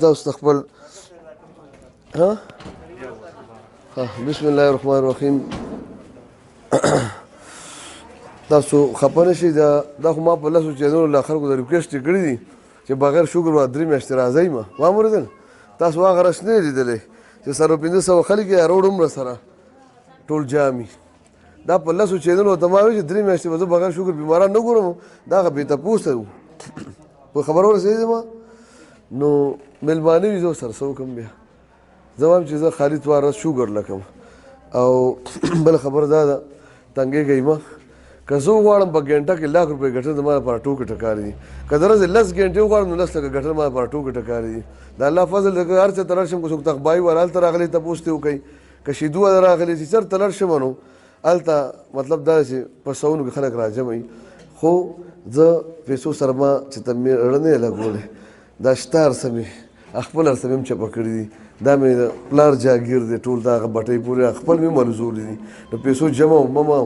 تاسو خپل ها بسم الله الرحمن الرحیم. تاسو خبر نشئ دا خو ما په لاسو چینلو له خلکو د ریکویسټ کړي دي چې بغیر شکر و درې میاشتې راځئ ما واورېدل. تاسو هغه رش نه لیدلی چې 1500 خلک یې اروړ عمره سره ټول جامي. دا په لاسو چینلو ته ما وایي چې 3 میاشتې به زه بغیر شکر بیماران نه ګورم. دا هغه بې تپوسه و په خبره ورسېدې ما نو مېلمانه وي زه سره څه وکړم بیا زه وایم چې زه خالي تواره شوګر لکم. او بله خبره دا ده تنګېږئ مه که زه وغواړم په ګنټه کې لاک روپۍ ګټل زما لپاره ټوکې ټکارې دي. که د ورځې 10 ګنټې وغواړم نو 10 لکه ګټل ما لپاره ټوکې ټکارې دي. د الله فضل دی که هر څه ته لاړ شم که څوک تخبایي ولا هلته راغلی تپوس دې وکړئ که شیدو والا راغلی چې چېرته لاړ شم نو هلته مطلب دا چې په سوونو کې خلک راجمعي. خو زه پیسو سره ما چې ته مې رڼې لګولې دا شته هر څه مې خپل هر څه مې هم چپه کړي دي. دا مې د پلار جاګیر دی ټول دا هغه بټۍ پورې خپل مې ملزولي دي. د پیسو جمع مما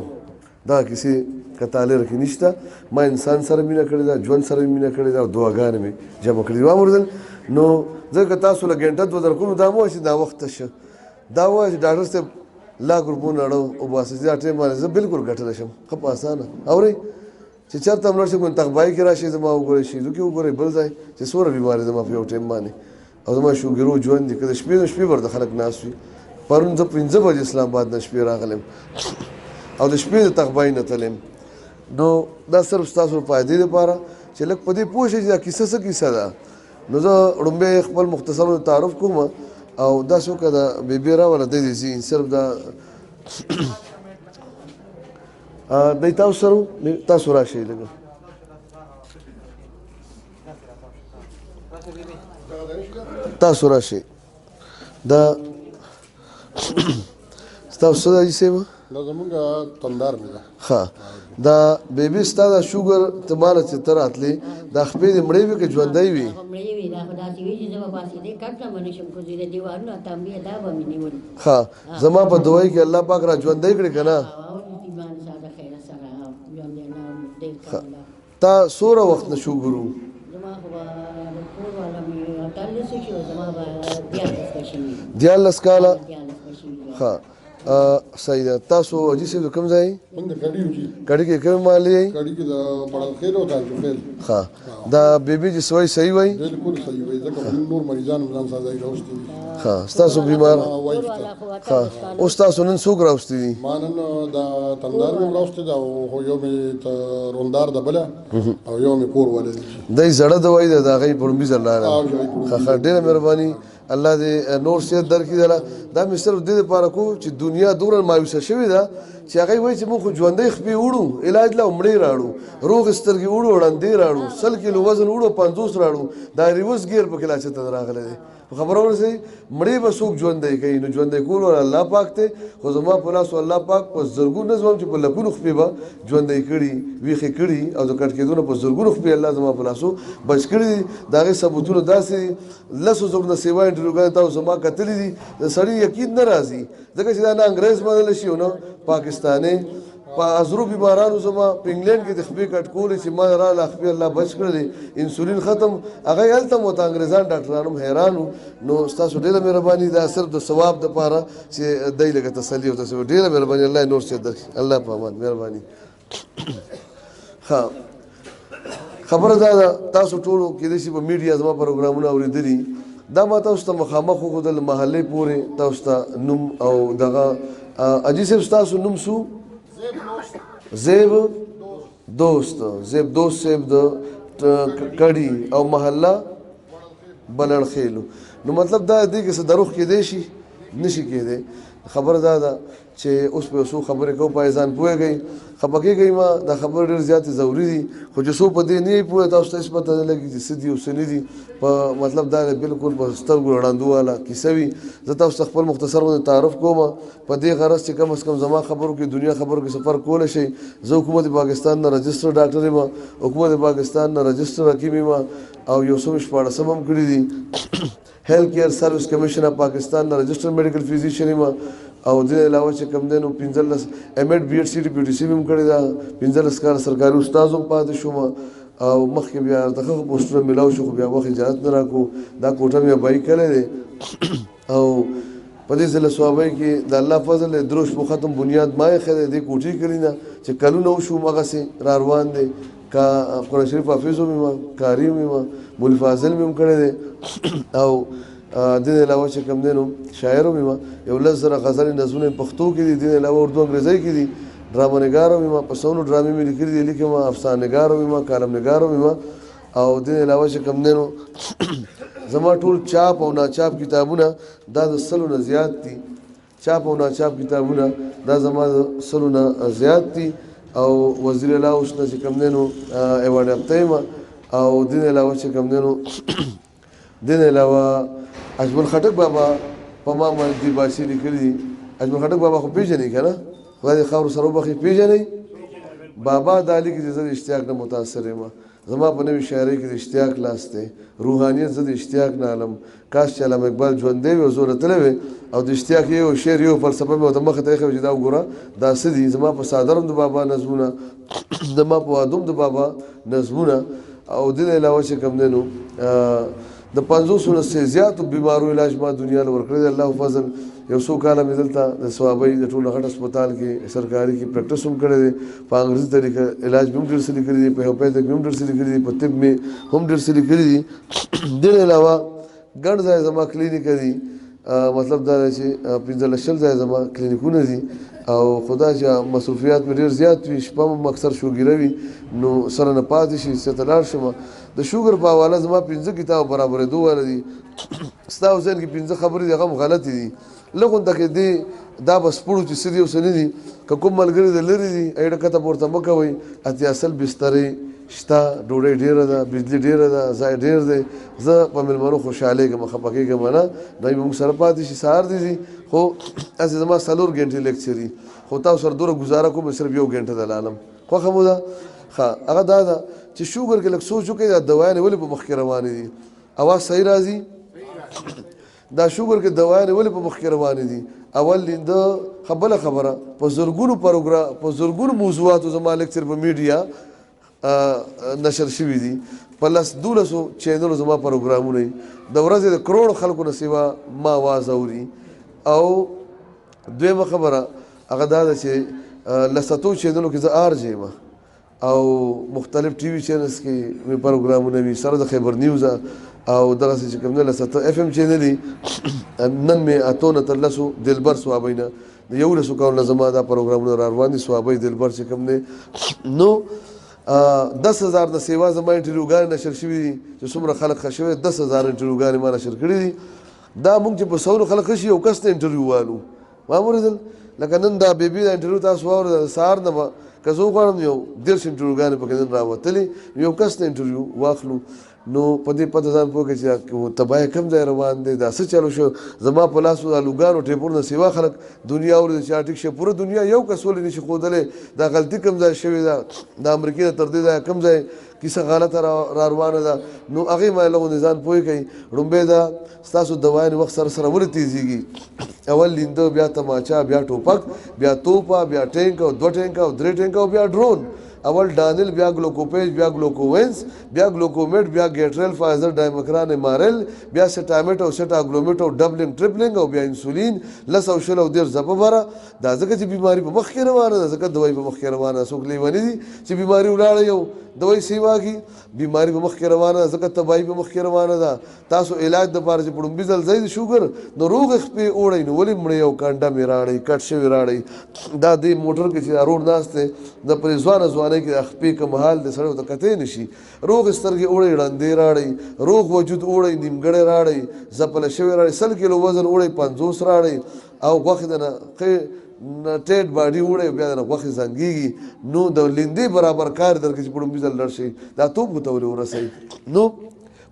دا کیسې کتالې رکې نشته. ما انسان سره مینه کړې ده ژوند سره مې مینه کړې ده او دعاګانې مې جمع کړي دي واورېدل. نو ځکه تاسو له ګنټه دوه درکړو دا مو چې دا وخت شه دا وایه چې ډاکټر صاحب لاک روپونه اړو وباسه چې دا ټایم باندې زه بالکل ګټلی شم ښه په اسانه اورئ چې چېرته هم لاړ شم تخبایي کې راشئ زما وګورئ شیدو کې وګورئ بل ځای چې څومره بیماري زما په یو ټایم باندې او زما شوګرو ژوند دي که د شپې نو شپې ورته خلک ناست وي. پرون زه 5 بجې اسلام آباد نه شپې راغلم او د شپې د تخبایي نه تلم. نو دا صرف ستاسو فایدې لپاره چې لږ په دې پوه شئ چې دا کیسه څه کیسه ده. نو زه لومبی خپل مختصر تعارف کوم او داسې وکړه د بیبي راوله دی دې ځي صرف دا دی تاسو سره تاسو راشئ لږه تاسو راشئ دا ستاسو څه ده حاجي صاحب دا زمونږ تندار مې ده ښه دا بیبي ستا دا شوګر ته ماله چې ته راتلې دا خپې دې مړې وي که ژوندی وي ښه زما په دعایي کې الله پاک را ژوندی کړې که نه تا څومره وخت نه شوګر و 14 کاله ښه سعید تاسو حاجي صاحب د کوم ځای موږ د کډي یو چې کډي کې کوم مال یې کډي کې د پړل خیر او تاسو فعل ښه دا بیبي چې سوی صحیح وای بالکل صحیح وای ځکه نور مریضان ځان سازای راوستي ښه تاسو بیمار ښه اوس تاسو نن څوک راوستي دي ما نن دا تندار مې راوستي دا او یو مې روندار د بله او یو مې کور ولې دای زړه دوای د هغې په لومبي ځل راغلی ښه ډېره مهرباني الله دې نور صحت درکړي دله دا مې صرف دې دپاره کو چې دنیا دومره مایوسه شوې ده چې هغوی وایي چې موږ خو ژوندی خپې وړو علاج له مړې راړو روغ سترګې وړو ړندې راړو 100 کیلو وزن وړو 50 راړو دا ریورس ګیر پکې لا چېرته راغلی دی خبره ورسئ مړې به څوک ژوندی کوي نو ژوندی کول الله پاک دی خو زما په لاسو الله پاک په زرګونو نه زمم چې په لکونو خپې به ژوندی کړي ویښې کړي او د کټ کېدو نه په زرګونو خپې الله زما په لاسو بچ کړي دي د هغې ثبوتونه داسې دي 10 زره نه سیوا انټروګانې تاسو زما کتلي دي د سړي یقین نه راځي ځکه چې دا نه انګریز منلی شي او نه پاکستاني په ازرو بیمارانو زما په انګلینډ کې د خپې کټ کولې چې ما راله خپې الله بچ کړلی انسولین ختم هغه هلته مو ته انګریزان ډاکټران هم حیران وو نو ستاسو ډېره مهرباني دا صرف د ثواب دپاره چې دی لږه تسلي او تاسو ډېره مهرباني الله نور صحت درکړي الله په امان مهرباني ښه خبره دا ده تاسو ټولو کېدای شي په میډیا زما پروګرامونه اورېدلي دا ما تاسو ته مخامخ وښودل محلې پورې تاسو ته نوم او دغه حاجي صاحب ستاسو نوم څو زیب دوست صاحب د کډي او محله بلړ خېلو نو مطلب دا دی که څه دروغ کېدی شي نشي کېدی خبره دا ده چې اوس په څو خبرې کوو په ځان پوهېږئ خفه کېږئ ما دا خبرې ډېرې زیاتې ضروري دي خو چې څوک په دې نه یې پوهه تاسو ته هېڅ پته نه لګي چې څه دي او څه نه دي په مطلب دا دی بالکل په سترګو ړندو والا کیسه وي زه تاسو ته خپل مختصر باندې تعارف کوم په دې غرض چې کم از کم زما خبرو کې دنیا خبرو کې سفر کولی شئ زه حکومت پاکستان نه رجسټر ډاکټر یم حکومت پاکستان نه رجسټر حکیم یم او یو څو شپاړسم هم کړي دي هیلث کیر سروس کمیشن اف پاکستان نه رجسټر میډیکل فزیشین یم او دې علاوه چې کوم دی نو 15 ایم ایډ بی ایډ سی ډي پی ټي سی هم کړی ده 15 کال سرکاري استاد هم پاتې شوم او مخکې بیا دغه پوسټونه ملاو شو خو بیا وخت اجازه نه راکو دا کوټه مې بای کړی دی او په دې ځله ثوابای کې د الله فضل دروش په ختم بنیاد ما یې خره دې کوټی کړی نه چې کلونه وشو مغه سي را روان دي کا قرآن شریف حافظو مې کاری مې مول فاضل مې کړی دی او د دې علاوه چې کوم دینو شاعر مې یو لزر غزل نظمونه پښتو کې دي د دې علاوه اردو انګریزي کې دي ډرامه نگارو مې په سونو ډرامې مې لیکلي دي لیکم افسانه نگارو مې کالم نگارو مې او د دې علاوه چې کوم دینو زما ټول چاپ او ناچاپ کتابونه دا د سلو نه زیات دي چاپ او ناچاپ کتابونه دا زما د سلو نه زیات دي او وزیر الله اوس نه چې کوم دینو ایوارډ افتایم او د دې علاوه چې کوم دینو د دې علاوه اجمل خټک بابا په ما باندې باسي لیکلي دي اجمل خټک بابا خو پیژنې کنه خدای خاور سره وبخي پیژنې بابا دالی کې د اشتیاق نه متاثر یم زما په نوې شاعرۍ کې د اشتیاق لاس دی روحانیت زه د اشتیاق نه علم کاش چې علامه اقبال ژوندی وي او زه ورتلی وی او د اشتیاق یو شعر یو فلسفه مې ورته مخې ته ایښی چې دا وګوره دا څه دي زما په صادرم د بابا نظمونه زما په وادوم د بابا نظمونه او د دې علاوه چې کوم دی نو د 500 نه زیاتو بیمارو علاج ما دنیا له ورکړی دی الله فضل یو څو کاله مې دلته د ثوابۍ د ټولو غټ هسپتال کې سرکاري کې پریکټس هم کړی دی په انګریزي طریقه علاج به هم ډېر څه لیکلي دي په هوپیتک هم ډېر څه لیکلي دي په طب مې هم ډېر څه لیکلي دي دې علاوه ګڼ ځای زما کلینیک دي مطلب دا چې 15 ځای زما کلینیکونه دي او خدا چې مصروفیات مې ډېر زیات وي شپه مې اکثر شوګیره وي نو سره نه پاتې شي څه ته لاړ شم د شوګر په حواله زما 15 کتاب برابرېدو والا دي ستا حسین کې 15 خبرې دي هغه هم غلطې دي لږ ونده کې دی دا بس پړو چې څه دي او څه نه دي که کوم ملګري د لرې دي ایډه کته پورته مه کوئ اتیا اصل بسترې شته ډوډۍ ډېره ده بجلي ډېره ده ځای ډېر دی زه په مېلمنو خوشحالېږم خفه کېږم نه دوی به موږ سره پاتې شي سهار دي دي خو هسې زما 4 غنټې لیکچر دي خو تاسو سره دومره ګزاره کوم صرف 1 غنټه د عالم خوښه مو ده ښه هغه دا ده چې شوګر کې لږ سوچ وکړئ دا دوايانې ولې په مخکې روانې دي اواز صحیح راځي دا شوګر کې دوايانې ولې په مخکې روانې دي اول لینده خبره په زرګونو پروګرام په زرګونو موضوعاتو زما لیکچر په میډیا نشر شوي دي په 12 چینلو زما پروګرامونه د ورځې د کروڑ خلکو نه سیوا ما आवाज اوري او دویمه خبره هغه دا ده چې لساتو چینلو کې زه ارجم او مختلف ټي وي چینلز کې مې پروګرامونه وي سره د خبر نیوز او دغه چې کوم نه لساتو اف ام چینل نن مې اتونه تر لسو دلبر ثوابینه د یو لسو کول زما دا پروګرامونه را روان دي ثوابې دلبر چې کوم نه نو 10,000 د سیوا زما انټروګان نشر شوي دي چې څومره خلک خښوي 10,000 انټروګان ما نشر کړي دي دا مونږ چې په سونو خلک خشي یو کس ته انټرویو والو مامور دل لکه نن دا بیبي دا انټرویو تاسو اور سار نه که زه غواړم یو 10 انټروګان په کې راوتلې یو کس ته انټرویو واخلو نو په دې پته ځان پوه کې چې تبای کم ځای روان دي دا څه چلو شو زما په لاس د لوګانو ټیپورونه سیوا خلک دنیا ور چې ټیک شه پوره دنیا یو کس ولې نشي خودلې دا غلطي کم ځای شوی دا د امریکا تر دې دا کم ځای کیسه غلطه را روانه ده نو هغه ما له نظام پوي کوي رومبه دا ستاسو دوايان وخت سره سره ور تیزيږي اول لیندو بیا تماچا بیا ټوپک بیا توپا بیا ټینک او 2 ټینک او 3 ټینک او بیا ډرون اول ډانل بیا ګلوکوپیج بیا ګلوکووینس بیا ګلوکومیټ بیا ګیټرل فایزر ډایمکران مارل بیا سټامیټ او سټاګلومیټ او ډبلینګ ټریپلینګ او بیا انسولین لس او شل او ډیر زبره دا ځکه چې بیماری په مخ کې روانه ده ځکه دوايي په مخ کې روانه څوک لیونی دي چې بیماری ولاړ یو دوايي سیوا کی بیماری په مخ کې روانه ده ځکه تباہي په مخ کې روانه ده تاسو علاج د پاره چې پړم بيزل زید شوګر نو روغ خپې اوړی نو ولې مړ یو کانډا میراړی کټ شوی راړی دا د موټر کې چې روډ ناشته د پرېزوانه ځوانه کې خپې کوم حال د سره ته کته نشي روغ سترګې اوړی وړاندې راړی روغ وجود اوړی نیمګړی راړی زپل شوی راړی 100 کیلو وزن اوړی 50 راړی او غوښه نه ټیټ باډي وړي بیا د غوښې زنګيږي نو د لیندې برابر کار درکې چې پړم بيزل لړشي دا توپ غوتول ورسي نو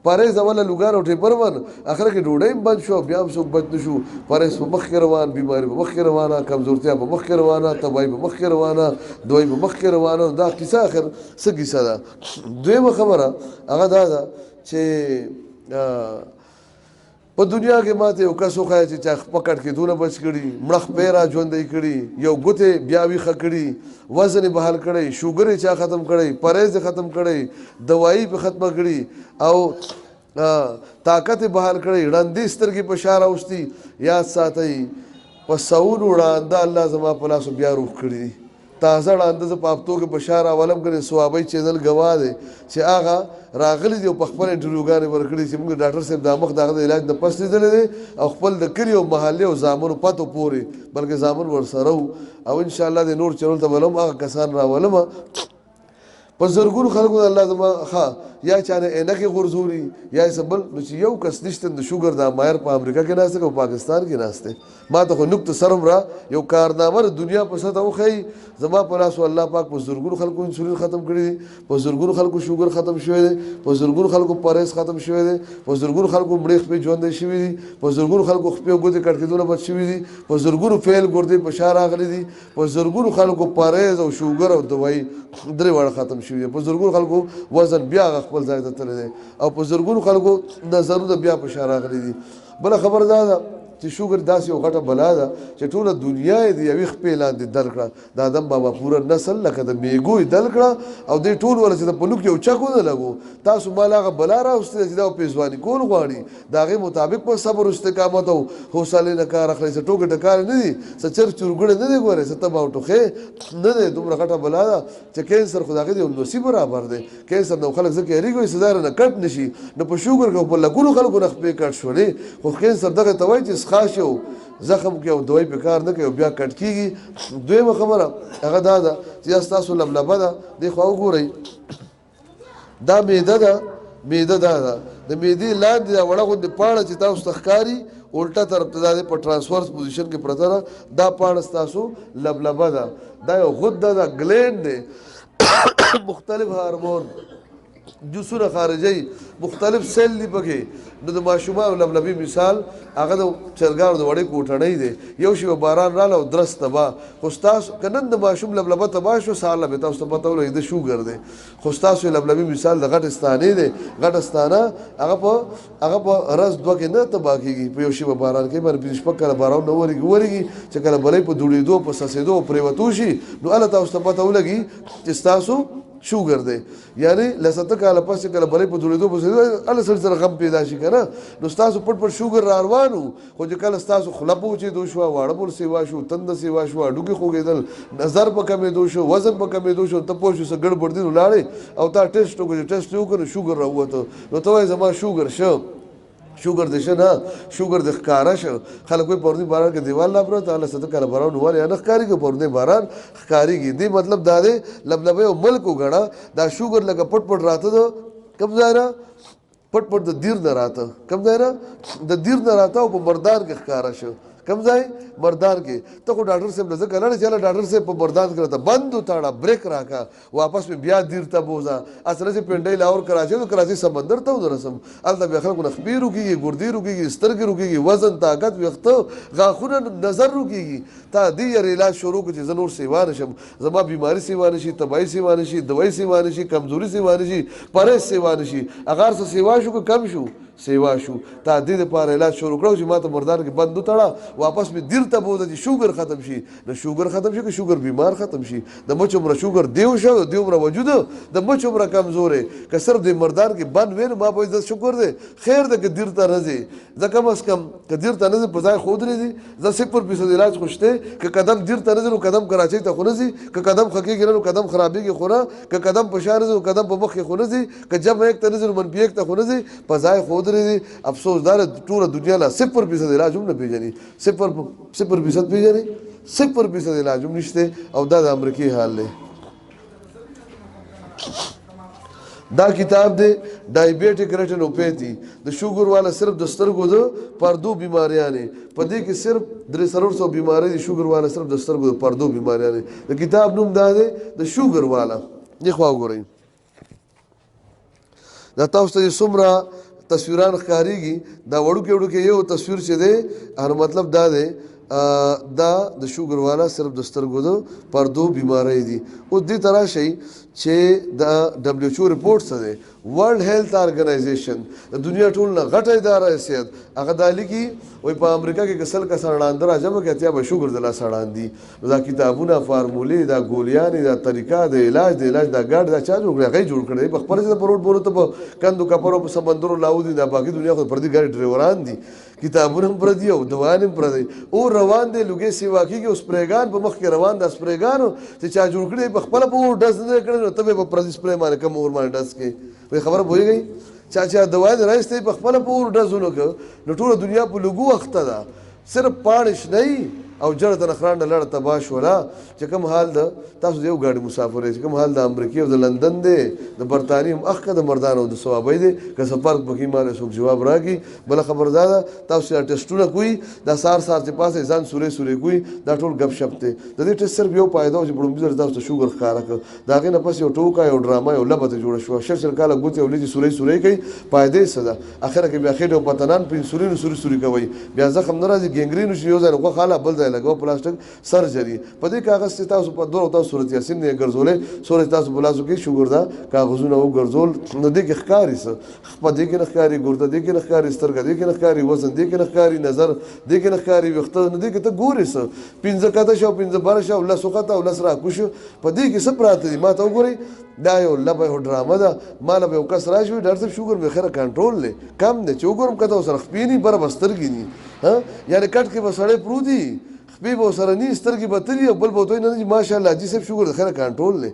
پاره زواله لوګار او ټیپر ون اخر کې ډوډۍ بند شو بیا هم څوک بد نشو پاره په مخ کې روان بیماری په مخ کې روانه کمزورتیا په مخ کې روانه تباہي په مخ کې روانه دوی په مخ کې روانه دا کیسه اخر څه کیسه ده دویمه خبره هغه دا ده چې په دنیا کې ماته یو کس وښایه چې چا پکړ کېدونه بچ کړي مړخ پیرا ژوندی کړي یو ګوتې بیا ویښه کړي وزن یې بحال کړی شوګر یې چا ختم کړی پرهیز یې ختم کړی دوایي پې ختمه کړي او طاقت یې بحال کړی ړندې سترګې په شا راوستي یاد ساتئ په سونو ړانده الله زما په لاسو بیا روغ کړي دي تازه ړانده زه په هفتو کې په شا راولم کړې ثوابۍ چینل ګواه دی چې هغه راغلی دی او په خپل انټرویوګانې ورکړي چې موږ ډاکټر صاحب دا مخ د هغه د علاج نه پس لیدلی دی او خپل د کلي او محلې او زامنو پتو پورې بلکې زامن ورسره وو او انشاءالله د نور چینل ته به هم هغه کسان راولمه په زرګونو خلکو د الله زما ښه یا چانه عینکې غورځوري یا یې څه بل نو چې یو کس نشته د شوګر دا ماهر په امریکا کې ناست دی او پاکستان کې ناست دی ما ته خو نقطه سرم را یو کارنامه د دنیا په سطح وښیي زما په لاسو الله پاک په زرګونو خلکو انسولین ختم کړي دي په زرګونو خلکو شوګر ختم شوی دی په زرګونو خلکو پرهیز ختم شوی دی په زرګونو خلکو مړې خپې ژوندی شوي دي په زرګونو خلکو خپې ګوتې کټ کېدونه بچ شوي دي په زرګونو فیل ګردې په شا راغلي دي په زرګونو خلکو پرهیز او شوګر او دوایي درې واړه ختم شوي دي په زرګونو خلکو وزن بیا هغه خپل ځای ته تللی دی او په زرګونو خلکو نظرونه بیا په شا راغلي دي بله خبر دا ده چې شوګر داسې یو غټه بلا ده چې ټوله دنیا یې د یوې خپې لاندې دل کړه د آدم بابا پوره نسل لکه د میږو یې دل کړه او دوی ټول وله چې د په لوک یو چک ونه لګو تاسو مال هغه بلا راوستې ده چې دا پیزواني کول غواړي د هغې مطابق په صبر او استقامت او حوصلې نه کار اخلئ څه ټوکې ټکارې نه دي څه چرګ چرګوړې نه دی ګورئ څه تبه او ټوخې نه دی دومره غټه بلا ده چې کینسر خو د هغې د یو نصیب برابر دی کینسر نه خلک ځکه یېرېږي وایي سزا نه کټ نه شي نو په شوګر کې په لکونو خلکو نه خپې کټ شولې خو کینسر دغه ته وایي چې خاص یو زخم کې او دوی په کار نه کوي بیا کټ کیږي دویمه خبره هغه دا ده چې تاسو لبلبه ده دی خو وګورئ دا معده ده معده دا ده د معدې لاندې دا وړه غوندې پاڼه چې تاسو ته ښکاري الټه طرف ته دا په ټرانسفرس پوزیشن کې پرته ده دا پاڼه ستاسو لبلبه ده دا یو غده ده ګلینډ دی مختلف هارمون جوسونه خارجي مختلف سیل دی پکې نو د ماشومان لبلبي مثال هغه د چرګانو د وړې کوټنۍ دی یو شی باران رااله او درس تبا خو ستاسو که نن د ماشوم لبلبه تبا شو سهار به تاسو ته پته ولګي د شوګر دی خو ستاسو لبلبي مثال د غټ ستانې دی غټ ستانه هغه په رس دوه کې نه تبا کېږي په یو شی باران کې باندې شپږ کاله باران نه ورېږي چې کله بلې په دوړېدو په سسېدو پرېوتو شي نو هله تاسو ته پته ولګي چې ستاسو شوګر دی یعنی لسته کاله پس کله بلې په دوړېدو پسې الله سره غم پیدا شي کنه نو تاسو پټ پټ شوګر را روانو خو چې کله تاسو خلپو چې دوه شو واړه بول سیوا شو تند سیوا شو اډوګي خوګېدل نظر په کمې دو شو وزن په کمې دو شو ته پوه شو ګډ بړ دي لاړې او تا ټیسټ وکړو ټیسټ وکړو شوګر راوته نو ته وای زما شوګر شو شوګر د شنه شوګر د ښکارا شو خلک په پورني باران کې دیوال لا پروت الله ست کله باران وره یا نه ښکاری کې پورني باران ښکاریږي دی مطلب دا دی لبلبه او ملک وګړه دا شوګر لکه پټ پټ راته دو کم ځای پټ پټ د دیر نه راته کم ځای د دیر نه راته او په مردان کې ښکارا شو کم ځای مردان کې ته خو ډاکټر صاحب لزه کله چې ډاکټر صاحب په مردان کې راته بند وتاړه بریک راکا واپس په بیا دیر ته بوزا اصله چې پنډای لاور کراچي نو کراچي سمندر ته ورسم الته به خلکو نخبي روکيږي ګردي روکيږي سترګې روکيږي وزن طاقت وخت غاخونه نظر روکيږي تا دې علاج شروع کړي زنور سیوا نشم زما بیماری سیوا نشي تبای سیوا نشي دوای سیوا نشي کمزوري سیوا نشي پرهیز سیوا نشي اگر څه سیوا شو کم شو سیوا شو تا دې لپاره علاج شروع کړو چې ماته مردان کې بند وتاړه واپس به دیر ته بوزه چې شوګر ختم شي نو شوګر ختم شي که شوګر بیمار ختم شي د مچ عمره شوګر دیو شو دیو عمره وجود د مچ عمره کمزورې که صرف د مردان کې بند وین ما په عزت شکر دی خیر ده که دیر ته راځي ځکه کم از کم که دیر ته نه په ځای خود لري زه 0% علاج خوشته که قدم دیر ته نه قدم کراچۍ ته خو نه ځي که قدم خکېږي نو قدم خرابېږي خو نه که قدم په شا نه قدم په مخ کې خو نه ځي که جمع یک ته نه منفي یک ته خو نه ځي په ځای خود لري افسوس دار ټوله دنیا لا 0% علاج هم نه پیژني 0% پیژني 0% علاج هم نشته او دا د امریکای حال دی دا کتاب دی ډایبیټک ریټینوپیتي د شوګر والا صرف د سترګو د پردو بیماریانې په دې کې صرف 300 بیماری د شوګر والا صرف د سترګو د پردو بیماریانې د کتاب نوم دا دی د شوګر والا دی خو وګورئ دا تاسو ته څومره تصویران ښکاریږي دا وړوکی یو تصویر چې دی هر مطلب دا دی دا د شوګر والا صرف د سترګو د پردو بیماری دي او دې طرح شي چې د WHO ریپورت څه دی ورلد هیلث ارګنایزیشن د دنیا ټول نه غټه اداره حیثیت هغه د لیکي وای په امریکا کې کسل کسان اندر راځم کې اتیا به شوګر د لا سړان دي دا کتابونه فارمولې دا ګولیان دا طریقہ د علاج دا ګاډ دا چا جوړ کړی جوړ کړی په خپل ځای په روډ بورو ته کندو کپرو په سمندرو لاودي دا باقي دنیا خو پردي ګاډي ډرایوران دي کتابونه هم پردي او دوان هم پردي او روان دي لوګي سیوا کیږي اوس پرېګان په مخ کې روان د سپرېګانو چې چا جوړ کړی په خپل په ډز نه کړی ته په پردي سپرې باندې کوم اور باندې ډز کې وي خبره پوهیږي چا دوا د راځي په خپل په اور ډزونو کې نو ټول دنیا په لګو وخت ده صرف پانش نه او جړه د نخران لړ تباش ولا چې کوم حال ده تاسو یو ګاډي مسافر چې کوم حال د امریکای او د لندن دی د برتانی هم اخ د مردانو د ثوابای دی که سفر پکې مال څوک جواب راکړي بل خبردار تاسو ټیسټونه کوي دا سار چې پاسه ځان سورې کوي دا ټول غب شپ ته د دې ټیسټ صرف یو پایدا چې پړم بزر تاسو شوګر ښکارا کړ دا غي نه پس یو ټوکا یو ډراما یو لبته جوړ شو شر کاله ګوت یو لږی سورې کوي پایدې صدا اخره کې بیا خېټه پتنان په سورې کوي بیا زخم ناراضي ګنګرین شي یو ځای خو خاله بل ځای لګو پلاستیک سرجری په دې کاغذ ته تاسو په دوه تاسو صورت یاسین نه ګرځولې صورت تاسو بلاسو کې شوګر دا کاغذونه او ګرځول نو دې کې ښکاری څه په دې کې ښکاری ګورته دې کې ښکاری سترګې دې کې ښکاری وزن دې کې ښکاری نظر دې کې ښکاری وخت نو دې کې ته ګورې څه پنځه کاته شو پنځه بار شو الله سوخته او لسرا کوش په دې کې څه پراته دي ما ته وګورئ دا یو لبه یو ډرامه ده مال به یو کس راشي ډاکټر صاحب شوګر به خیره کنټرول لې کم دی چې وګورم کته سره خپېنی بر بسترګې ني ها یعنی کټ کې بسړې پروتي خپې به سره ني سترګې بتري او بل بوتوي نه ماشاءالله جی صاحب شوګر خیره کنټرول لې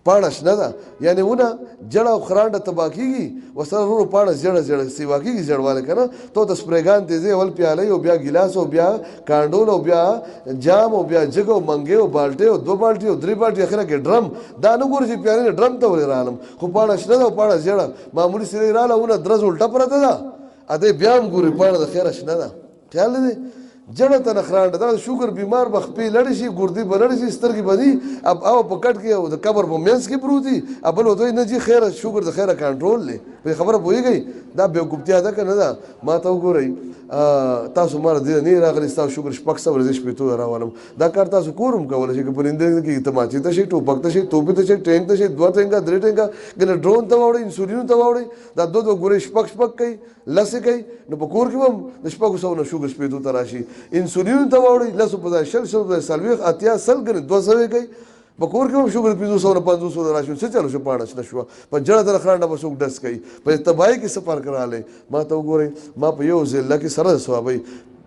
پاڼش نه ده یعنی ونه جړه او خرانډه تباکیږي وسره ورو پاڼه جړه سیوا کیږي جړواله کنه ته د سپریګان تیزه ول پیاله او بیا ګلاس او بیا کاندول او بیا جام او بیا جګو منګي او بالټي او دو بالټي او درې بالټي اخره کې ډرم دا نه ګور چې پیاله ډرم ته ولې رالم خو پاڼش نه ده پاڼه جړه معمولی سری رااله ونه درز الټا پرته ده ا دې بیا هم ګوري پاڼه د خیرش نه ده خیال دې جړه ته نخران دا شوګر بیمار بخپې لړ شي ګردي بلړ شي سترګې بدی اب او پکټ کې او د قبر په مینس کې پروتي ابل وته نه جی خیره شوګر د خیره کنټرول لې په خبره پويږي دا به ګپتیا ده کنه دا ما ته وګورئ تاسو مر دې نه راغلی تاسو شوګر شپک سره دې شپې تو راولم دا کار تاسو کوم کول شي په لندې کې تماچې ته شي ټوپک ته شي توپې ته شي ټینک ته شي دوه ټینګه درې ټینګه ګنه ډرون ته وړي انسولین ته وړي دا دوه ګورې شپک کوي لسه کوي نو په کور کې هم د شپږ سو نه شوګر شپې تو تراشي انسولین ته وړي لسه په شل په سلويخ اتیا سل ګنه 200 کوي په کور کې هم شوګر 500 راشي څه چلو شو پاڼه نشو په جړه در خرانډه په څوک ډس کوي په تبای کې سفر کراله ما ته وګورئ ما په یو ځل کې سره ثوابي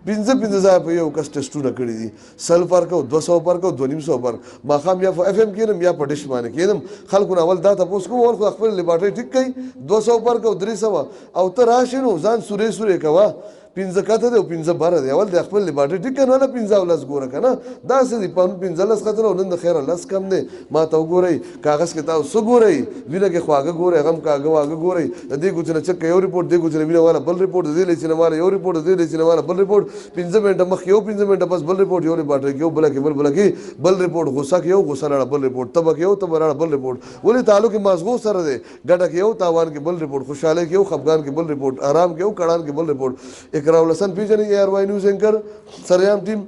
پنځه ځای په یو کس ټیسټونه کړی دي سل پر کو 200 پر کو 250 پر ما خام یا اف ام کینم یا په ډیش باندې کینم خلکو اول دا تاسو کوم ور خپل لیبارټری ټیک کړي 200 پر کو 300 او ته راشنو ځان سورې کوا پنځه کته دی او پنځه بار دی اول د خپل لیبارټری ټیک کنه نه پنځه ولس ګوره کنه دا څه دی پنځه لس خطر او نن د خیر لس کم دی ما ته وګورئ کاغذ کې تاسو ګورئ وینه کې خواګه ګورئ غم کاغه واګه ګورئ د دې ګوتنه چک یو ریپورت دی ګوتنه وینه والا بل ریپورت دی لیچنه والا یو ریپورت دی لیچنه والا بل ریپورت 15 منټه مخ یو 15 منټه بس بل ریپورت یو لیبارټری کې بل کې بل ریپورت غوسه کې یو غوسه لړ بل ریپورت تبه کې یو تبه لړ بل ریپورت ولې تعلق مازغو سره دی ګټه کې یو تاوان کې بل ریپورت خوشاله کې یو خفګان کې بل ریپورت آرام کې یو کړان کې بل ریپورت اقرا ولسن پیجن ایئر نیوز اینکر سریام ټیم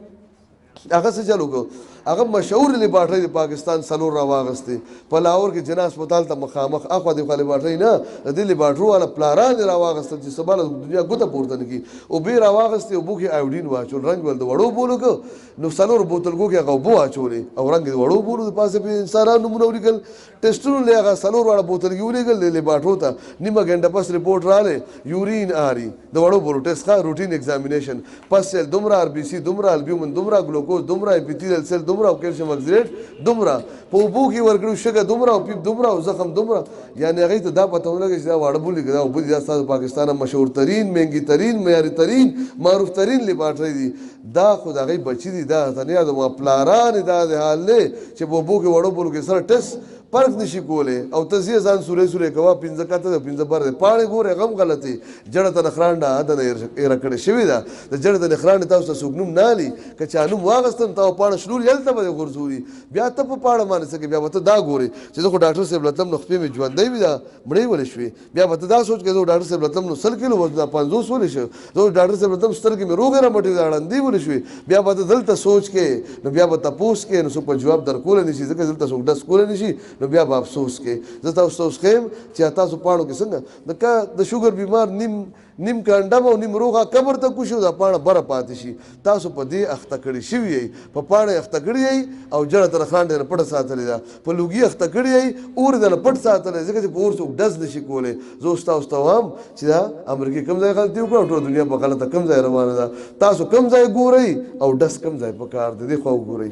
هغه څه چلو کو هغه مشهور لیبارټری د پاکستان سلور را واغسته په لاهور کې جنا هسپتال ته مخامخ اخو د لیبارټری نه د لیبارټرو والا پلاران را واغسته چې سباله دنیا ګوته پورته نه کی او به را واغسته او بوکي ایوډین واچول رنگ ول د وړو بولو نو سلور بوتل کې هغه بو اچولې او رنگ د وړو بولو د پاسه په انسانانو نمونه ولیکل ټیسټونه لږه سلور والا بوتل کې ولیکل د لیبارټرو ته نیمه غنټه پس ریپورت رااله یورین آری د وړو بولو ټیسټ کا روټین ایگزامینیشن پس سیل دومره آر بي سي دومره البومن دومره ګلوکوز دومره اپیتیلیل سیل دومره کیلشیم اکسیډیټ دومره په اوبو کې ورکړو شګه دومره او پیپ دومره او زخم دومره یعنی هغه ته دا پته ولګي چې دا واړه بولی دا او د استاد پاکستان مشهور ترین مهنګي ترین معیاري ترین معروف ترین لیبارټری دي دا خدای بچی دي دا تنیا د پلاران دا د حال له چې په اوبو کې وړو بولو کې سره ټیسټ فرق نشي کوله او تزیه ځان سورې کوا پنځه کاته پنځه بار پاڼې ګوره غم غلطي جړه ته نخرانډه اده نه رکړې شوی دا د جړه ته نخرانډه تاسو سوګنوم نالي کچانو واغستم تاسو پاڼه شلول یلته به ګرځوري بیا ته په پاڼه باندې سکه بیا وته دا ګوري چې خو ډاکټر صاحب لتم نو خپې می ژوندۍ وي دا مړې ول شوي بیا وته دا سوچ کې ډاکټر صاحب لتم نو 100 کیلو وزن 500 ول شو نو ډاکټر صاحب لتم ستر کې مې روغه را مټي اړندې ول شوي بیا وته دلته سوچ کې نو بیا وته پوس کې نو په جواب در کول نشي ځکه دلته څوک داس کول نشي نو بیا به افسوس کې زه تاسو اوس خیم چې تاسو پاڼو کې څنګه د شوګر بیمار نیم کانډم او نیم روغه قبر ته کوشو دا پاڼه بره پاتې شي تاسو په دې اخته کړی شوي یې په پاڼه اخته کړی یې او جړه تر خان ډېر پټه ساتلې ده په لوګي اخته کړی یې اور دې پټ ساتلې ځکه چې په اور څوک ډز نشي کولی زه اوس تاسو ته وایم چې دا امریکې کوم ځای غلطي وکړه او ټوله دنیا په غلطه کوم ځای روانه ده تاسو کوم ځای ګورئ او ډز کوم ځای په کار دی دې خوا وګورئ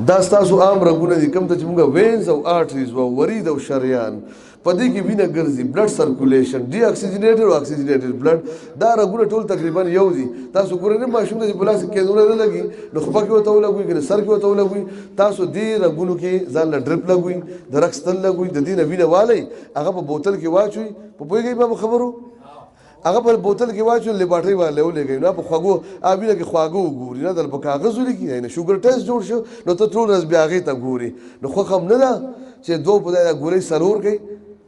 دا ستاسو عام رګونه دي کوم ته چې موږ وینز او آرټریز او ورید او شریان په دې کې وینه ګرځي بلډ سرکولیشن ډي اکسیجنیټډ او اکسیجنیټډ بلډ دا رګونه ټول تقریبا یو دي تاسو ګورئ نه ماشوم چې بلاس کې کېدونه نه لګي نو خپه کې وته ولګوي کنه سر کې وته ولګوي تاسو دې رګونو کې ځان له ډریپ لګوي د رکس تل لګوي د دې نه وینه والی هغه په بوتل کې واچوي په پوهېږئ په خبرو هغه په بوتل کې واچو لیبارټري والے ولګوي نو په خوږو وینه کې خواږه وګوري نه دل په کاغذ ولیکي نه شوګر ټیسټ جوړ شو نو ته ټول ورځ بیا هغې ته ګوري نو خوښ هم نه ده چې دوه په ځای ګورئ څلور کوي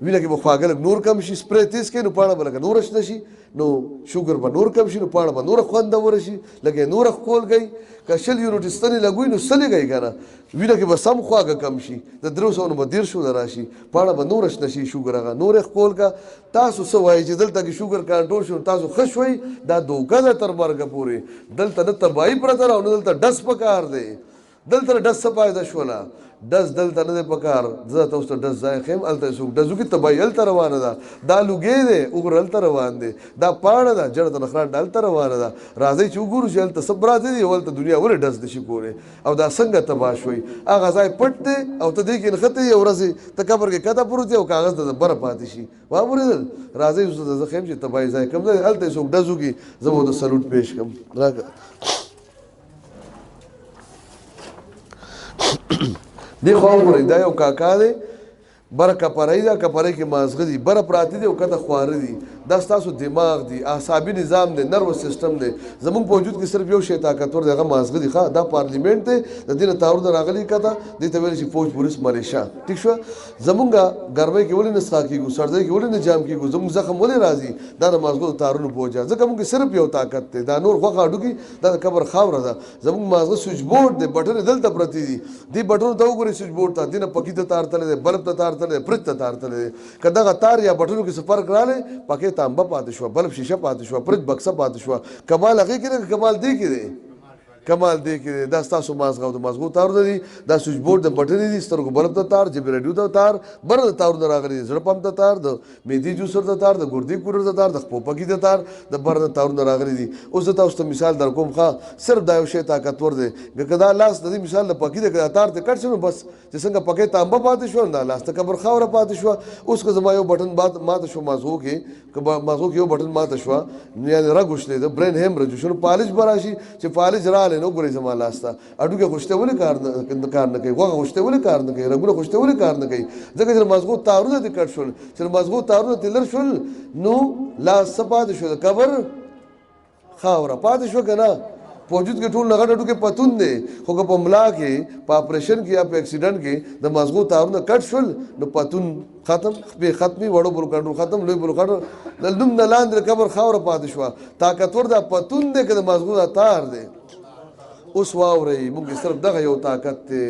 وینه کې به خواږه لږ نور کم شي سپری تیز کوي نو پاڼه به لږه نوره شنه شي نو شوګر به نور کم شي نو پاڼه به نوره خوندوره شي لکه نوره ښکول کوي که 100 یونټ ستنې لګوي نو څه لګوي که نه وینه کې به سم خواږه کم شي د 300 نه به 150 نه راشي پاڼه به نوره شنه شي شوګر هغه نورې ښکول کا تاسو څه وایئ چې دلته کې شوګر کنټرول شو تاسو ښه شوئ دا دوکه ده تر مرګه پورې دلته نه تباهي پرته ده او نه دلته ډس پکار دی دلته ډس څه فایده شوله ډز دلته نه دی پکار زه تاسو ته ډز ځای ښیم هلته څوک ډزو کې تباهي هلته روانه ده دا لوګی دی اوغر هلته روان دی دا پاڼه ده جړه د نخران هلته روانه ده راځئ چې وګورو چې هلته څه پراته دي او هلته دنیا ولې ډز نشي کولی او دا څنګه تباه شوی هغه ځای پټ دی او ته دې کې نښتې یې ورځې ته قبر کې کته پروت دی او کاغذ ته بره پاتې شي واورېدل راځئ اوس ته زه ښیم چې تباهي ځای کوم دی هلته څوک ډز وکړي زه به ورته سلوټ پیش کړم راکړه دی خو وګورئ دا یو کاکا دی بره کپرۍ ده کپرۍ کې مازغه دي بره پراته دي او کته خواره دي دا ستاسو دماغ دی اعصابي نظام دی نروس سیستم دی زمونږ په وجود کې صرف یو شی طاقتور دی هغه مازغه دي ښه دا پارلیمنت دی د دې نه تعارض راغلی کته دې ته ویل شي فوج پولیس ملیشا ټیک شو زمونږ ګرمۍ کې ولې نه څښا کېږو سردۍ کې ولې نه جام کېږو زمونږ زخم ولې راځي دا د مازغو د تارونو په وجه ځکه موږ صرف یو طاقت دی دا نور غوښه هډوکي دا د قبر خاوره ده زمونږ مازغه سویچ بورډ دی بټن دلته پرتې دي دې بټنو ته وګورئ سویچ بورډ ته دې نه پکې ته تار تللی دی بلب ته تار تللی دی فرج ته تار تللی دی که دغه تار یا بټنو کې څه فرق راغلی پکې تانبه پاتې شوه بلب شیشه پاتې شوه فرج بکسه پاتې شوه کمال هغې کې دی که کمال دې کې دی کمال دی کې دا ستاسو مازغه او د مازغو تارونه دي دا سویچ بورډ د بټنې دي سترګو بلب ته تار جبې رډیو ته تار بره د تارونه راغلي دي زړه پمپ ته تار د معدې جوسر ته تار د ګردې کولر ته تار د خپوپکي ته تار د بره د تارونه راغلي دي اوس زه تاسو ته مثال در کوم ښه صرف دا یو شی طاقتور دی که دا لاس د دې مثال د پکي د تار ته کټ شي نو بس چې څنګه پکې تانبه پاتې شو دا لاس ته قبر خاوره پاتې شوه اوس که زما یو بټن ماته شو مازغو کې که مازغو کې یو بټن ماته شوه یعنې رګ وشلېده برین هیمرج شو نو فالج به راشي چې فالج راغلی نو ګورئ زما لاس ته اډوکې خوشته ولې کار نه کوي غوښه خوشته ولې کار نه کوي رګونه خوشته ولې کار نه کوي ځکه چې مازغو تارونه دې کټ شول چې مازغو تارونه دې لر شول نو لاس څه پاتې شو د قبر خاوره پاتې شو که نه په وجود کې ټول نغټ اډوکې پتون دی خو که په ملا کې په اپریشن کې یا په اکسیډنټ کې د مازغو تارونه کټ شول نو پتون ختم به ختمي وړو بلو کنټرول ختم لوی بلو کنټرول د نوم نه لاندې قبر خاوره پاتې شوه طاقتور دا پتون دی که د مازغو دا تار دی اوس واورئ موږ صرف دغه یو طاقت دی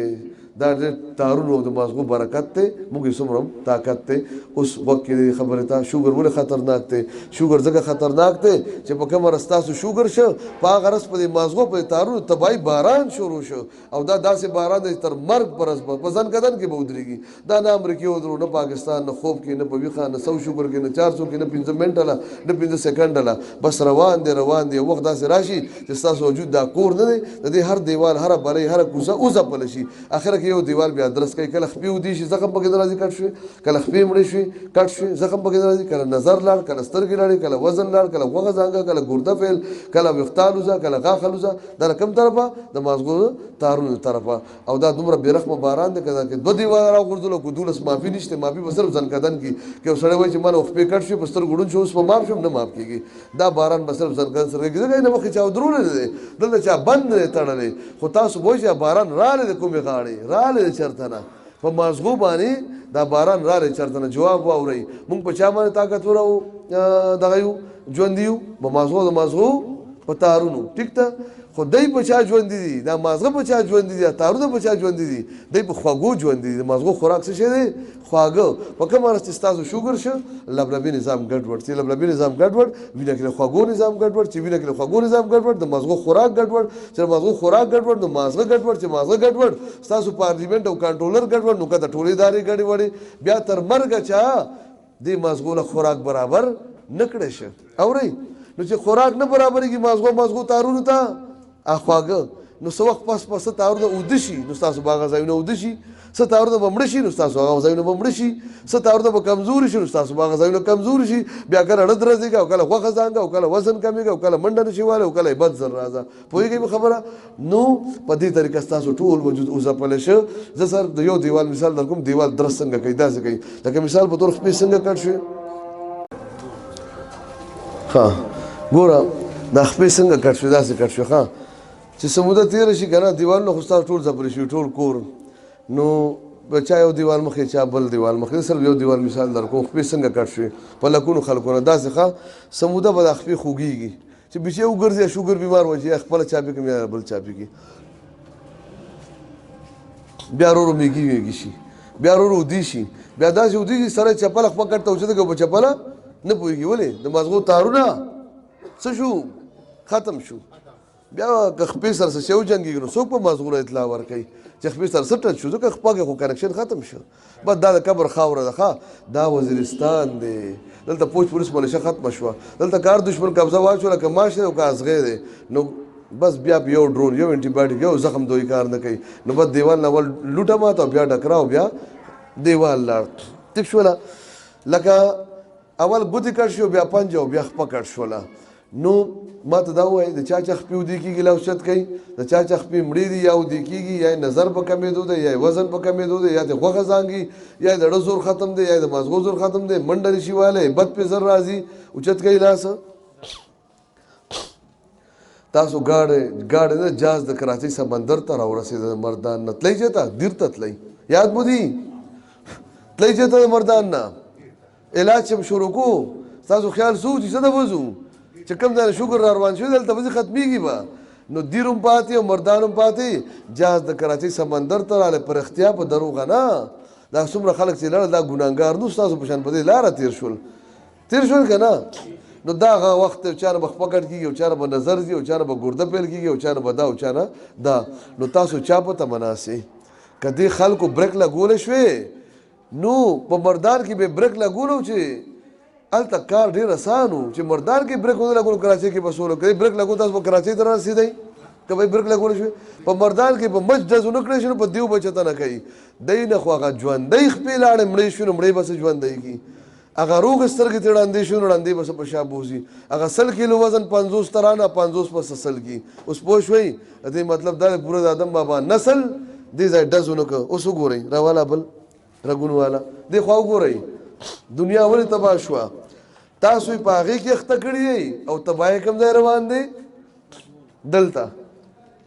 دا ډېر تارونو د مازغو برکت دی موږ یې څومره طاقت دی اوس وخت کې خبرې ته شوګر ولې خطرناک دی شوګر ځکه خطرناک دی چې په کومه ورځ ستاسو شوګر شه په هغه ورځ په دې مازغو په تارونو طبیعي باران شروع شو او دا داسې باران دی تر مرګ په ورځ په ځن کدن کې به ودرېږي دا نه امریکې ودرو نه پاکستان نه خوب کې نه په ویښه نه 100 شوګر کې نه 400 کې نه 15 منټه نه 15 سکنډه بس روان دی وخت داسې راشي چې ستاسو وجود دا کور نه دی د دې هر دیوال هره بلۍ هره کوڅه وځپلی شي اخره کې یو دیوال بیا درس کوي کله خپې ودی شي زخم پکې راځي کټ شوي کله خپې مړې شوي کټ شوي زخم پکې راځي کله نظر لاړ کله سترګې لاړې کله وزن لاړ کله غوږه زانګه کله ګرده فعل کله ویښتان وځه کله غاښه وځه دا کوم طرفه د مازغو تارونو طرفه او دا دومره بېرحمه باران دی که دوه دیوال راوغورځول او که 12 معافي نشته معافي به صرف ځنکدن کې که یو سړی وایي چې ما نه خپې کټ شوي په سترګو ړوند شو اوس به معاف شم نه معاف کېږي دا باران به صرف ځنکدن سره کېږي ځکه یې نه مخکې چا ودرولی نه دی دلته چا بند نه دی تړلی خو تاسو وایئ چې باران رالی د کومې غاړې رالی د چېرته نه په مازغو باندې دا باران رالی چېرته نه جواب واورئ مونږ په چا باندې طاقتور او دغه یو ژوندي یو په مازغو د مازغو په تارونو ټیک ته خو دی په چا ژوندي دي دا مازغه په چا ژوندي دي تارونه په چا ژوندي دي دی په خواږو ژوندي دي د مازغو خوراک څه شی دی خواږه په کومه ورځ چې ستاسو شوګر شه لبلبي نظام ګډوډ چې لبلبي نظام ګډوډ وینه کې د خواږو نظام ګډوډ چې وینه کې د خواږو نظام ګډوډ د مازغو خوراک ګډوډ چې مازغو خوراک ګډوډ نو مازغه ګډوډ چې مازغه ګډوډ ستاسو پارلیمنت او کنټرولر ګډوډ نو کته ټولې ادارې ګډوډې بیا تر مرګه چا دې مازغو له خوراک برابر نکړې شه اورئ نو چې خوراک نه برابرېږي مازغو تارونو ته اخواږه نو څه وخت پس تارونه اوده شي نو ستاسو به هغه ځایونه اوده شي څه تارونه به مړه شي نو ستاسو هغه ځایونه به مړه شي څه تارونه به کمزوري شي نو ستاسو به هغه ځایونه کمزوري شي بیا کله رد رځېږي او کله غوښه زانګه او کله وزن کمېږي او کله منډه نشي والی او کله بد زر راځه پوهېږئ په خبره نو په دې طریقه ستاسو ټول وجود وځپلی شه زه سر د یو دیوال مثال در کوم دیوال درست څنګه کوي داسې کوي لکه مثال په طور خپې څنګه کټ شوې ښه ګوره دا خپې څنګه کټ شوې داسې کټ شوې ښه چې سموده تېره شي که نه دیوالونه خو ستاسو ټول ځپلی شوي ټول کور نو چا یو دیوال مخې چا بل دیوال مخې صرف یو دیوال مثال در کوم خپې څنګه کټ شوې په لکونو خلکو نه داسې ښه سموده به دا خپې خوږېږي چې بیچې وګرځي شوګر بیمار وځي یا خپله چاپې کړي یا بل چاپې کړي بیا ورو میږي ویږي شي بیا ورو ودي شي بیا داسې ودېږي سړی چپله خپه کټ ته اوچته کوي په چپله نه پوهېږي ولې د مازغو تارونه څه شو ختم شو بیا که خپې سره څه شی وجنګېږي نو څوک په مازغو اطلاع ورکوي چې خپې سره څه ټچ شو ځکه خپه کې خو کنکشن ختم شو بس دا د قبر خاوره ده ښه دا وزیرستان دی دلته پوچ پولیس ملیشه ختمه شوه دلته کار دشمن قبضه واچوله که ماش دی او که ازغی دی نو بس بیا په یو ډرون یو انټي بایوټیک یو زخم دوی کار نه کوي نو بس دیوال نه ول لوټه ماته او بیا ډکراو بیا دیوال لاړ ټیک شوله لکه اول ګوتې کټ شو بیا پنجه او بیا خپه کټ شوله نو ما ته دا ووایي د چا چا خپې ودې کېږي لا اوچت کوي د چا چا خپې مړې دي یا ودې کېږي یا نظر په کمېدو دی یا وزن په کمېدو دی یا د غوښه زانګي یا د زړه زور ختم دی یا د مازغو زور ختم دی منډه نشي والی بد پې زر راځي اوچت کوي لاس تاسو ګاډی نه جاز د کراچۍ سمندر ته راورسېده د مردان نه تلئ چېرته دیر ته تلئ یاد مو دي تلئ چېرته د مردان نه علاج چې شروع کړو ستاسو خیال څه و چې څه ته وځو چې کوم ځای شوګر را روان شوی دلته به ختمېږي به نو دیر هم پاتې او مردان هم پاتې جاز د کراچۍ سمندر ته راغلی پر اختیا په دروغه نه دا څومره خلک چې لاړل دا ګناهګار نو ستاسو په شان په دې لاره تېر شول که نه نو دا هغه وخت چا نه به خپه کټ کېږي او چا نه به نظر ځي او چا نه به ګرده پیل کېږي او چا نه به دا او چا نه دا نو تاسو چا په تمناسئ که دې خلکو بریک لګولی شوې نو په مردان کې به بریک لګولو چې هلته کار ډېر اسان و چې مردان کې بریک ونه لګولو کراچۍ کې به سولو که بریک لګول تاسو به کراچۍ ته رارسېدئ که به بریک لګولی شوې په مردان کې به مچ ډز ونه کړی شي نو په دیو به چته نه کوي دی نه خو هغه ژوندی خپې لاړې مړې شوې نو مړې به څه ژوندی کړي هغه روغې سترګې ترې ړندې شوې نو ړندې به څه په شا بوځي هغه 100 کیلو وزن 50 ترانه 50 به څه سل کي اوس پوه شوئ دې مطلب دا پوره د آدم بابا نسل دې ځای ډز ونه کړه اوس وګورئ راواله بل رګونو والا دې خوا وګورئ دنیا ولې تباه شوه تاسو یې په هغې کې اخته کړي دی او تباهۍ کوم ځای روان دی دلته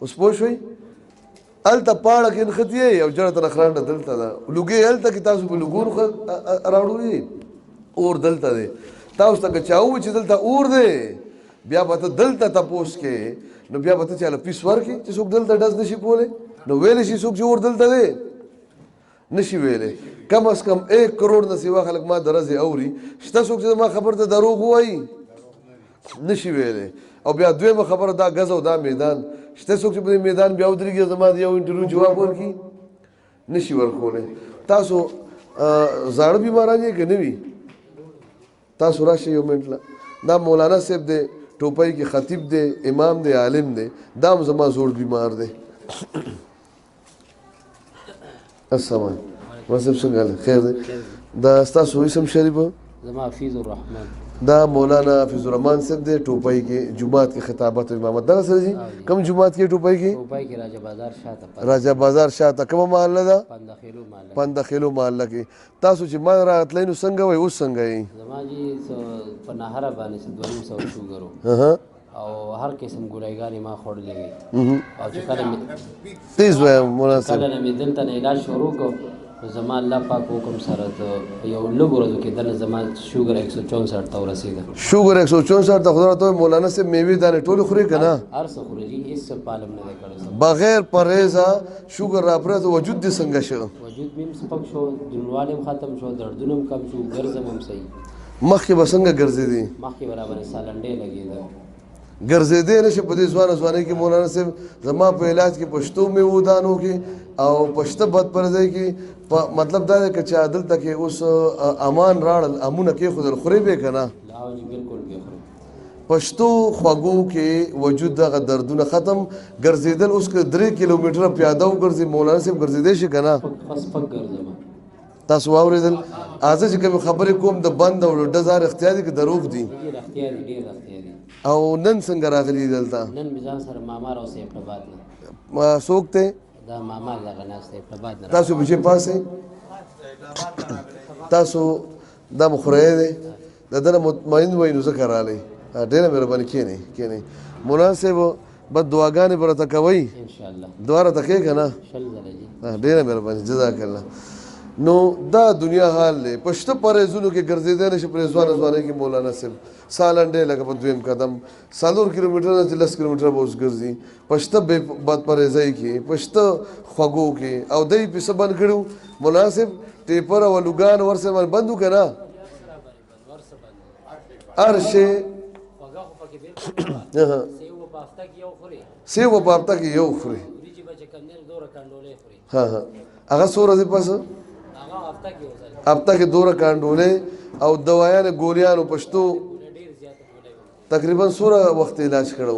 اوس پوه شوئ هلته پاړه کې نښتي یې او جړه ته نخرانډه دلته ده لوګې هلته کې تاسو په لوګونو راوړو اور دلته دی تاسو ته که چا ووایي چې دلته اور دی بیا به ته دلته تپوس کې نو بیا به ته چاله پیس ورکړي چې څوک دلته ډز نشي کولی نو ویلی شي څوک چې اور دلته دی نشي ویلی کم از کم 1 کروڑ نه سوا خلک ما د ورځې اوري شته څوک چې ما خبر ته دروغ ووایي نشي ویلی او بیا دویمه خبره دا ګز او دا میدان شته څوک چې په دې میدان بیا ودرېږي زما د یو انټرویو جواب ورکړي نشي ورکولی تاسو زاړه بیماران یې که نه وي تاسو راشئ یو منټ دا مولانا صاحب دی ټوپۍ کې خطیب دی امام دی عالم دی دا هم زما زوړ بیمار دی السلام علیکم صاحب څنګه حال خیر دی دا ستاسو اسم شریف زما حفیظ الرحمان دا مولانا حفیظ الرحمان صاحب دی ټوپۍ کې جمعات کې خطابت او امامت دغه سره دي کوم جمعات کې ټوپۍ کې راجا بازار شاته راجا بازار شاته کومه محله ده پندخیلو محله کې تاسو چې ما راتلی نو څنګه وای اوس څنګه یې زما جی په نهره باندې 200 شوګرو او هر قسم ګولایګانې ما خوړلې وي او چې کله مې تیز وای مناسب کله مې دلته نه علاج شروع کړ زما الله پاک حکم سره ته یو لږ ورځو کې دنه زما شوګر 164 ته ورسېده. شوګر 164 ته خدا ته مولانا سے میوه دانه ټول خوري کنه هر څه خوري جی هیڅ پالم نه کړی بغیر پرهیزه شوګر را پرته وجود دې څنګه شو وجود مې سپک شو دنوالم ختم شو دردونم کم شو ګرځم هم صحیح مخکې بسنګ ګرځې دي مخکې برابر سالنډې لګېده ګرځېدې نشي په دې ځوانۍ کې مولانا صاحب زما په علاج کې پښتو مې ودانو کې او پښته بد پرځای کې مطلب دا دی چې عادل ته کې اوس امان راړل امونه کې خود خوري به کنه لا بالکل به خوري پښتو خوګو کې وجود دغه دردونه ختم ګرځېدل اوس کې 3 کیلومتره پیاده وګرځي مولانا صاحب ګرځېدې شي کنه پس پک ګرځم تاسو واورېدل اځه چې کوم خبرې کوم د بند او ډزار اختیاري کې دروغ دي ډېر اختیاري او نن څنګه راغلي دلته نن میزان سره مامار او سیف بعد ما څوک ته دا مامار دغه ناس سیف بعد تاسو به پاسه تاسو دا مخره دي دغه مطمئن وای نو ذکر علي ډېر مهرباني کینی مولانا صاحب بد دعاګانې برته کوي ان شاء الله دواره تکې کنه شل زله جی ډېر مهرباني جزاک الله نو دا دنیا حال له پښته پرېزونو کې ګرځېدل نشي پرېزوانه کې مولانا صاحب سالنډې لکه په دویم قدم 4 کیلومتر نه 10 کیلومتر به اوس ګرځي پښته به بد پرېځي کې پښته خوګو کې او دای په سبن کړو مناسب ټیپر او لوګان ورسره باندې بندو کنه ارشه سیو په هفته کې یو خوري ها هغه سور دې پس هفته کې دوره کاندولې او دوايان ګولیانو پښتو تقریبا سوره وخت علاج کړو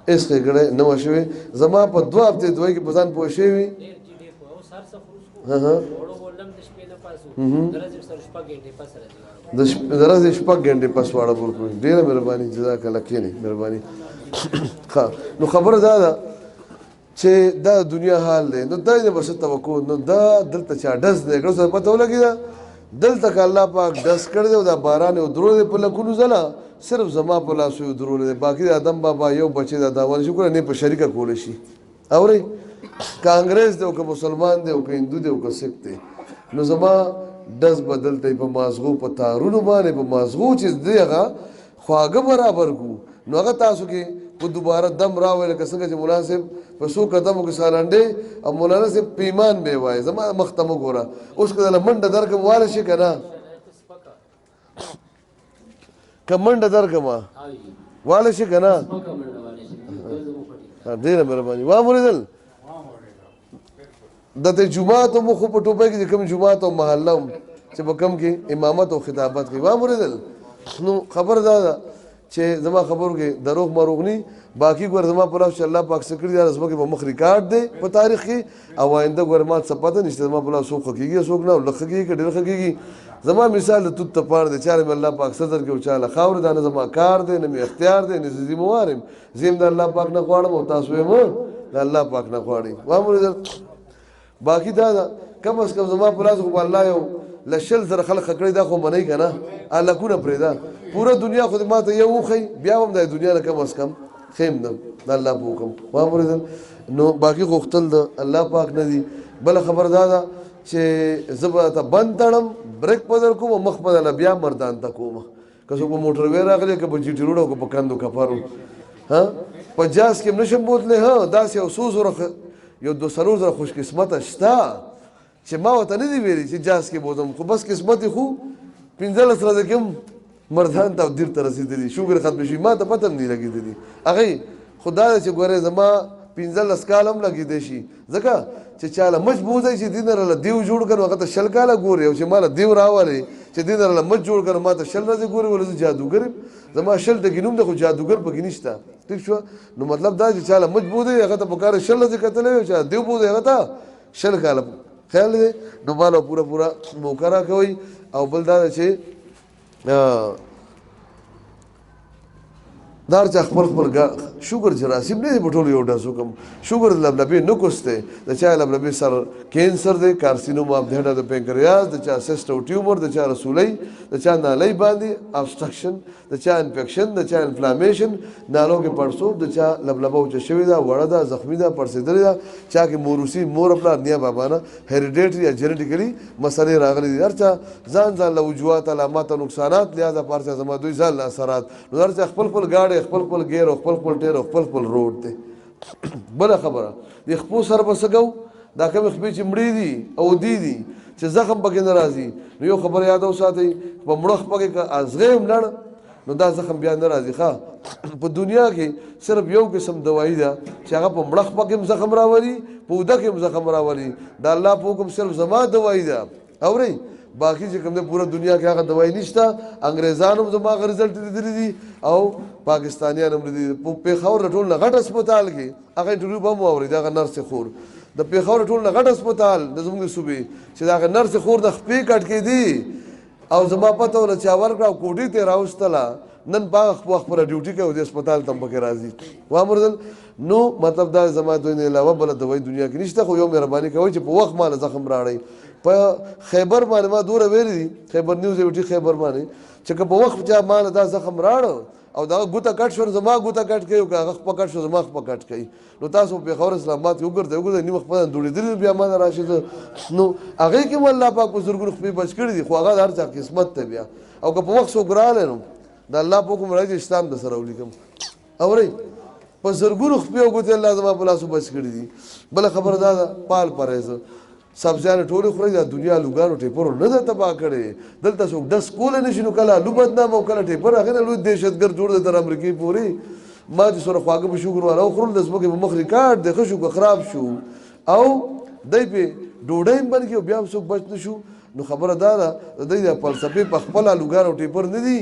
اس کې ګړې نو شوي زما په 2 هفته دوی کې بزن پوه شوی درځ شپږ غنټې پس واړه ورکوي ډیره مهرباني جزاک الله کینی مهرباني نو خبره ده چې دا دنیا حال دی نو دای نه بس توکو نو دا دلته چا ډز دی ګرځه پته ولګی دا دلته ک الله پاک ډز کړ دی دا باران او درو دی په لکونو زلا صرف زما په لاس یو درو دی باقی ادم بابا یو بچی دا داول شکر نه په شریکه کول شي اوري کانګرس دی او که مسلمان دی او که هندو دی او که سکھ دی نو زما ډز بدلته په مازغو په تارونو باندې په مازغو چې دیغه خواګه برابر کو نو هغه تاسو کې په دوباره دم راوړل که څنګه چې مناسب په سو قدمو کې سالنډې او مولانا سے پیمان به وای زما مختم وګوره اوس کله منډه درکم واله شي کنه کمنډه درکم واله شي کنه ډېر مهرباني وا مریدل د جمعه ته مخ په ټوپه کې کوم جمعه ته محله چې په کم کې امامت او خطابت کې وا مریدل نو خبر ده چې زما خبرو کې دروغ مروغني باقی ګور زما په لاس الله پاک سکړي دا زما کې په مخ ریکارډ دی په تاریخ کې او آینده ګور ما څه پته نشته زما په لاس سو خکېږي سو نه لخګي کې ډېر خکېږي زما مثال د توت پاره د چاره الله پاک صدر کې او چاله خاور دانه زما کار دی نه می اختیار دی نه زمو وارم زم د الله پاک نه غواړم او تاسو یې مو د الله پاک نه غواړي وامر باقی دا کم از کم زما په لاس خو الله یو لشل زر خلق کړی دا خو منی کنه الله کو نه پرېدا پورا دنیا خو ماته یو خي بیا هم د دنیا نه کم از کم خیم د الله په حکم وامر نو باقی غوښتل د الله پاک نه دی بل خبر دا چې زبرته بند تړم بریک پدر کوم مخ بدل بیا مردان تا کوم که څو په موټر وې راغلی که په جی ټی روډ او په کندو کفارو ها 50 کې نشم بوتله ها داس یو سوز ورخه یو 200 زره خوش قسمت شتا چې ما وته نه دی ویلي چې جاس کې بوزم خو بس قسمت خو 15 سره کوم مردان ته دیر ته رسیدلی شوګر ختم شي ما ته پته نه لګیدلی هغه خدای چې ګوره زما 15 کالم لګیدې شي ځکه چې چاله مجبور دی چې دینره دیو جوړ کړو هغه ته شل کاله ګوري او چې مال دیو راوړي چې دینره مج جوړ کړو ما ته شل راځي ګوري ولې جادوګر زما شل د ګینوم د خو جادوګر په گینشتا ٹھیک شو نو مطلب دا چې چاله مجبور دی هغه ته پکاره شل راځي کتلې چې دیو بو دی هغه ته شل کاله خیال دی نو مالو پورا موکرا کوي او بل دا چې دار چا خپل خپل شوګر جراثیم نه دی په ټولو یو ډز وکم شوګر د لبلبې نقص دی د چا لبلبې سر کینسر دی کارسینوما اف د هډ اف د پینکریاس د چا سیسټ او ټیومر د چا رسولۍ د چا نالۍ باندې ابسټرکشن د چا انفیکشن د چا انفلامیشن نالو کې پړسوب د چا لبلبه او شوی دا وړه دا زخمی دا پړسېدلې دا چا کې موروثي مور خپل نیا بابا نه هریډیټری یا جنټیکلی مسلې راغلي دي هر چا ځان له وجوهات علامات او نقصانات لہذا پارچا زما دوی ځان له اثرات نو هر چا خپل خپل گاډي خپل خپل ګیر او خپل خپل ټیر او خپل خپل روډ دی بل خبره د خپل سر بسګو دا کوم خپې چې مړې دي او دي چې زخم پکې ناراضي نو یو خبر یاد اوساتئ په مړخ پکې که ازغیم لړ نو دا زخم بیا ناراضي ښه په دنیا کې صرف یو قسم دوايي ده چې هغه په مړخ پکې زخم راولي په وده کې زخم راولي دا الله په حکم صرف زما دوايي ده اورئ باقی چې کوم د پوره دنیا کې هغه دوايي نشته انګريزانو زما غ رزلټ لیدلې دي او پاکستانیان هم دي په پیښور ټول غټ هسپتال کې هغه انټرویو به مو اوري دا نرس خور د پیښور ټول غټ هسپتال د زموږ صوبې چې دا نرس خور د خپې کټ کې دي او زما پته ول چې ورکړه کوټي ته راوستله نن باغ خپل ډیوټي کوي د هسپتال تم پکې راځي وامردل نو مطلب دا زما دوی نه علاوه بل دوايي دنیا کې نشته خو یو مهرباني کوي چې په وخت مال زخم راړي په خیبر باندې ما دوره ویلي دي خیبر نیوز یوټي خیبر باندې چې په وخت چې مال دا زخم راړو او دا ګوته کټ شو زما ګوته کټ کوي او هغه په کټ شو زما په کټ کوي نو تاسو په خبر اسلام آباد وګرځي نیمه خپل دوړي دي بیا ما راشد نو هغه کې الله پاک په زرګونو خپل بچ کړی دي خو هغه هر څه قسمت ته بیا او که په وخت سو ګراله نو د الله په کوم راځي اسلام د سره ولیکم اورئ په زرګونو خپل وګورئ الله زما په لاسو بچ کړی دي بل خبر دا پال پرېز سبزیان ټول خوري د دنیا لوګانو ټیپور نه ده تبا کړي دلته څوک دس کول نشي نو کله لوبد نام او کله ټیپور هغه لوی دهشتګر جوړ د تر امریکای پوری ما د سره خواګه په شوګر وره خورل د سمکه په مخ ریکارډ د خشو خراب شو او دای په ډوډۍ باندې بیا څوک بچ نشو نو خبره دا ده د دې فلسفي په خپل لوګانو ټیپور نه دي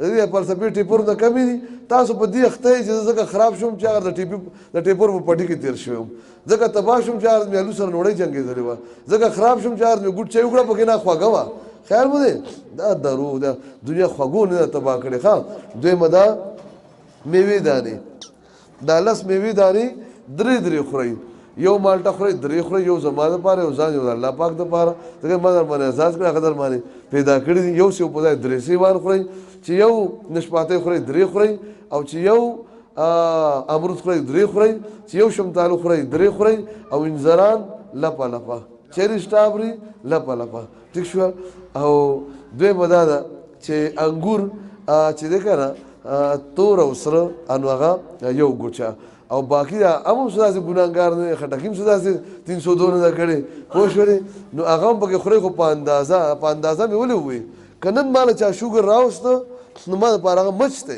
د دې فلسفي ټیپور نه کمی دي تاسو په دې اخته چې زګه خراب شوم چې هغه د ټیپور په پټي کې تیر شوم زګه تبا شوم چې هغه مېلو سره نوړې جنگي درې و زګه خراب شوم چې هغه ګډ چي وکړه پکې نه خواګه وا خیر مو دې دا درو دا دنیا خواګو نه تبا کړي ښا دوی مدا میوه دانه دا لس میوه دانه درې خوري یو مالټه خوري درې خوري یو زمانه پاره او ځان یو الله پاک د پاره دغه مدر باندې اساس کړه قدر باندې پیدا کړی یو سی په ځای درې سی وان خوري چې یو نشپاته خوري درې خوري او چې یو امرود خوري درې خوري چې یو شمتالو خوري درې خوري او انزران لپا لپا چیرې سټابري لپا لپا ټیک شو او دوی مداده چې انګور چې دغه تور او سره انوغه یو ګوچا او باقی دا امو سدا سي ګناګار نه خټکیم سدا سي 302 نه کړي خوشوري نو هغه په خوري خو په اندازه مې ولې وي کنن مال چا شوګر راوست نو ما په هغه مچته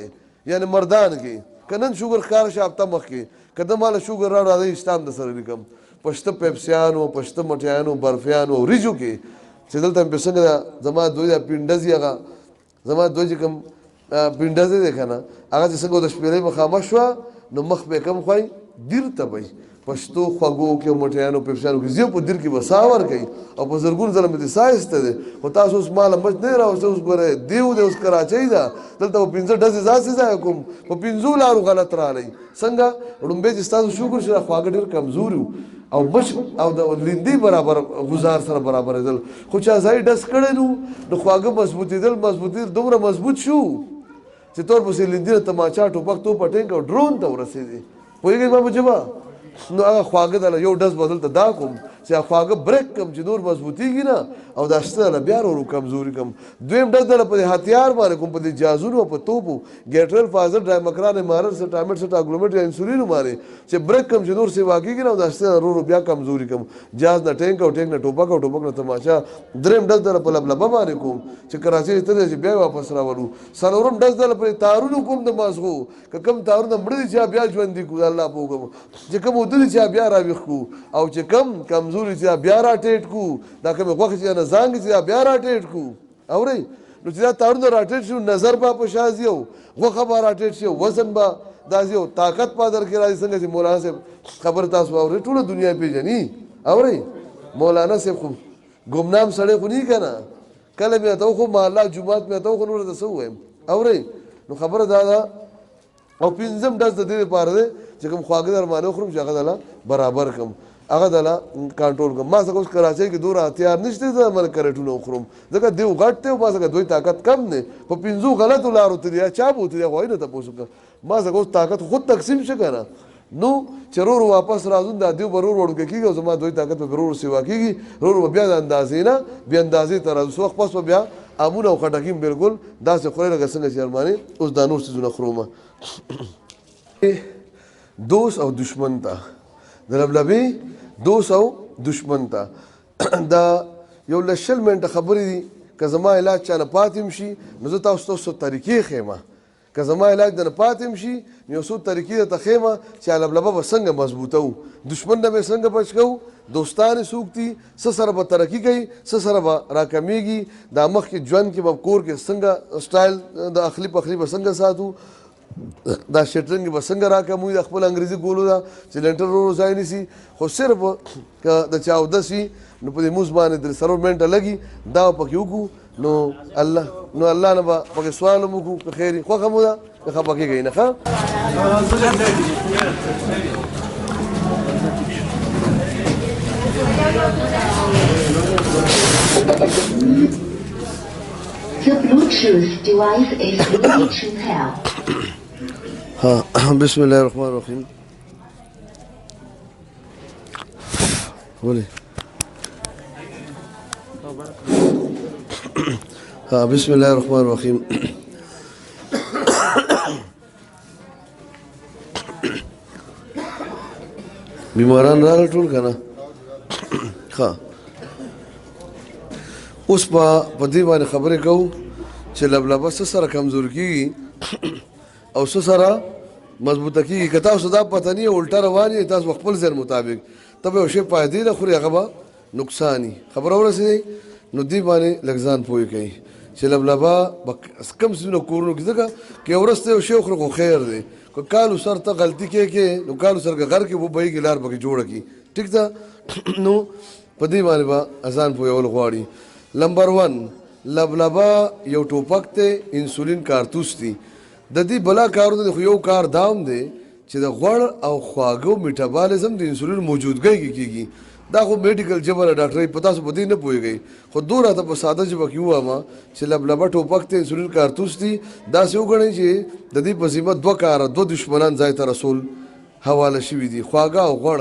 یعنی مردان کې کنن شوګر خار شاپته مخ کې کده مال شوګر راځي اسلام د سره لیکم پښته پیپسیانو پښته مټیانو برفیانو ریجو کې چې دلته په څنګه زما دوی پینډزي هغه زما دوی کوم پینډزي ده کنه هغه څنګه د شپېلې مخامخ شو نو مخ به کم خوای دیر ته وای پښتو خواګو کې مټیانو پېښانو کې زیو په دیر کې وساور کوي او په زرګون ظلم دي سایسته ده او تاسو اوس مال مچ نه راوځي اوس ګوره دیو د اوس کراچۍ ده دلته په 15 ډز ځاسي ځای کوم په 15 لارو غلط را لې څنګه وړمبه چې تاسو شکر شره خواګ ډیر کمزوري او مش او د لیندي برابر گزار سره برابر دل خو چا ځای ډس کړي نو د خواګ مضبوطی دومره مضبوط شو چې تور په لیندي تماچا ټوپک تو پټینګ او ډرون ته ورسېږي پوهیږئ ما بچبا نو هغه خواګه د یو ډز بدل ته دا کوم چې خواګه بریک کم چې نور مضبوطیږي نه او دا ستله بیا ورو کمزوري کم دویم ډز د په هتیار باندې کوم په جازونو په توپو ګیټرل فازر ډایمکران مارر سټامټ سټ اګلومټ انسولین ماره چې بریک کم چې نور سی واقعي نه دا ستله ورو بیا کمزوري کم جاز د ټینک او ټینک نه ټوپک او ټوپک نه تماشا دریم ډز د په لبلبه باندې کوم چې کراچۍ ته چې بیا واپس راولو سلورم ډز د په تارونو کوم د مازغو کم تارونه مړ دي چې بیا ژوند دي کو الله پوګم چې کوم ودل چې بیا راويخ کو او چې کمزوري چې بیا راټیټ کو دا کوم وخت چې نه زنګ چې بیا راټیټ کو اوري نو چې دا تارونه راټیټ شو نظر با په شازیو وخه با راټیټ شو وزن با دازیو طاقت پادر کې راځي څنګه چې مولانا صاحب خبر تاسو اوري ټول دنیا پیژني اوري مولانا صاحب خو ګمنام سړی خو نه کنه کله بیا ته خو ما الله جمعات مې ته خو نور د سو اوري نو خبره دا او پنځم ډز د دې لپاره دی چې کوم خواږه درمانه وخورم چې هغه دله برابر کړم هغه دله کنټرول کړم ما څنګه اوس کراچۍ کې دومره هتیار نشته چې من کرټونه وخورم ځکه دیو غټ دی او ما څنګه دوی طاقت کم دی په پنځو غلطو لارو تلیا چا بوتلی غوښتل نه تاسو کوم ما څنګه اوس طاقت خود تقسیم شي کنه نو چرور واپس راځون د دیو برور وړو کېږي او زما دوی طاقت په برور سیوا کېږي رور بیا د اندازې نه بیا اندازې تر اوس وخت پس بیا امونه او خټکیم بالکل داسې خوري لکه څنګه چې ارماني اوس دا نور څه خرومه دوست او دشمن ته د لبلبي دوست او دشمن ته دا یو لشل منټه خبرې دي که زما علاج چانه پاتې شي نو زه تاسو ته طریقې خېمه که زما علاج د نه پاتې شي یو څو طریقې ته خېمه چې لبلبه به څنګه مضبوطه وو دشمن نه به څنګه بچ کوو دوستان څوک دي څه سره به ترقي کوي څه سره به راکمیږي دا مخکې ژوند کې به کور کې څنګه سټایل د اخلي پخلي به څنګه ساتو دا شټرنګ به څنګه راکموي د خپل انګریزي ګولو دا چې لنټر ورو ځای نیسي خو صرف که د چا اودس وي نو په دې موز باندې درې څلور منټه لګي دا پکې وکړو نو الله نه به پکې سوال هم وکړو که خیر وي خوښه مو ده که خفه کېږئ نه ښه The Bluetooth device is ready to help. بسم الله الرحمن الرحیم ولې بسم الله الرحمن الرحیم بیماران راغلل ټول که نه ښه اوس په دې باندې خبرې کوو چې لبلبه څه سره کمزور کېږي او څه سره مضبوطه کېږي که تاسو دا پته نه الټه روان یې تاسو خپل ذهن مطابق ته به یو شی فایدې نه خوري هغه به نقصان وي خبره ورسېدی نو دې باندې لږ ځان پوه کوي چې لبلبه به کم څیزونه کورونو کې ځکه که یو ورځ ته یو شی وخوري خو خیر دی که کالو سر ته غلطي کې نو کالو سر که غر کې وبهیږي لار پکې جوړه کړي ټیک ده نو په دې باندې به ځان پوهول غواړي نمبر 1 لبلبه یو ټوپک ته انسولین کارتوس دی د دې بلا کارونه خو یو کار دام دی چې د غوړ او خواږو میټابالیزم د انسولین موجودګۍ کې کیږي دا خو میډیکل جبر ډاکټري پتا سو پدې نه پويږي خو دوره ته په ساده جبه کې وامه چې لبلبه ټوپک ته انسولین کارتوس دی دا څه وګڼي چې د دې په ذمہ دوه کار دوه دشمنان ځای ته رسول حواله شوی دی خواږه او غوړ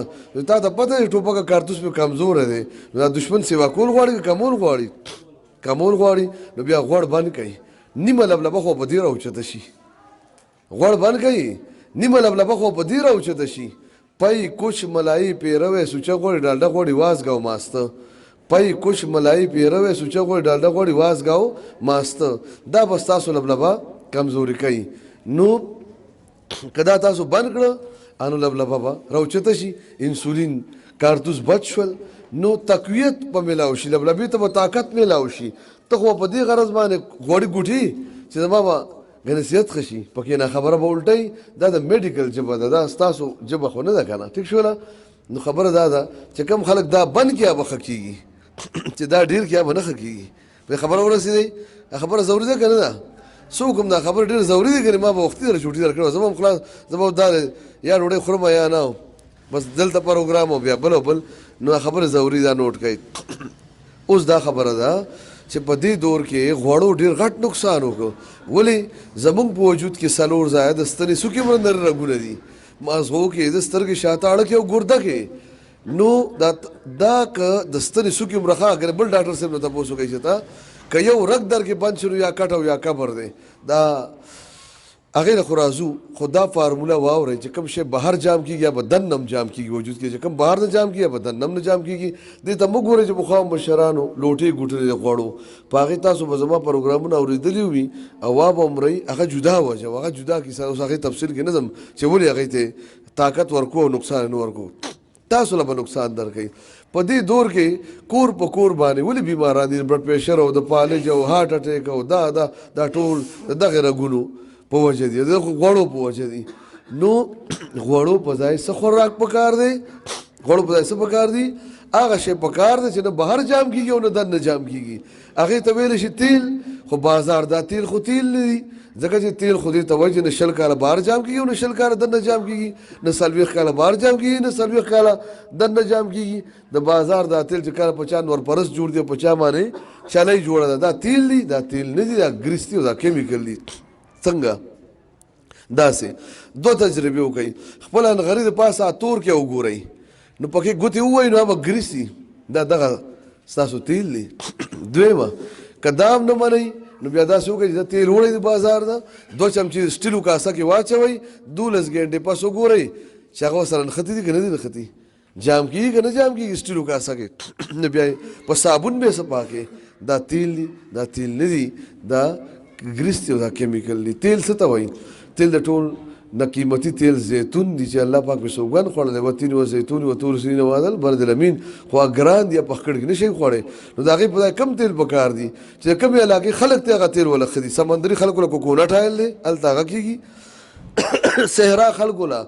تا ته پته دی ټوپک کارتوس په کمزور دی دا دشمن سیوا کول غواړي کمول غواړي نو بیا غوړ باندې کوي نیمه لبلبه خو په دې راوچته شي غوړ باندې کوي نیمه لبلبه خو په دې راوچته شي پای کچھ ملائی پیروے سوچا غوړي ډالډا غوړي واز گاو ماسته پای کچھ ملائی پیروے سوچا غوړي ډالډا غوړي واز گاو ماسته دا بس تاسو لبلبه کمزوري کوي نو کدا تاسو باندې کړو انو لبلبه با راوچته شي انسولین کارتوس بچول نو تقویت په ملاو شي لبلبه ته طاقت ملاو شي ته خو په دې غرض باندې غوړي ګوټي چې بابا غنسیت خشي پکې نه خبره به الټي دا د میډیکل جبه ده دا تاسو جبه خو نه ده کنه ټیک شو نو خبره ده چې کم خلک دا بند کیا به خکېږي چې دا ډیر کیا به نه خکېږي په خبره ورسېږي خبره ضروري ده کنه دا څوک هم دا خبره ډیر ضروري ده کنه ما به وختي چوټي درکړم زموږ خلاص زموږ دا یا ډوډۍ خورم یا نه بس دلته پروګرام او بیا بل نو خبره ضروري ده نوٹ کړئ اوس دا خبره ده چې په دې دور کې غوړو ډیر غټ نقصان وکړ ولی زمونږ په وجود کې سلور زائد ستنې سوکې مرندر رګونه دي مازغو کې د سترګې شاته اړه کې او ګرده کې نو دا که د ستنې سوکې مرخه اگر بل ډاکټر صاحب نه تاسو کوي چې تا که یو رګ در کې بند شنو یا کټ او یا قبر دی دا هغه له خرازو خدا فارموله واوري چې کوم شی بهر جام کیږي یا بدن نم جام کیږي وجود کې چې کوم بهر نه جام کیږي بدن نم نه جام کیږي دې ته موږ ګورې چې بخوام بشرانو لوټي ګوټلې غوړو پاغي تاسو به زما پروګرامونه اوریدلی وي او واب عمرې هغه جدا وجه هغه جدا کیسه اوس هغه تفصیل کې نظم چې ولې هغه ته طاقت ورکو او نقصان نه ورکو تاسو له نقصان درکې په دې دور کې کور په کور باندې ولې بیماران دي بلډ پریشر او د فالج او هارت اٹیک او دا ټول دغه رګونو په وجه دي د غوړو په وجه دي نو غوړو په ځای څه خوراک پکار دی غوړو په ځای څه پکار دی هغه شی پکار دی چې نه بهر جام کیږي او نه دننه جام کیږي هغه ته ویل شي تیل خو بازار دا تیل خو تیل نه دي ځکه چې تیل خو دې ته وایي چې نه 100 کاله بهر جام کېږي او نه 100 کاله دننه جام کېږي نه 40 کاله بهر جام کېږي نه 40 کاله دننه جام کېږي د بازار دا تیل چې کله په چا نور پرست جوړ دی په چا باندې چلای جوړه ده دا تیل دي دا تیل نه دي دا ګریس دي او دا کیمیکل دي څنګه داسې دوه تجربې وکړئ خپل انغري د پاسه تور کې وګورئ نو پکې ګوتې ووایي نو هغه ګریس دي دا دغه ستاسو تیل دی دویمه که دا هم نه منئ نو بیا داسې وکړئ چې دا تیل وړئ د بازار نه 2 چمچې سټیلو کاسه کې واچوئ 12 ګنټې پس وګورئ چې هغه ورسره نښتي دي که نه دي نښتي جام کېږي که نه جام کېږي سټیلو کاسه کې نو بیا په صابون به یې صفا کې دا تیل دي دا تیل نه دي دا ګریس دی او دا کیمیکل دی تیل څه ته وایي تیل د ټول نه قیمتي تیل زیتون دي چې الله پاک پې سوګند خوړلی و تین و زیتون و طور سینین وعدل برد الامین خو ګران دي په خکړ کې نه شي خوړی نو د هغې په ځای کم تیل پکار دي چې د کمې علاقې خلک ته هغه تیل ولښه دي سمندري خلکو له کوکونټ آیل دی هلته هغه کېږي صحرا خلکو له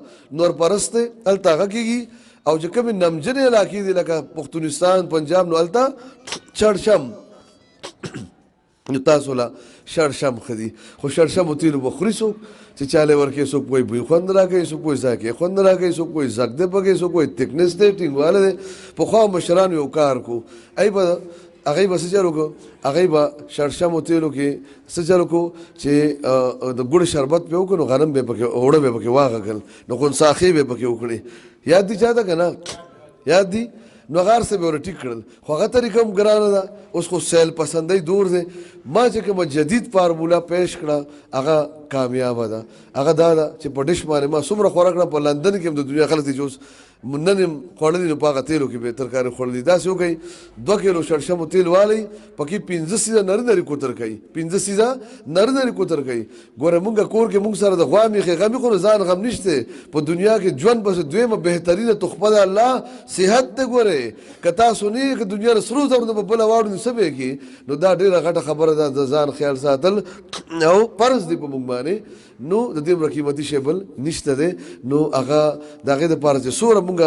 نور پرست دی هلته هغه کېږي او چې کومې نمجنې علاقې دي لکه پښتونستان پنجاب نو هلته چړشم نو تاسو له شړشم ښه دي خو شړشمو تیلو به خوري څوک چې چاله ورکې څوک وایي بوی خوند راکوي څوک وایي ذایقې خوند راکوي څوک وایي زګ دی پکې څوک وایي تکنس دی ټینګواله دی پخوا مشرانو یو کار کو هغې به څه چل وکړو هغې به شړشمو تیلو کې څه چل وکړو چې د ګوړ شربت پې وکړو نو غنم به یې پکې اوړه به یې پکې واغږل نو خونساخې به یې پکې وکړې یاد دي چا ته که نه یاد دي نو هغه هر څه به ور ټیک کړل خو هغه طریقه هم ګرانه ده اوس خو سیل پسندۍ دور دی ما چې کومه جدید فارموله پیش کړه هغه کامیابه ده هغه دا ده چې په ډش باندې ما څومره خوراک کړه په لندن کې هم د دنیا خلک دي چې اوس نن یې خوړلي نو په هغه تیلو کې به ترکاري خوړلي داسې وکړئ 2 کیلو شړشمو تیل والی پکې 15 سیزه نري نري کوتر کوي 15 سیزه نري نري کوتر کوي ګوره مونږ کور کې مونږ سره د غوا میخې غمې خو ځان غم نشته په دنیا کې ژوند بس دویمه بهترینه تحفه ده الله صحت ته ګوره که تاسو نه که دنیا سرو زر په بل واړو نو سبې کې نو دا ډیره غټه خبره ده د ځان خیال ساتل او فرض دی په مونږ باندې نو د دې قیمتي شی بل نشته دی نو هغه د هغې دپاره چې څومره مونږ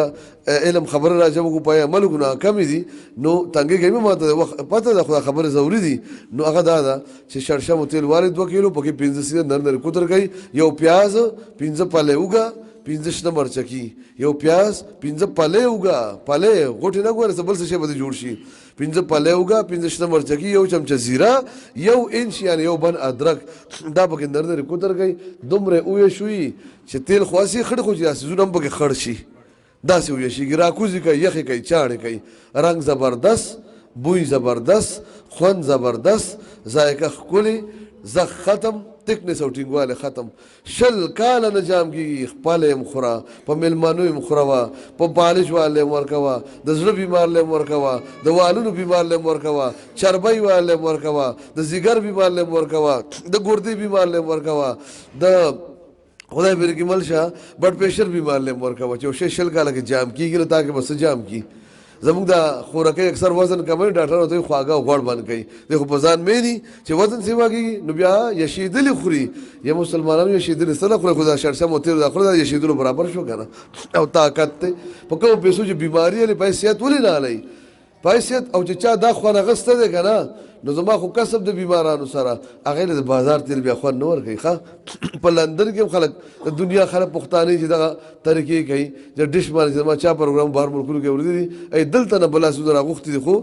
علم خبره راجمع کړو په عمل کړو ناکامې دي نو تنګې کوي ما ته پته ده خو دا خبرې ضروري دي نو هغه دا ده چې شړشمو تیل والی 2 کیلو پکې 15 سیزه نر نري کوتر کوي یو پیاز 15 پلې اوږه 15 شنه مرچکي یو پیاز 15 پلې اوږه پلې غوټې نه ګوره څه بل څه شی به دې جوړ شي 15 پلې اوږه 15 شنه مرچکي یو چمچه زیره یو انچ یعنې یو بن ادرک دا پکې نر نري کوتر کوي دومره اوې شوي چې تیل خو هسې خړ خو چې دا سیزونه هم پکې خړ شي داسې ویشي راکوزي کوي یخې کوي چاړې کوي رنګ زبردست بوی زبردست خوند زبردست ذایقه ښکلې زخ ختم تکنس او ټینګوالی ختم 20 کاله نه جام کېږي خپله یې م خوره په میلمانو یې م خوروه په بالش واله یې م ورکوه د زړه بیمار له یې م ورکوه د والونو بیمار له یې م ورکوه چربۍ واله یې م ورکوه د ځیګر بیمار له یې م ورکوه د ګردې بیمار له یې م ورکوه د خدای پرې کې مل شه بلډ پریشر بیمار له یې م ورکوه چې یو شی 20 کاله کې جام کېږي نو تا کې به څه جام کي زموږ د خوراکۍ اکثر وزن کموي ډاکټر ورته خواږه او غوړ بند کوي دی خو په ځان مې دي چې وزن سیوا کېږي نو بیا یشېدلې خوري یا مسلمانانو یشېدلې سره خوري خو دا شړشمو تیل دا خوري دا یشېدلو برابر شو که نه او طاقت دی په کومو پیسو چې بیماري هلې پای صحت ولې نه هلی پای صحت او چې چا دا خوند اخیستی دی که نه نو زما خو کسب د بیمارانو سره هغې له د بازار تیل بیا خوند نه ورکوي ښه په لندن کې هم خلک د دنیا خلک پښتانه چې دغه طریقې کوي چې ډش باندې چې زما چا پروګرام بهر ملکونو کې اورېدي دي ای دلته نه بل لاسونه راغوښتي دي خو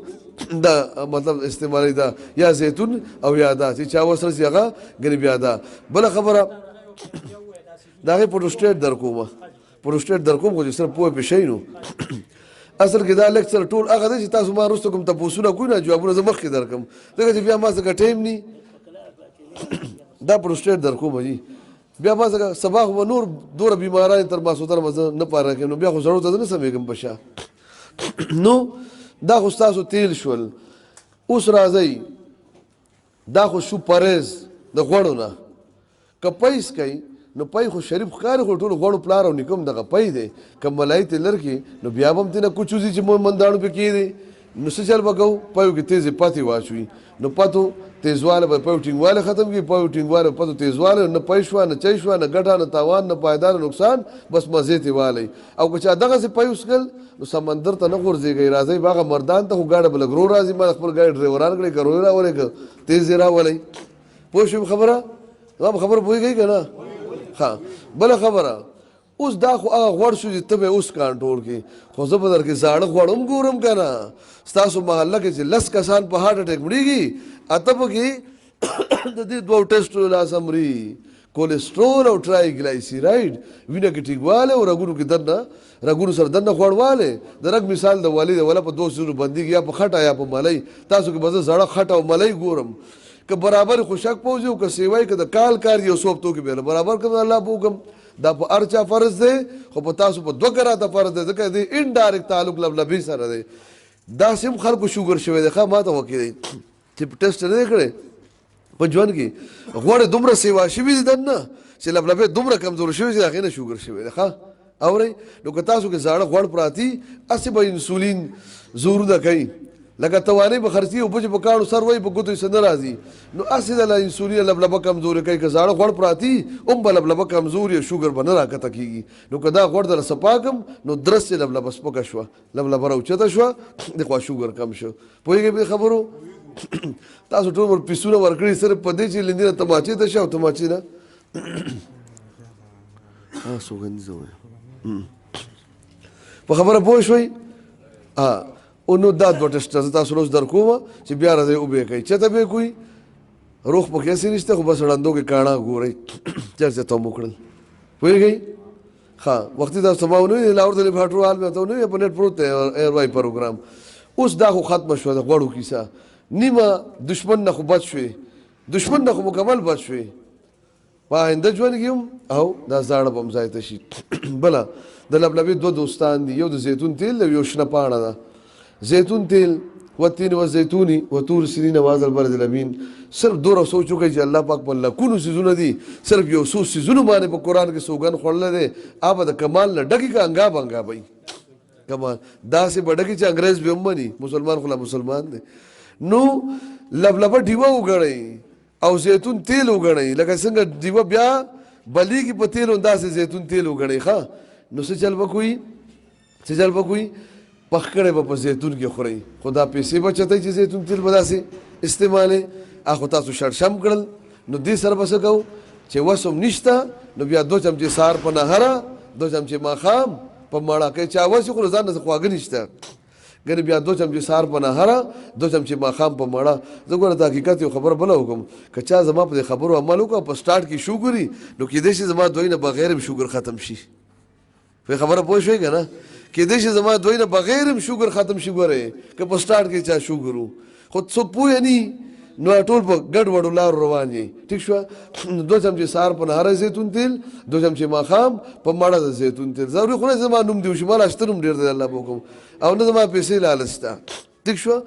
دا مطلب استعمالوي دا یا زیتون او یا دا چې چا ورسره چې هغه ګنې بیا دا بله خبره د هغې پروسټیټ در کومه پروسټیټ در کوم خو چې سره پوه پې شئ نو اصل کې دا لیکچر ټول هغه دی چې تاسو ما وروسته کوم تپوسونه کوئ نه جوابونه زه مخکې درکړم ځکه چې بیا ما څخه ټایم نی دا پروسټیټ در کوم جي بیا ما څخه سبا خو به نور دومره بیماران تر ماسوتره به زه نه پاره کړم نو بیا خو سړو ته زه نه سمېږم په شا نو دا خو ستاسو تیل شول اوس راځئ دا خو شو پرهیز د غوړو نه که پیس کوئ نو پای خو شریف ښکاري خو ټولو غوړو پلار او نیکه هم دغه پی دی که ملایي ته لر کړي نو بیا به هم ترېنه کوچوځي چې منداڼو پې کېدی نو څه چل به کوو پایو کې تیزې پاتې واچوي نو پتو تیزواله به پایو ټینګواله ختم کړي پایو ټینګواله پتو تیزواله نه پی شوه نه چی شوه نه ګټه نه تاوان نه پایدار نقصان بس مزې ترې والی او که چا دغسې پی وسکل نو سمندر ته نه غورځېږئ راځئ به هغه مردان ته خو ګاډه به لږ رو راځي ما د خپل ګاډي ډریوران کړئ که روی راولئ که تیز یې راولئ پوه شوم خبره زما خبره پوهېږئ که نه ښه بله خبره اوس دا خو هغه غوړ شو چې ته به اوس کنټرول کړې خو زه به درکې زاړه غوړ هم ګورم که نه ستاسو محله کې چې 10 کسان په هارټ اټیک مړېږي اته پکې د دې دوو ټیسټو لاسه مري کولیسټرول او ټرایګلایسي رایډ وینه کې ټیټوالی او رګونو کې دننه رګونو سره دننه خوړوالی د رګ مثال د والي د وله په 2 سیزونو بندېږي یا په خټه یا په ملۍ تاسو کې به زه زړه خټه او ملۍ ګورم که برابر خوشک پوځي او که سیوای که د کال کار یو څوب توکې بیله برابر کړم الله په حکم دا په هر چا فرض دی خو په تاسو په 2 کراته فرض دی ځکه دی انډایرکټ تعلق لبلبي سره دی داسې هم خلکو شوګر شوی دی ښه ما ته وکړي دی چې ټیسټ نه دی کړی په ژوند کې غوړې دومره سیوا شوي دي دننه چې لبلبې دومره کمزور شوي چې د هغې نه شوګر شوی دی ښه اورئ نو که تاسو کې زاړه غوړ پراتي هسې به انسولین زورونه کوي لکه توانۍ به خرڅي اوبه چې په کاڼو سر وایي په ګوتو یې څه نه راځي نو هسې د انسولین لبلبه کمزورې کوي که زاړه غوړ پراتي هم به لبلبه کمزورې شوګر به نه راکته کېږي نو که دا غوړ دله صفا کړم نو درس یې لبلبه سپکه شوه لبلبه راوچته شوه دخوا شوګر کم شو پوهېږئ په خبرو تاسو ټول ور پیسونه ورکړي صرف په دې چې لیندې نه تماچې ته شي او تماچې نه سوګندیزه وایي په خبره پوه شوئ او نو دا 2 ټسټه زه تاسو اوس در کومه چې بیا راځئ اوبې کوئ چېرته به کوئ روغ پکې هسې نشته خو بس ړندو کې کاڼه ګورئ چېرته ته هم وکړل پوهېږئ ښه وختي تاسو سبا ونه وي لاهور د لیباټرو حال مې ورته ونه وي په نیټ پروت دی ایروای پروګرام اوس دا خو ختمه شوه د غوړو کیسه نیمه دشمن نه خو بچ شوې دشمن نه خو مکمل بچ شوې په آینده ژوند کې هم او دا زاړه به هم ځای ته شي بله د لبلبې 2 دوستان دي یو د زیتون تیل او یو شنه پاڼه ده زیتون تیل والتین والزیتون وطور سینین وهذا البلد الامین صرف 2 سوچ وکړئ چې الله پاک په لکونو څیزونه دي صرف یو څو څیزونو باندې په قرآن کې سوګند خوړلی دی هغه به د کمال نه ډکې که انګا بنګا به وي کمال داسې به ډکې چې انګریز به هم مني مسلمان خو لا مسلمان دی نو لبلبه ډیوه وګڼئ او زیتون تیل وګڼئ لکه څنګه ډیوه بیا بلیږي په تیلو داسې زیتون تیل وګڼئ ښه نو څه چل به کوي څه چل به کوي پخ کړی به په زیتون کې خورئ خو دا پیسې بچتئ چې زیتون تیل به داسې استعمالئ خو تاسو شړشم کړل نو دې سره به څه کوو چې وس هم نشته نو بیا 2 چمچې سهار په نهره 2 چمچې ماښام په مړه کې چا وس خو ځان نه خواږه نشته ګنې بیا 2 چمچې سهار په نهره 2 چمچې ماښام په مړه زه ګوره د حقیقت یو خبره بله وکړم که چا زما په دې خبرو عمل وکړه په سټارټ کې شوګري نو کېدای شي زما دوی نه بغیر هم شوګر ختم شي په خبره پوه شوئ که نه کېدای شي زما دوی نه بغیر هم شوګر ختم شي ګورئ که په سټارټ کې چا شوګر و خو څوک پوه نی نو ټول په ګډ وډو لارو روان یې ټیک شوه 2 چمچې سهار په نهاره زیتون تیل 2 چمچې ماښام په مړه د زیتون تیل ضروري خو نه زما نوم دی وشي ماله اشته نوم ډېر دی الله په حکم او نه زما پیسې لالچ شته ټیک شوه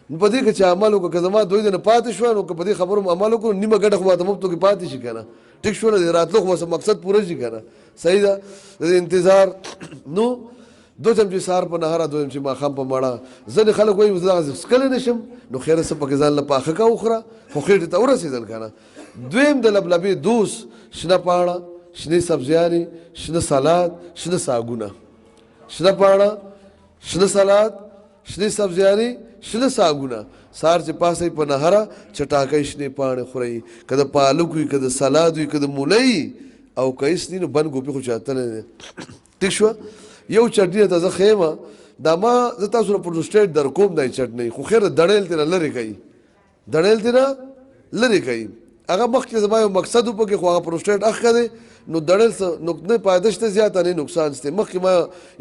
نو په دې کې چې عمل وکړه که زما دوی نه پاتې شوه نو که په دې خبرو عمل وکړو نیمه ګډه خو ماته مفتو کې پاتې شي که نه ټیک شوه د راتلو خو مقصد پوره شي که نه صحیح ده د انتظار نو 2 چمچې سهار په نهاره 2 چمچې ماښام په مړه ځینې خلک وایي زه دغسې څکلی نه شم نو خیره څه پکې ځان له پاخه کا وخوره خو خېټې ته ورسېدل که نه دویم د لبلبې دوست شنه پاڼه شنې سبزیانې شنه سلاد شنه ساګونه شنه پاڼه شنه سلاد شنې سبزیانې شنه ساګونه سهار چې پاسئ په نهره چټاکۍ شنې پاڼې خورئ که د پالک وي که د سلاد وي که د مولۍ او که هېڅ ني نو بند ګوپي خو چاته نه دی ټیک شوه یو چټني ته زه خیمه دا ما زه تاسو نه پروسټیټ در کوم دی چټنۍ خو خیر دړیل تېنه لرې کوي دړیل تېنه لرې کوي هغه مخکې زما یو مقصد و پکې خو هغه پروسټیټ اخښه دی نو دړیل څه نه فایده شته زیاته نه نقصان شته مخکې ما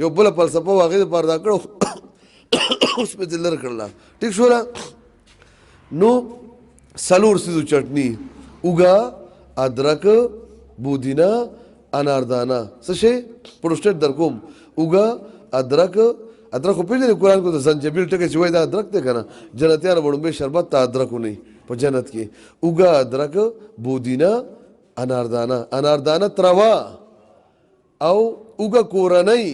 یو بله فلسفه و هغې دپاره دا کړو اوس مې دې لرې کړله ټیک شوله نو 4 څیزو چټني اوږه ادرک بودینه اناردانه څه شی پروسټیټ در کوم اوږه ادرک خو پېژنې قرآن کې د زنجبیل ټکی چې وایي دا ادرک دی که نه جنتیانو به ړومبی شربت ته ادرک ونی په جنت کې اوږه ادرک بودینه اناردانه تروا او اوږه کورنۍ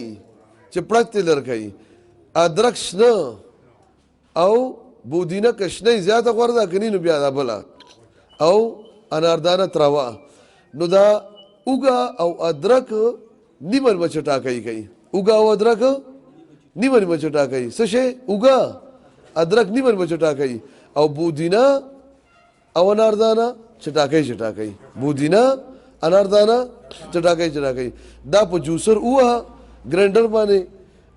چې پړک تې لر کوي ادرک شنه او بودینه که شنه زیاته غوره ده که نی نو بیا دا بله او اناردانه تروا نو دا اوږه او ادرک نیمه نیمه چټاکۍ کوي اوږه او ادرک نیمه نیمه چټاکۍ څه شی اوږه ادرک نیمه نیمه چټاکۍ او بودینه او اناردانه چټاکۍ بودینه اناردانه چټاکۍ دا په جوسر ووهه ګرینډر باندې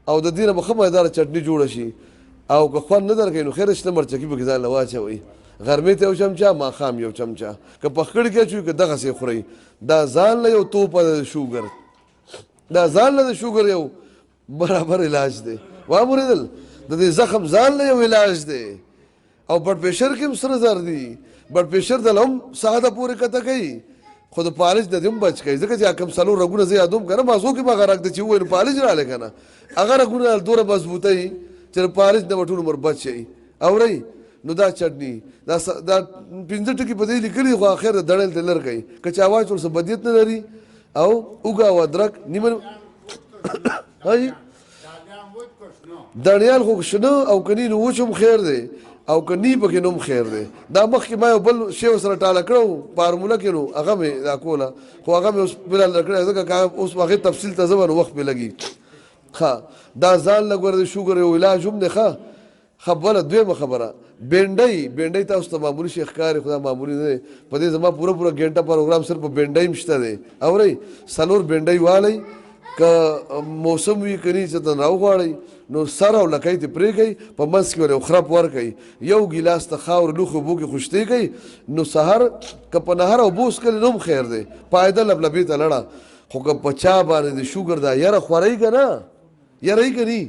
او د دې نه به ښه مایداره چټني جوړه شي او که خوند نه درکوي نو خیر شته مرچکي پکې ځان له واچوئ غرمې ته یو چمچه ماښام یو چمچه که په خکړې کې اچوي که دغسې خورئ دا ځان له یو توپه د شوګر دا ځان له د شوګر یو برابر علاج دی واورېدل د دې زخم ځان له یو علاج دی او بلډ پریشر کې هم سره زر دي بلډ پریشر دله هم ساده پورې کته کوي خو د پالش د دې هم بچ کوي ځکه چې کم څلور رګونه زه یادوم که نه مازغو کې به هغه رګ دی چې ووایي نو پالش رالی که نه هغه رګونه دومره مضبوطوي چې د پالش نه به ټول عمر بچ شي اورئ نو دا چټني دا پنځه ټکي په دې لیکلي خو اخر د دړل ته لر کوي که چې اواز ورسره بدیت نه لري او اوږه او ادرک نیمه هاجي دړیال خو شنه او کني نو وچ هم خیر دی او کني پکې نوم خیر دی دا مخکې ما یو بل شی سره ټاله کړو فارموله کې نو هغه مې دا کوله خو هغه مې اوس بلال کړی ځکه اوس هغې تفصیل ته زه وخت پې لګي ښه دا ځان لږ ور د شوګر یو علاج هم دی ښه بله دویمه خبره بینډۍ تاسو ته معمولي شي ښکاري خو دا معمولي نه دی په دې زما پوره ګنټه پروګرام صرف په بینډۍ هم شته دی اورئ څلور بینډۍ والی که موسم وي که نه چې ته راوغواړئ نو سر او لکۍ ته پرېږئ په منځ کې ور یو خرپ ورکئ یو ګیلاس ته خاور لوښ اوبو کې خوشتې کوئ نو سهار که په نهر اوبه وڅکلې نو هم خیر دی پایده لبلبې ته لړه خو که په چا باندې د شوګر دا یره خورئ که نه یرئ که نه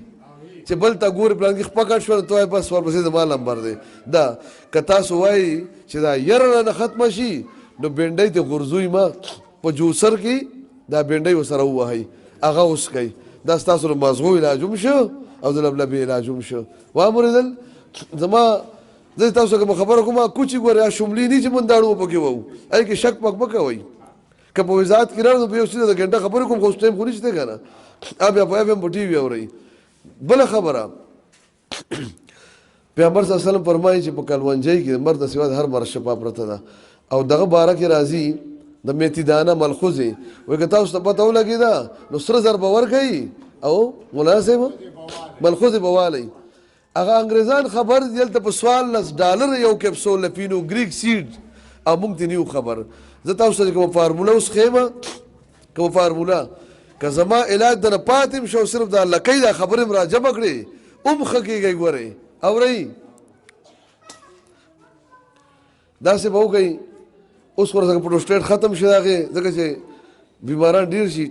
چې بل ته ګورې پلان کې خپکټ شوه نو ته وایې بس ورپسې زما نمبر دی دا که تاسو وایي چې دا یره رانه ختمه شي نو بینډۍ ته غورځوئ ما په جوسر کې دا بینډۍ ورسره ووهئ هغه اوس کوي دا ستاسو د مازغو علاج هم شو او د لبلبې علاج هم شو واورېدل زما زه تاسو کومه خبره کومه کوچې ګورې شملي نه چې منداړو پکې وو هغې کې شک پک مه کوئ که په وضاحت کې راړو په یو سیده د ګنټه خبرې کوم خو اوس ټایم خو نشته که نه بیا په اف ام په ټي وي اورئ بله خبره پیغمبر صلی الله علیه وسلم فرمایي چې په کلونجۍ کې د مرد سوا د هر مرد شفا پرته ده او دغه باره کې راځي د میتي دانه ملخوځې وایي که تاسو ته پته ولګېده نو سره زر به ورکوي او مولانا صاحب ملخوځې به والی هغه انګریزان خبر دي دلته په $14 یو کیپسول لپینو ګریک سیډ او موږ ته نیو خبر زه تاسو ته کومه فارموله اوس ښیمه کومه فارموله که زما علاج دنه پاتې شو صرف دا لکۍ دا خبرې م را جمع کړې ام ښه کېږئ ګورئ اورئ داسې به وکئ اوس خو راڅخه پروسټیټ ختم شي د هغې ځکه چې بیماران ډېر شي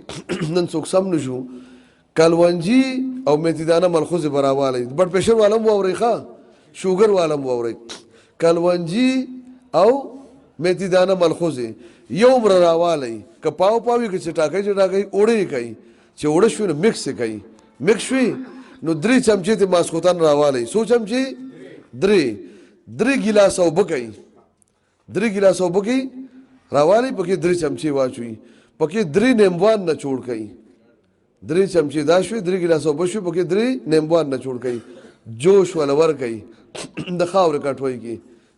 نن څوک سم نه شو کلونجي او میتي دانه ملخوځې به راوالی بلډ پریشر والا هم واورئ ښه شوګر والا هم واورئ کلونجي او میتي دانه ملخوځې یو عمره راوالی که پاو پاوي که چټاکۍ اوړه یې کوي چې اوړه شوي نو مکس یې کوي مکس شوي نو 3 چمچې ته ماسخوتن راوالی څو چمچې 3 ګیلاس اوبه کوي 3 ګیلاس اوبه کوي راوالی پکې 3 چمچې واچوي پکې 3 نیمبوان نه چوړ کوي 3 چمچې دا شوي 3 ګیلاس اوبه شوي پکې 3 نیمبوان نه چوړ کوي جوش والا ورکوي د خاورې کټوۍ کې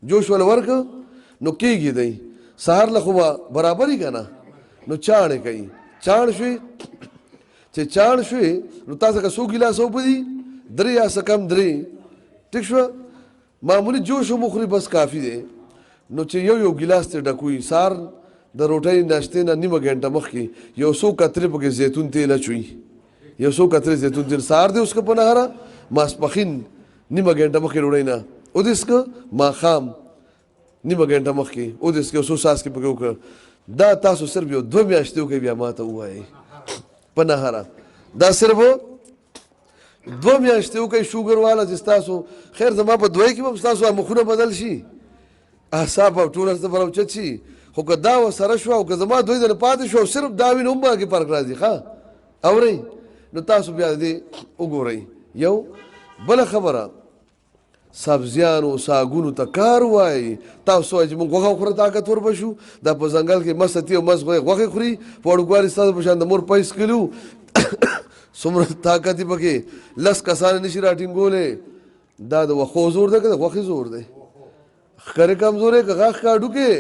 جوش والا ورکه نو کېږي دی سهار له خو برابرې که نه نو چاڼې کوي چاڼ شوي چې چاڼ شوي نو تاسو که 100 ګیلاس اوبه دي 3 یا څه کم 3 ټیک شوه معمولي جوش هم وخوري بس کافي دی نو چې یو ګیلاس ته ډکوي سهار د روټۍ ناشتې نه نیمه ګنټه مخکې 100 کترې پکې زیتون تیل اچوي 100 کترې زیتون تیل سهار دی اوس که په نهاره ماسپښین نیمه ګنټه مخکې ډوډۍ نه اودس که ماښام نیمه ګنټه مخکې اودس کې 100 څاڅکي پکې وکړه دا تاسو صرف یو 2 میاشتې وکړئ بیا ما ته ووایئ په نهاره دا صرف 2 میاشتې وکړئ شوګر والا چې ستاسو خیر زما په دوی کې به ستاسو مخونه بدل شي اعصاب او ټول څه پر اوچت شي خو که دا وسره شو او که زما دوی دنه پاتې شو صرف دا وینم باندې فرق راځي ښه اورئ نو تاسو بیا دې وګورئ یو بله خبره سبزیانو ساګونو ته کار وایي تاسو وایي چې موږ غوښه وخوره طاقتور به شو دا په ځنګل کې مستې او مست غوښې خوري په وړوکوالي ستاسو په شان د مور پیس کلو څومره طاقت یې پکې 10 کسان نشي راټینګولی دا د وښو زور دی که د غوښې زور دی ښکرې کمزوری که غاښ کاډو کې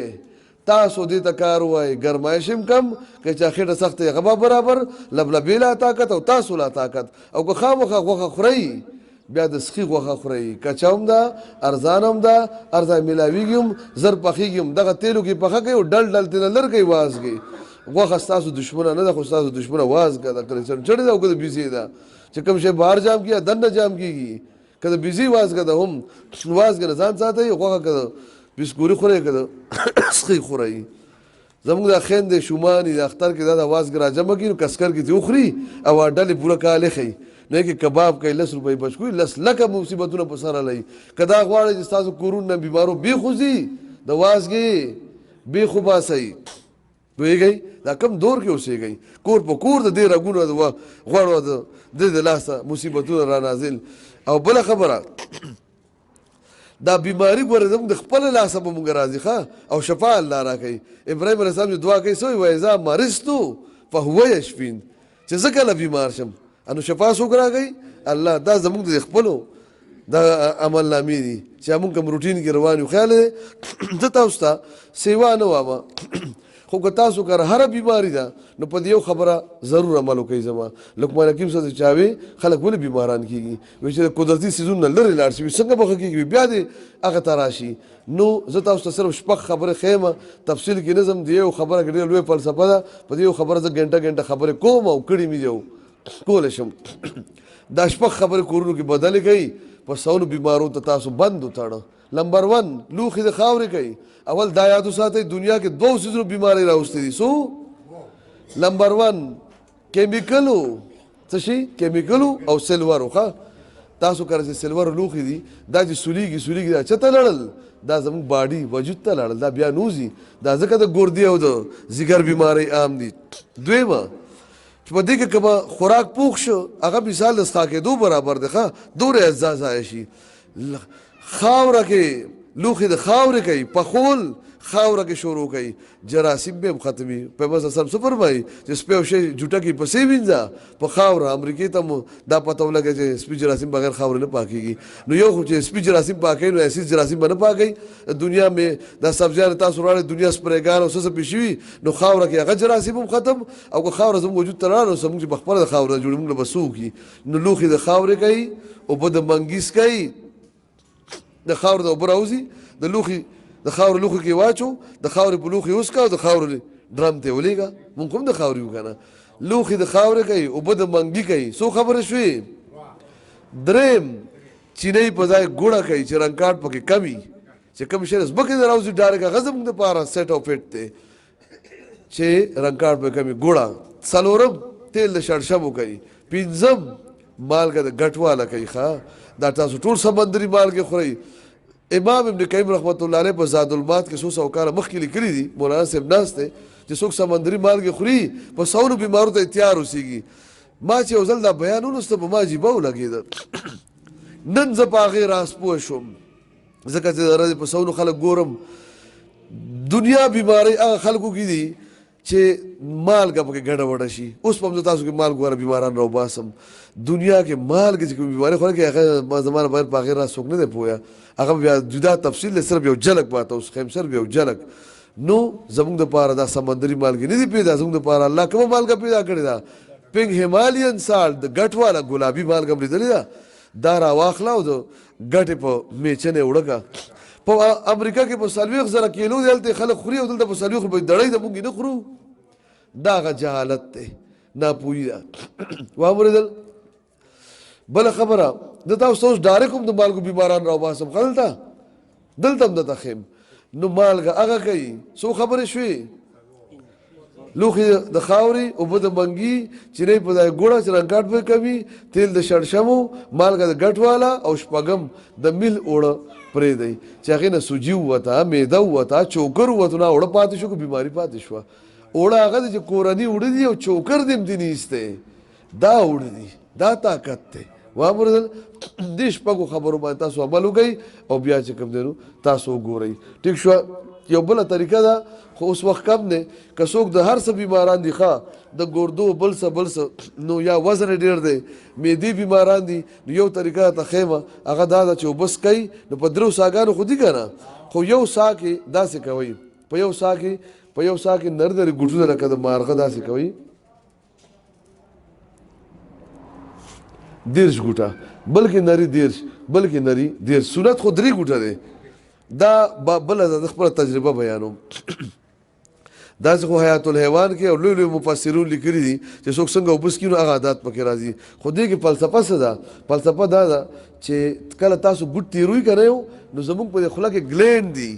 تاسو دې ته کار وایي ګرمایش هم کم که چا خېټه سخته یې هغه برابر لبلبې لا طاقت او تاسو لا طاقت او که خامخا غوښه خورئ بیا د سخي غوښه خورئ کچه هم ده ارزان هم ده ارزان میلاویږي هم زر پخېږي هم دغه تیلو کې پخه کوي او ډل ډل ترېنه لر کوي وازګي غوښه ستاسو دشمنه نه ده خو ستاسو دشمنه وازګه ده کله چړچړې ده او که د بیزې ده چې کوم شی بهر جام کېږي دننه جام کېږي که د بیزې وازګه ده هم وازګه نه ځان ساتئ غوښه که د بسکوري خورئ که د سخي خورئ زمونږ دا خویندې شومانې د اختر کې دا د وازګه راجمع کړي نو کسکر کې ترې وخوري او ډلې پوره کال ښیي نو کې کباب کوي 10 روپۍ بچ کوي 10 لکه مصیبتونه په سره لای که دا غواړئ چې ستاسو کورونه نه بیمارو بېخوځي د وازګې بېخو باسئ پوهېږئ دا کم دور کې اوسېږئ کور په کور د دې رګونه د غوړو د دې د لاسه مصیبتونه را نازل او بله خبره دا بیماری ګوره زموږ د خپله لاسه به مونږ راځي ښه او شفا الله راکوي ابراهیم علیه السلام چې دعا کوي څه وایي واذا مرضتو فهو یشفین چې زه کله بیمار شم نو شفا څوک راکوي الله دا زموږ د خپلو دا عمل نامې دي چې موږ کوم روټین کې روان یو خیال دی زه تاسو ته سیوا نه وامه خو که تاسو کار هره بیماری ده نو په دې یو خبره ضرور عمل وکړئ زما لقمان حکیم صاحب چاوي خلک ولې بیماران کېږي وایي چې قدرتي څیزونه لرې لاړ شي څنګه به ښه کېږي بیا دې هغه ته راشي نو زه تاسو ته صرف شپږ خبرې ښیم تفصیل کې نظم د یو خبره کې ډېره لویه فلسفه ده په دې یو خبره زه ګنټه خبرې کوم او کړي مې یو کولی شم دا شپږ خبرې کورونو کې بدلې کوي په سونو بیمارو ته تاسو بند وتړه نمبر 1 لوښي د خاورې کوي اول دا یاد وساتئ دنیا کې 2 څیزونو بیماری راوستې دي سو نمبر 1 کیمیکلو څه شي کیمیکلو او سلورو ښه تاسو کله چې سلور لوښي دي دا چې سولیږي دا چته لړل دا زموږ باډي وجود ته لړل دا بیا نوځي دا ځکه د ګردې او د ځیګر بیماری عام دي دویمه چې په دې کې کبه خوراک پوښ شو هغه مثال د ستا کېدو برابر دی ښه دوره اجزا ضایع شي خاوره کې لوښي د خاورې کوي پخول خاوره کې شروع کوي جراثیم به هم ختمي پیغمبر صلی څه فرمایي چې سپی او شی جوټه کې پسې وینځه په خاوره امریکې ته مو دا پته ولګي چې سپي جراثیم بغیر خاورې نه پاکېږي نو یو خو چې سپي جراثیم پاکوي نو ایسي جراثیم به نه پاکوي دنیا مې دا سبزیانې تاسو راړئ دنیا سپریګان او څه پېښې وي نو خاوره کې هغه جراثیم هم ختم او که خاوره زموږ وجود ته راغله نو زموږ چې پخپله د خاوره جوړې موږ له به څه وکړي نو لوښي د خاورې کوي اوبه د منګیس کوي د خاورې د اوبه راوځي د لوښي د خاورې لوښي کې واچو د خاورې په لوښي وسکه او د خاورې ډرم ته ولېږه مونږ هم د خاورې وو که نه لوښي د خاورې کوي اوبه د منګي کوي څو خبرې شوې دریم چینۍ په ځای ګوړه کوي چې رنګ کاټ پکې کمي چې کوم شی ځمکې نه راوځي ډارېږه هغه زموږ دپاره سیټ او فټ دی چې رنګ کاټ پکې کمي ګوړه څلورم تیل د شړشمو کوي پنځم مالګه د ګټواله کوي ښه دا تاسو ټول سمندري مالګې خورئ امام ابن قیم رحمت الله علیه په زاد المعاد کې 100 کاله مخکې لیکلي دي مولانا صاحب ناست دی چې څوک سمندري مالګې خوري په سونو بیمارو ته تیار اوسېږي ما چې یو ځل دا بیان ولوسته په ما عجیبه ولګېده نن زه په هغې راز پوه شوم ځکه چې د ورځې په سونو خلک ګورم دنیا بیمارۍ هغه خلکو کې دي چې مالګه پکې ګډه وډه شي اوس په هم زه تاسو کې مالګه واره بیماران راوباسم دنیا کې مالګه چې کوم بیمارۍ خوره کې هغه زمانه بغیر په هغې راز څوک نه دی پوهه هغه بیا جدا تفصیل دی صرف یو جلک ماته اوس خیم صرف یو جلک نو زموږ دپاره دا سمندري مالګې نه دي پیدا زموږ دپاره الله کومه مالګه پیدا کړې ده پینک هیمالین سالټ د ګټ والا ګلابي مالګه هم لیدلې ده دا راواخله او د ګټې په میچنې وړکه په امریکا کې په 40,000 کیلو دی هلته خلک خوري او دلته په 40 روپۍ دړۍ د مونږ نه خورو دا هغه جهالت دی ناپوهي ده واورېدل بله خبره د تاسو اوس ډایرکټ هم د مالګو بیماران راوباسم ښه دلته هم درته ښیم نو مالګه هغه کوي څو خبرې شوې لوښي د خاورې اوبه د منګي چینۍ په ځای ګوړه چې رنګاټ به کوي تیل د شړشمو مالګه د ګټ والا او شپږم د میل اوړه پرېږدئ چې هغې نه سوجي ووته معده ووته چوکر ووته نو اوړه پاتې شو که بیماري پاتې شوه اوړه هغه دی چې کورني اوړه دي او چوکر دې هم ځینې ایستی دا اوړه دي دا طاقت دی واورېدل دې شپږو خبرو باندې تاسو عمل وکئ او بیا چې کوم دی نو تاسو وګورئ ټیک شوه یو بله طریقه ده خو اوس وخت کم دی که څوک د هر څه بیماران دي ښه د ګردو بل څه نو یا وزن ډېر دی معدې بیماران دي نو یو طریقه ته ښیمه هغه دا ده چې اوبه څکئ نو په 3 ساګانو خو دي که نه خو یو سا کې داسې کوئ په یو سا کې نردرې ګوټونه لکه د مارغه داسې کوئ دیرش ګوټه بلکې نری دیرش بلکې نری دیرش سنت خو 3 ګوټه دی دا بل د خپل تجربه بیانوم دا خو حیات الحیوان کې او لوی لوی مفسرون لیکلي دي چې څوک څنګه وبس کینو هغه عادت پکې راځي خو دې کې فلسفه څه ده فلسفه دا ده چې کله تاسو ګوټ تیروي کوي نو زموږ په خوله کې ګلین دي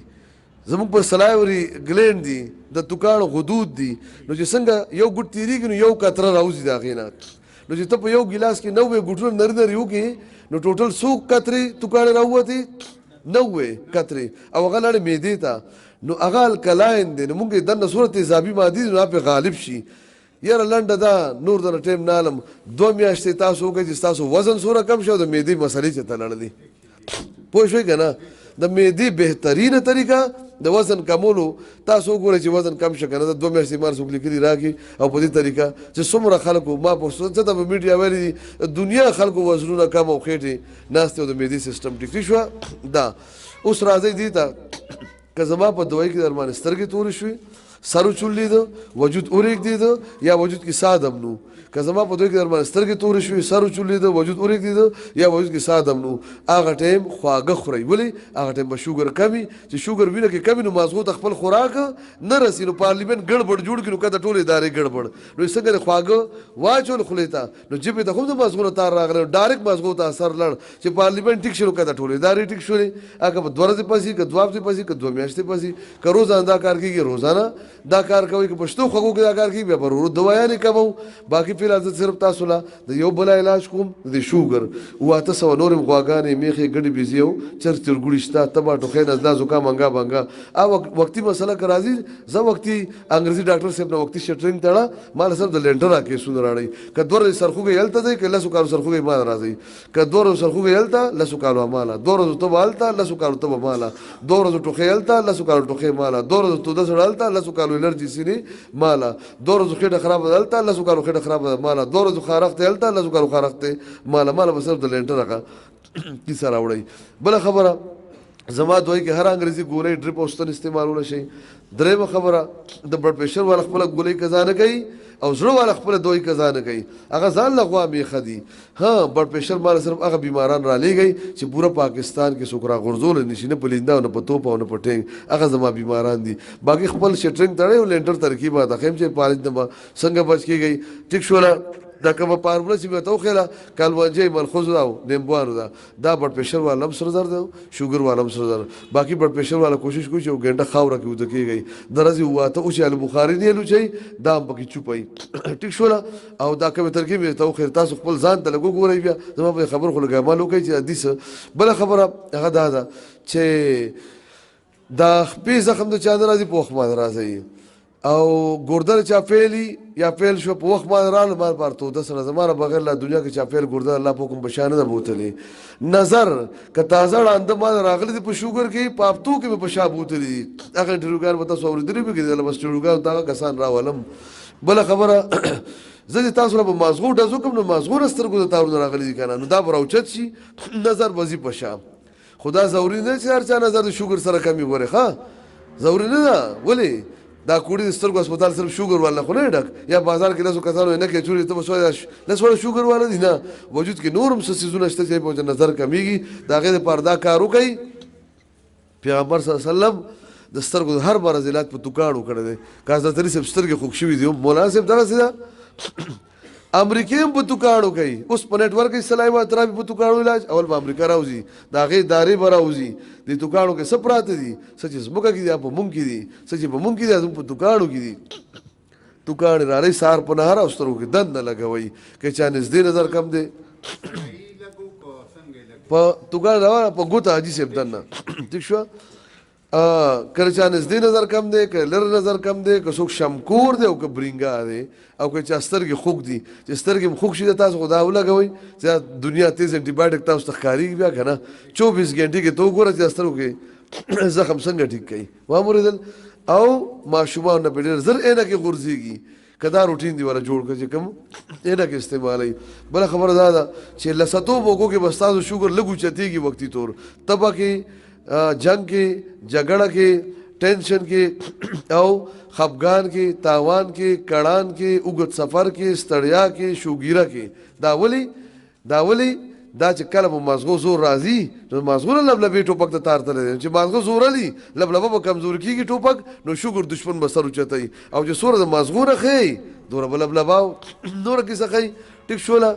زموږ پر سلایوري ګلین دي د توکاڼو غدود دي نو چې څنګه یو ګوټ تیریږي نو یو قطره راوځي دا غینه نو چې ته په یو ګلاس کې 90 ګوټونه نری نری وکي نو ټوټل 100 قطرې توکاڼه راووتي 90 قطرې او هغه لړ معدې ته نو هغه الکلاین دی نو مونږ دنه صورت تیزابي مادي نو په غالب شي یاره لنډه دا نور د ټیم نالم 2 میاشتې تاسو وګورئ چې تاسو وزن سوره کم شو د معدې مسلې چې تلړلې پوه شئ کنه د معدې بهترینه طریقه د وزن کمولو تاسو وګورئ چې وزن کم شي کنه د 2 میاشتې مار څوک لیکلي راکې او په دې طریقه چې څومره خلکو ما په څه ته په میډیا ویلي دنیا خلکو وزنونه کم او خېټې ناست او د معدې سیستم ټیک شو دا اوس راځي دي ته که زما په دوای کې درمان سترګې تورې شوې سر چولې ده وجود اورېګ دی ده یا وجود کې سادم نو که زما په دوی کې درمان سترګې تورې شوې سر چولې ده وجود اورېګ دی ده یا وجود کې سادم نو هغه ټیم خواږه خوري ولې هغه ټیم به شوګر کمی چې شوګر وینه کې کمی نو مازغو خپل خوراک نه رسي نو پارلیمنت ګډوډ جوړ کړي نو کده ټولې ادارې ګډوډ نو څنګه خواږه واچول خلیتا نو جبه ته هم د مازغو تار راغله ډایرکټ مازغو ته اثر لړ چې پارلیمنت ټیک شروع کده ټولې ادارې ټیک شولې هغه په دورځ پسې ک دواب پسې ک 2 میاشتې پسې ک روزانه دا کار کیږي روزانه دا کار کوي که پښتو خو کې دا کار کوي به ورو دوايا نه کوم باقي فعل از صرف تاسو لا د یو بل علاج کوم د شوګر واته سو نورم غواګانې میخه ګډي بيزيو چرچر ګړشتا تبا ټوخه نه دا زوکا منګا بنګا او وختي مسله کرازي زه وختي انګريزي ډاکټر صاحب نو وختي شټرینګ تړه مال سره د لنډر راکې سن راړي ک دور سرخوګه یلته دی ک لاسو کار سرخوګه ما راځي ک دور سرخوګه یلته لاسو کار مالا دور تو بالته لاسو کار تو مالا دور ټوخه یلته لاسو کار ټوخه مالا دور تو د سړالته لاسو کار الرجی سینی مالا دور خېټه خراب دلته لاسو کار خېټه خراب مالا دور خارخته دلته لاسو کار خارخته مالا بسر د لنډر راکا کی سره وړي بل خبره زما دوی کې هر انګريزي ګولې ډریپ اوستن استعمالول شي درېمه خبره د بلډ پريشر والا خپل ګولې قضا نه کوي او زړه والا خپل دوی قضا نه کوي هغه ځان لغوا می خدي ها بلډ پريشر مال صرف هغه بیماران را لېږي چې پورا پاکستان کې سوکرا غرزول نشي نه پلینداو نه پتو پاو نه پټنګ هغه زما بیماران دي باقي خپل شټرینګ تړي او لنټر ترکیبه د خیم چې پالج د څنګه بچ کیږي ټیک شولا دا کومه پارمله چې به تو خلا کالوانجه ملخوز راو نیمبوانو دا بلډ پريشر والا سر درد شوګر والا سر درد باقي بلډ پريشر والا کوشش کوي چې ګنټه خاور کې وته کیږي درځي واته او چې البخاري دی لو چي دا پکې چوپای ټیک شولا او دا کومه ترکیب ته خیر تاسو خپل ځان ته لګو ګورئ بیا زما په خبر خو لګا مالو کوي چې حدیث بل خبره هغه دا چې دا خپې زخم د چا راځي په وخت باندې راځي او ګردر چا فعلی یا فعل شو په وخت باندې رال مار پارتو د سره زماره بغیر لا دنیا کې چا فعل ګردر الله په کوم بشانه ده بوتلی نظر ک تازه اند ما راغلی په شوګر کې پاپتو کې په شا بوتلی هغه ډیروګار وته سو ورې درې به کې بس ډیروګار دا کسان راولم بل خبره زه تاسو له مازغو دزو کوم نو مازغو سترګو ته تاور راغلی کنه نو دا براوچت شي نظر بزی په شا خدا ضروری نه چې هر چا نظر د شوګر سره کمی وره ښا ضروری نه ولی دا کوړي سترګو هسپتال صرف شوګر والا خو نه ډک یا بازار کې لاسو کسانو نه کې چوري ته وسوي لاسو شوګر والا دي نه وجود کې نورم څه سيزونه شته چې په نظر کمیږي دا غیر پردا کارو کوي پیغمبر صلی الله علیه وسلم د سترګو هر مرز علاج په توکاړو کړی دی کازه تری سب سترګې خوښ شوی دی مولانا صاحب دغه سیدا امریکایي په توکاړو کوي اوس په نت ورک سلایما ترابي په توکاړو علاج اول په امریکا راوځي دا غي داري براوځي د توکاړو کې سپرات دي سچ زموږ کې دي په مونږ کې دي سچ په مونږ کې دي په توکاړو کې دي توکاړ راري سار په نهار اوسترو کې دند لګوي کې چا نږدې نظر کم دي په توکاړ راو په ګوتا حجي سپ دنه ٹھیک شو کله چا نږدې نظر کم دی که لر نظر کم دی که څوک شمکور دی او که برینګا دی او که چا سترګې خوږ دي چې سترګې م خوږ شي د تاسو خو دا ولګوئ چې دنیا تیز انټي بایوټیک تاسو ته ښکارېږي بیا که نه 24 غنټې کې ته وګوره چې سترګو کې زخم څنګه ټیک کوي واورېدل او ماشومان نه په ډېر زر عینکې غورځېږي که دا روټین دی ولا جوړ کړه چې کوم عینکې استعمالوي بله خبره دا ده چې لسطو بوګو کې به ستاسو شوګر لږ اوچتېږي وختي طور تبه کې جنگ کې جګړه کې ټینشن کې او خفګان کې تاوان کې کړان کې اوږد سفر کې ستړیا کې شوګیره کې دا ولی دا ولی دا چې کله په مازغو زور راځي نو مازغو لبلبې ټوپک ته تار تللی چې مازغو زور علي لبلبه به کمزور کېږي ټوپک نو شکر دشمن به سر اوچتوي او چې سوره د مازغو نه ښیي دوره به لبلبه نوره کیسه ښیي ټیک شوله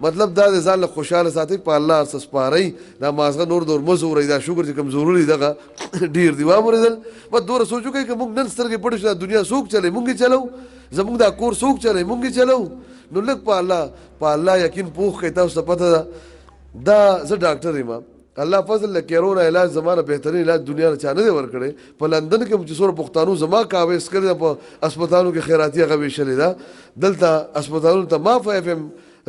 مطلب دا د ځان له خوشحاله ساتئ په الله څه سپارئ دا مازغه نور دور مه زورئ دا شکر چې کمزوري دغه ډېر دي واورېدل بس دوره سوچ وکړئ که موږ نن سترګې پټې شو دا دنیا څوک چلوي موږ یې چلو زموږ دا کور څوک چلوي موږ یې چلو نو لږ په الله یقین پوخ کړئ تاسو ته پته ده دا زه ډاکټر یم الله فضل له کیرونا علاج زمانه بهترین علاج دنیا نه چا نه دی ورکړی په لندن کې چې څومره پښتانو زما کاویس کړی په هسپتالونو کې خیراتي هغه ویشلې ده دلته هسپتالونو ته ما په اف ام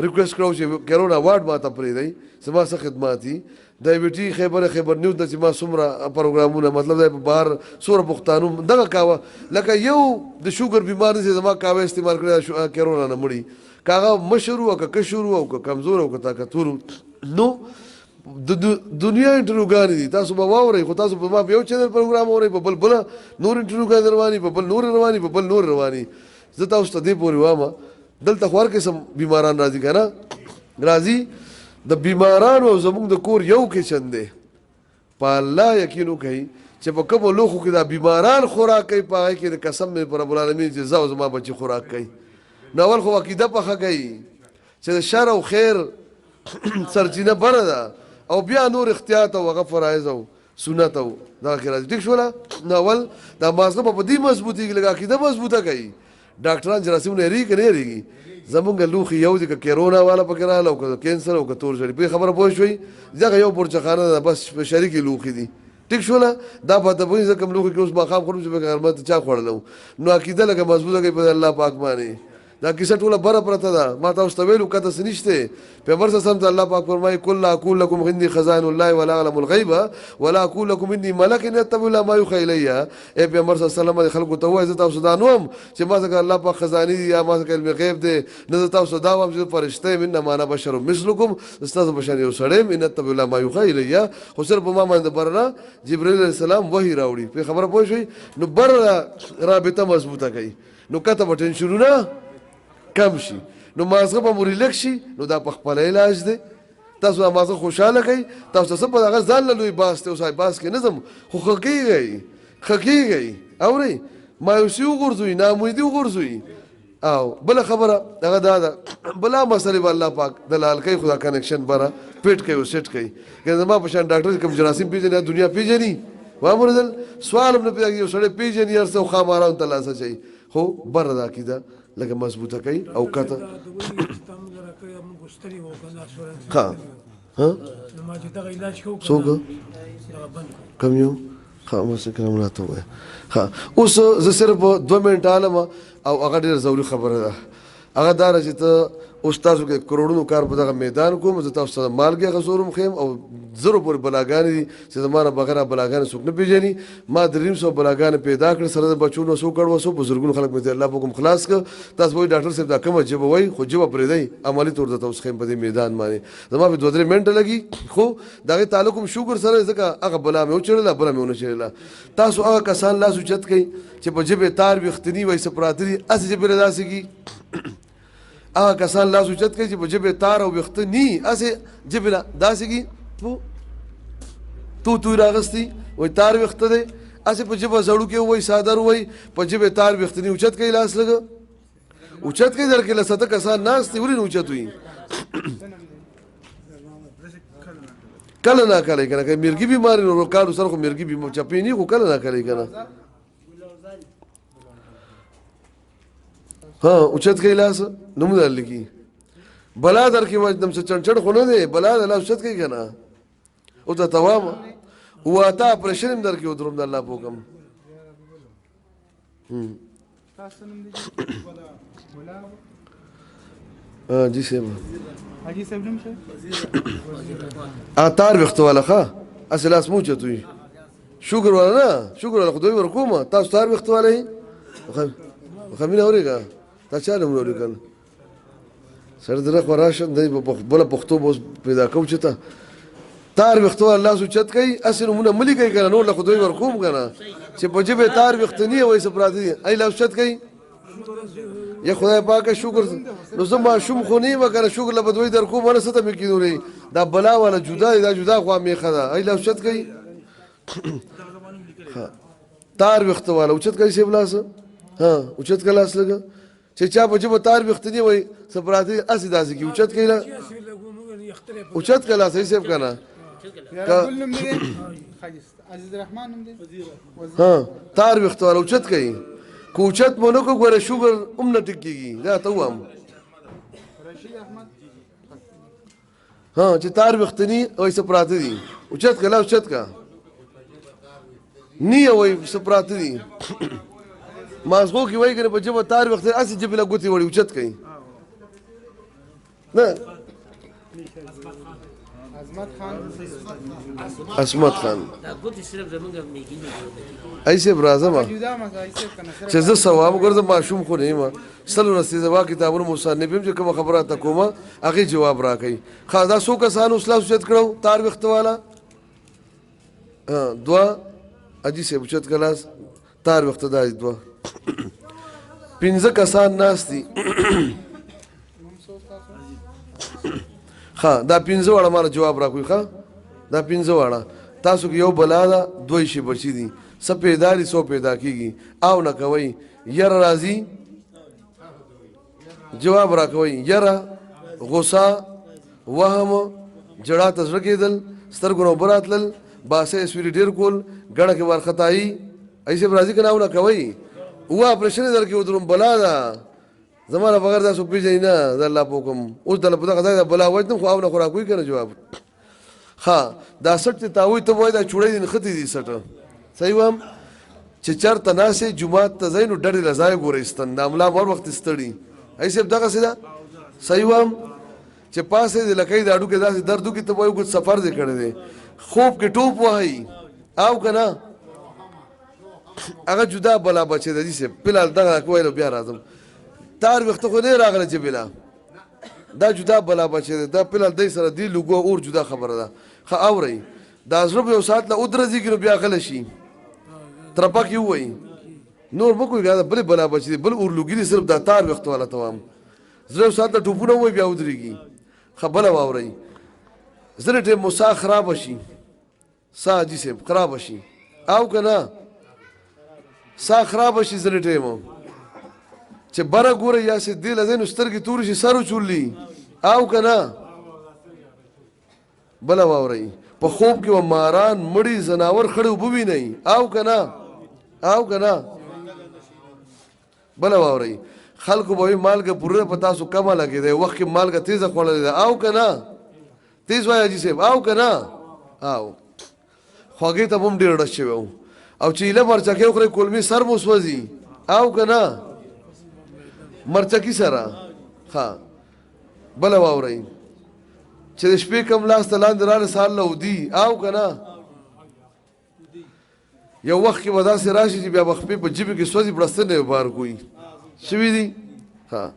ریکویسټ کړو چې کیرونا وارډ ما ته پرېږدئ زما څه خدمات دي ډایبټي خبر نیوز د چې ما څومره پروګرامونه مطلب دی په بهر څومره پښتانو دغه کاوه لکه یو د شوګر بیمار دی چې زما کاوه استعمال کړی کیرونا نه مړي که هغه مشر وو که کشر وو او که کمزور او که طاقتور نو د دنیا انټروګانې دي تاسو به واورئ خو تاسو په ما په یو چینل پروګرام اورئ په بل نور انټروګانې رواني په بل نور رواني په بل نور رواني زه تاسو ته دې پورې وایم دلته خو هر قسم بیماران راځي که نه راځي د بیمارانو او زموږ د کور یو کچن دی په الله یقین وکړئ چې په کومو لوښو کې دا بیماران خوراک کوي په هغې کې د قسم مې په رب العالمین چې زه او زما بچي خوراک کوي نو اول خو عقیده پخه کوي چې د شر او خیر سرچینه بره ده او بیا نور احتیاط او هغه فرایض او سنت او دغه کې راځي ټیک شوله نو اول دا مازغه په دې مضبوطېږي لکه عقیده مضبوطه کوي ډاکټران جراثیمونه یېرېږي که نه یېرېږي زمونږ لوښي یو دي که کیرونا والا پکې راغله او که کینسر او که تور ژړي پرې خبره پوه شوئ دغه یو پرچخانه ده بس په شریکې لوښي دي ټیک شوله دا پته پوهېږي زه کوم لوښي کې اوس ماښام خورم چې په غربت چا خوړلی نو عقیده لکه مضبوطه کوي په الله پاک باندې دا کیسه ټوله بره پرته ده ما تاسو ته ویلو کته څه نشته پیغمبر صلی الله علیه وسلم ته الله پاک فرمایي قل لا اقول لكم عندي خزائن الله ولا اعلم الغیب ولا اقول لكم اني ملک اتبع الا ما يوحى الي اے پیغمبر صلی الله علیه وسلم خلکو ته وایي زه تاسو دا نوم چې ما څنګه الله پاک خزانه دي یا ما څنګه علم غیب دی نه زه تاسو دا وایم چې فرشته یم انما انا بشر مثلكم استاذ بشر یو سړی ان اتبع الا ما يوحى الي خو صرف ما باندې برنا جبرئیل علیه السلام وحی راوړي په خبره پوه شئ نو بر رابطه مضبوطه کوي نو کته به ټینشنونه کم شي نو مازغه به مو ریلیکس شي نو دا په خپل علاج دی تاسو دا مازغه خوشحاله کوي تاسو څه په هغه ځان له لوی باس ته اوسای باس کې نظم خو خکېږئ اورئ مایوسي وغورځوئ ناامیدي وغورځوئ او بله خبره هغه دا ده بله مسلې به الله پاک دلال کوي خو دا کنیکشن بره فټ کوي او سیټ کوي که زما په شان ډاکټر کوم جراثیم پېژني دنیا پېژني واورېدل سوال هم نه پېژني یو سړی پېژني هر څه او خاماران ته لاسه چوي خو بره دا عقیده لکه مضبوطه کوي او کته ها څوک کم یو ها مسله کوم راته وای ها اوس زه صرف 2 منټه عالم او هغه ډېر ضروري خبره ده هغه دا چې ته اوس تاسو کې کروڑونو کار په دغه میدان کوم زه تاسو ته مالګې غزورم خیم او زرو پورې بلاګانې دي چې زمانه بغیر بلاګانې څوک نه پیژني ما دریم سو بلاګانې پیدا کړ سره د بچونو سو کړ وسو بزرګونو خلک مې الله په کوم خلاص ک تاسو وای ډاکټر صاحب دا کومه جواب وای خو جواب پرې دی عملی تور د تاسو خیم په دې میدان باندې زما په 2-3 منټه لګي خو دغه تعلق شوګر سره ځکه هغه بلا مې وچړله بلا مې ونه چړله تاسو هغه کسان لاس اوچت کړئ چې په جبه تار وختنی وای سپراتري اس جبه راسي کی هغه کسان لاس اوچت کوي چې په جبه تار او وخت نی اسه جبه داسې کی تو راغستی وای تار وخت دی اسه په جبه زړو کې وای صادر وای په جبه تار وخت نی اوچت کوي لاس لګ اوچت کوي درکې لسته کسان ناس دی ولې اوچت وي کله نه کله کنه مرګي بیماری نو کارو سره خو مرګي بیماری چپینی خو کله نه کله کنه ها اوچت کوي لاس نوم دل کی بلا در کې وجدم څه چنچړ خو نه دی بلا د لاس اوچت کوي کنه او ته توام هو تا پرشرم در کې ودروم د الله په حکم جی سیب حاجی صاحب نوم شه اتار وخت ولا ښه اصل اس مو چتوي شکر ولا نه شکر ولا خدای ورکوما تاسو تار وخت ولا خمینه اوريګه تا چاله مونږ وکړ سره دغه خوراشم د بل پښتو بوس پیدا کوم چې تار وختو الله سو چت کوي اصل مونږ ملي کوي کنه نو له خدای ورکوم کنه چې په جبه تار وختنی وای سپراتي ای لا چت کوي یا خدای پاک شکر نو زه ماشوم خو نه یم کنه شکر له بدوی در کوم نه ستم کیدوري دا بلا والا جدا دا جدا خو میخه ده ای له شت کوي تار وخت والا اوچت کوي سی بلاس ها اوچت کلاس لګه چې چا په جبه تار وخت دی وای سپراتی اسی داسې کی اوچت کیلا اوچت کلاس یې سیب کنه عزیز الرحمان نوم دی ها تار وخت والا اوچت کوي کوچت مونږ کو ګوره شوګر نه ټکیږي دا ته وام رشید احمد ها چې تار وختنی او سپراتی دی اوچت کلا اوچت کا نی وای سپراتی دی مازغو کې وای کنه په جبه تار وخت اسی جبه لا ګوتی وړي اوچت کوي نه عصمت خان دا ګوتې صرف زمونږ میګي ایسه برازم جدا مزه ایسه کنه چې زه ثواب ګرځم ماشوم خو نه یم سلو رسې زوا کتابونو مصنفیم چې کوم خبره تا کومه هغه جواب راکړي خاصه سو کسانو اسلام سوچت کړو تار وخت والا دوا اجي سه بچت کلاس تار وخت دا دوا پنځه کسان ناس دي ها دا پنځه واړه مال جواب راکوي ها دا پنځه واړه تاسو کې یو بلا دا دوی شي بچی دي سپیداری سو پیدا کیږي او نه کوي ير راضي جواب راکوي ير غصه وهم جړه تزړه کېدل سترګونو براتل باسه سویری ډیر کول غړه کې ورختای ایسه راضي کنه او نه کوي هو اپریشن در کې ودروم بلا دا زمانه بغیر دا سو پیژنې نه د الله په حکم اوس د الله په ځای بلا وځم خو او نه خورا کوي کنه جواب ها دا سټ تاوي ته وای دا چوړې دین ختی دي سټ صحیح وام چې چرته ناسې جمعات ته زینو ډېر لزای ګورېستن د املا ور وخت ستړي ایسه دغه سیدا صحیح وام چې پاسه د لکې د اډو کې داسې دردو کې ته وای ګو سفر دې کړی دی خوب کې ټوپ وای او کنه هغه جدا بلا بچی د دې سه بلال دغه کویلو بیا راځم تار وخت خو نه راغله چې بلا دا جدا بلا بچی دا بلال دای سره دی لوګو اور جدا خبره ده خ اوري دا زرب یو ساعت له ودرځي کې بیا غل شي ترپک یو وای نور بکوي دا بل بلا بچی بل اور لوګي صرف دا تار وخت والا توام زرب ساعت له ټوپونه وای بیا ودرېږي خبره واوري زره ته موسی خراب شي سا دي سه خراب شي او کنه سا خراب شي زره ته مو چې بره ګوره یا سې دی لزین سترګې تور شي سرو چولي او کنه بل واوري په خوب کې و ماران مړی زناور خړو بوي نه او کنه بل واوري خلکو به مالګه پوره پتا سو کمه لګي دی وخت کې مالګه تیزه خوړل دی او کنه تیز وای جی صاحب او کنه او خوګه ته هم ډیر ډش شو او چې له مرچکه خو کولمي سر مو سوځي او کنه مرچکی سره ها بل واوري چې شپې کم لاس تلاند را سال له ودی او کنه یو وخت کې ودا سره راشي چې بیا بخپې په جيب کې سوځي بلستنه بار کوي شوي دي ها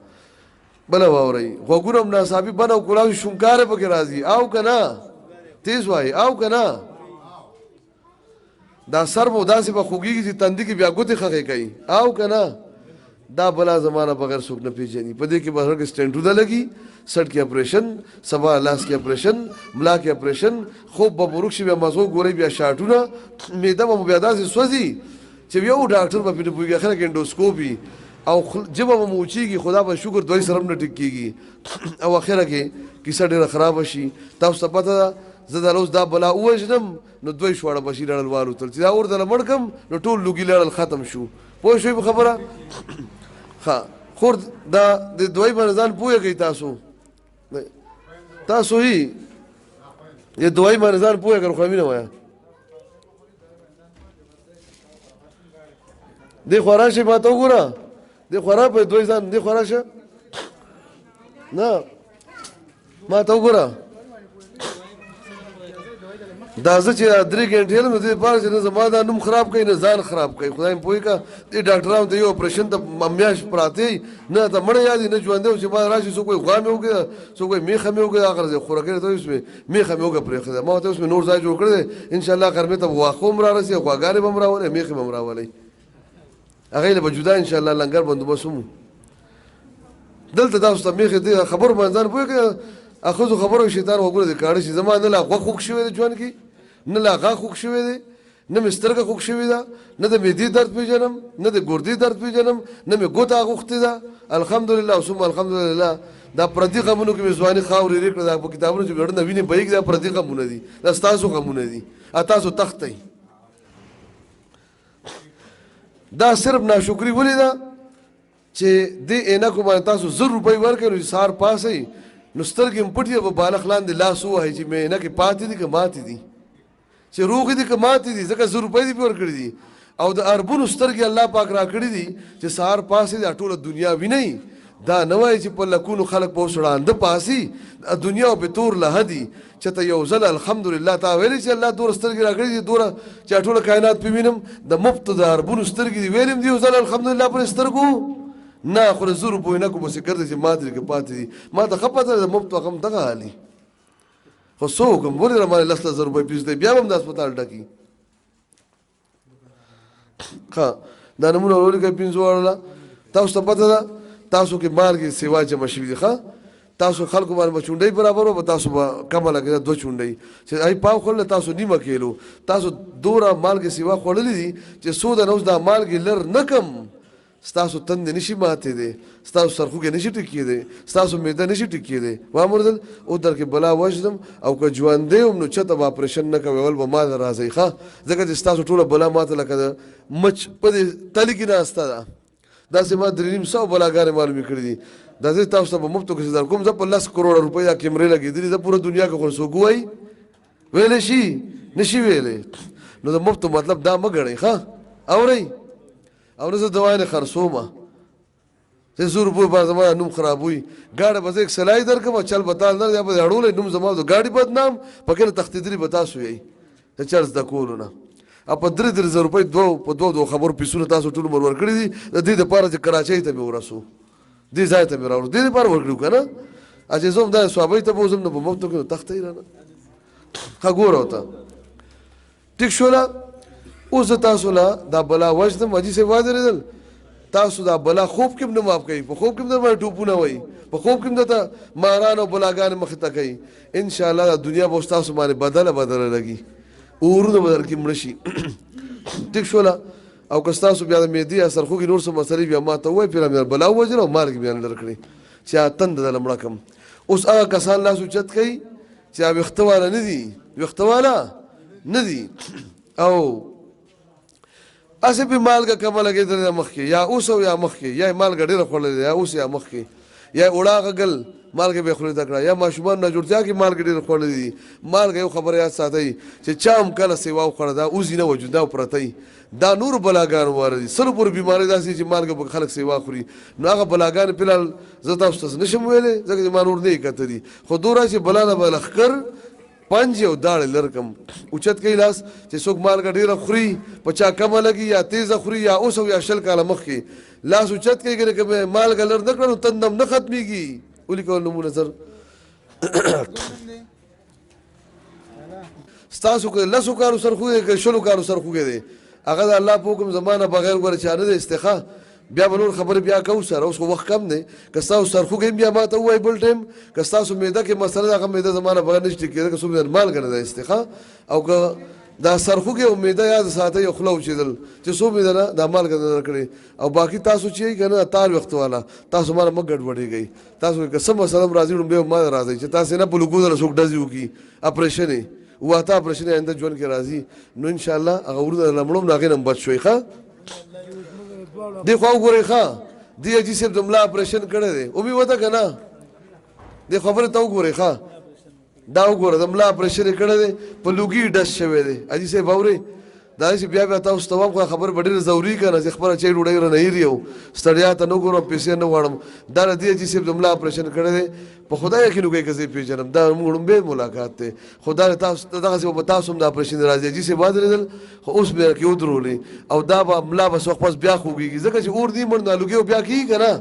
بل واوري وګورم ناصابي بنو کولاو شونکار پکې راځي او کنه تیز وای او کنه دا سر مو داسې په خوګي چې تندې کې بیا ګوتې خخې کوي او کنه دا بلا زمانہ بغیر سوک نه پیژني په دې کې بهر کې سټنټو ده لګي سټ کې اپریشن سبا لاس کې اپریشن ملا کې اپریشن خوب به ورک شي بیا مزو ګوري بیا شاټونه میده مو بیا داسې سوځي چې یو ډاکټر په پیټه پوي اخره کې انډوسکوپي او جبه مو چیږي خدا به شکر دوی سره نه ټکیږي او اخره کې کیسه ډیره خراب شي تاسو ته پته زه دا روز دا بلا وژنم نو دوی شوړه بشي لړلوالو تل چې دا اور دل مړکم نو ټول لوګي لړل ختم شو پوه شئ په خبره ها خور دا د دوی باندې ځان پوهه کوي تاسو هی د دوی باندې ځان پوهه کړو خو مینه وای د خوراشه ما ته وګوره د خورا په دوی ځان د خوراشه نه ما ته وګوره دا زه چې 3 غنټې له دې پاره چې زما دا نوم خراب کوي نه ځان خراب کوي خدای په پوي کا دې ډاکټرانو ته یو اپریشن ته ممیاش پراته نه ته مړ یادي نه ژوند دی چې ما راشي سو کوئی غوا مې وګه سو کوئی میخه مې وګه اخر زه خوراکه ته اوس میخه مې وګه پرې خدای ما ته اوس نور ځای جوړ کړی ان شاء الله غرمه ته واخوم را رسي غواګانې بم راولې میخه بم راولې هغه له بجودا ان شاء الله لنګر بندوبسوم دلته تاسو ته میخه دې خبر باندې پوهیږئ اخذ خبرو شیطان وګوره دې کاړي چې زما نه لا غوښ خوښ شوی دی ژوند کې نه لا غاښ خوښ شوی دی نه مې سترګه خوښ شوې ده نه د معدې درد پېژنم نه د ګردې درد پېژنم نه مې ګوته اغوښتې ده الحمدلله او ثم الحمدلله دا پردي غمونو کې مې ځواني خاورې لرې کړه دا په کتابونو چې ګړنه وینې بهیږي دا پردي غمونه دي دا ستاسو غمونه دي تاسو تختئ دا صرف ناشکري ولې ده چې دې عینکو باندې تاسو 100 روپۍ ورکړئ نو سهار پاسئ نو سترګې مې پټې په بالښت لاندې لاس ووهئ چې مې عینکې پاتې دي که ماتې دي چې روغې دي که ماتې دي ځکه 100 روپۍ دې پې ورکړي دي او د اربونو سترګې الله پاک راکړي دي چې سهار پاسې دا ټوله دنیا وینئ دا نه وایي چې په لکونو خلک په اوس ړانده پاسي دنیا په تور لهدي چې ته یو ځل الحمدلله تا ویلې چې الله دوره سترګې راکړي دي دوره چې ټوله کائنات پې وینم د مفت د اربونو سترګې دي ویلم دي یو ځل الحمدلله پر سترګو نه خو د 100 روپیو نه کوم څه ګرځي چې ماتې دي که پاتې دي ما ته ښه پته ده د مفت غم دغه حالي خو څه وکړم ولې رامانې 10,000 روپۍ فیس دی بیا به هم د هسپتال ډکي ښه دا نمونه ولیکئ 5 واړه تاسو ته پته ده تاسو کې مالګې سیوا جمع شوي دي ښه تاسو خلکو باندې به چونډۍ برابر وه تاسو به کمه لګېده 2 چونډۍ چې ای پاو خوړله تاسو نیمه کیلو تاسو دوره مالګې سیوا خوړلې دي چې څو دنه اوس دا مالګې لر نه کم ستاسو تندې نشي ماتې دی ستاسو سرخوږی نشي ټکېدی ستاسو معده نشي ټکېدی وامردل او در کې بلا وژدم او که ژوندی وم نو چېرته به اپریشن نه کوئ اول به ما ته راځئ ښه ځکه چې ستاسو ټوله بلا ماته لکه د مچ په دې تلي کې ناسته ده داسې ما 3,500 بلاګانې معلومې کړي دي دا زه تاسو ته په مفتو کې در کوم زه په 10 کروړه روپۍ دا کیمرې لګېدلي زه پوره دنیا کې خو څوک ووایي ویلی شي نشي ویلی نو د مفتو مطلب دا مه ګڼئ ښه اورئ او نه زه دوا نه خرڅومه چې 100 روپۍ باندې زما نوم خراب وي ګاډی به زه یک سلای درکړم چل به تا نه یا به اړولی نوم زما د ګاډي بدنام پکې نه تښتېدلي به تاسو یئ د چل زده کولو نه او په 3,000 روپۍ په دوه خبرو پیسونه تاسو ټول عمر ورکړي دي د دې دپاره چې کراچۍ ته مې ورسو دې ځای ته مې راوړو دې دپاره ورکړي که نه چې زه هم دا سوابۍ ته به وځم نو په مفتو کې نو تښتئ رانه ښه ګوره ورته ټیک شوله اوس زه تاسو له دا بلا وژدم حاجي صاحب ودرېدل تاسو دا بلا خوب کې هم نه معاف کوي په خوب کې هم در باندې ټوپونه وایي په خوب کې هم درته ماران او بلاګانې مخې ته کوي انشاءالله دا دنیا به اوس تاسو باندې بدله لګي اورونه به در کې مړه شي ټیک شوله او که ستاسو بیا د معدې یا سرخوږي نور څه مسلې بیا ما ته ووایي پرې مې بلا ووژل او مالګې بیا نه لر کړې چې تنده دله مړه کړم اوس هغه کسان لاس اوچت کوي چې ویښته واله نه دي ویښته واله نه دي او اسې پې مالګه کمه لګېدلې ده مخکې یا اوس او یا مخکې یا یې مالګه ډېره خوړلې ده یا اوس یا مخکې یا یې اوړه غږل مالګه به یې خولې ته کړه یا ماشومان ناجوړتیا کې مالګه ډېره خوړلې دي مالګه یو خبره یاد ساتئ چې چا هم کله سیوا وخوړه دا اوزي نه وجودا پرتی دا نور بلاګانو واره دي سلو پورې بیمارۍ داسې چې مالګه به خلک سیوا خوري نو هغه بلاګانې فلحال زه تاسو ته نشم ویلی ځکه چې ما نور نه یې کتلي خو دومره چې بلا نه به لښکر پنج او داړې لرکم اوچت کوي لاس چې څوک مالګه ډېره خوري په چا کمه لګي یا تیزه خوري یا اوس او یا 20 کاله مخکې لاس اوچت کوي که مالګه لر نه کړه نو تندم نه ختمېږي ولیکول نمونه زر ستاسو که 10 کارو سرخوږی که 20 کارو سرخوږی دی هغه د الله په حکم زمانه بغیر ګوره چا نه دی استخا بیا به نور خبرې بیا کوو سره اوس خو وخت کم دی که ستاسو سرخوږی هم بیا ما ته ووایي بل ټایم که ستاسو معده کې مسله ده هغه معده زمانه بغیر نشي ټیک کېدی که څوک مالګه نه ده استخا او که دا سرخوږی او معده یاد ساتئ او خوله وچېدل چې څو معده نه دا مالګه نه درکړې او باقي تاسو چې یئ که نه تار وخت والا تاسو مانه مه ګډوډېږئ تاسو که څه مسله هم راځي لومبی ما ته راځئ چې تاسې نه په لوګو سره څوک ډزې وکړي اپریشن یې واته اپریشن یې آینده ژوند کې راځي نو انشاءالله هغه ورونه له مړو نه هغې نه هم بچ شوئ ښه دې خوا وګورئ ښه دې حاجي صاحب د ملا اپریشن کړی دی ومې وته که نه دې خبرې ته وګورئ ښه دا وګوره د ملا اپریشن یې کړی دی په لوګي ډز شوی دی حاجي صاحب اورئ دا چې بیا تاسو ته وایم خو خبره به ډېره ضروري که نه چې خپله چای ډوډۍ رانه هېري او ستړیا ته نه ګورم پیسې نه غواړم دا د دې حاجي صاحب د ملا اپریشن کړی دی په خدای یقین وکړئ که زه یې پېژنم دا زموږ لومبی ملاقات دی خو دا تاسو دغسې به په تاسو هم د اپریشن راځي حاجي صاحب ودرېدل خو اوس بیا کې ودرولې او دا به ملا به څه وخت پس بیا خوږېږي ځکه چې اور دي مړ نالوګي او بیا کېږي که نه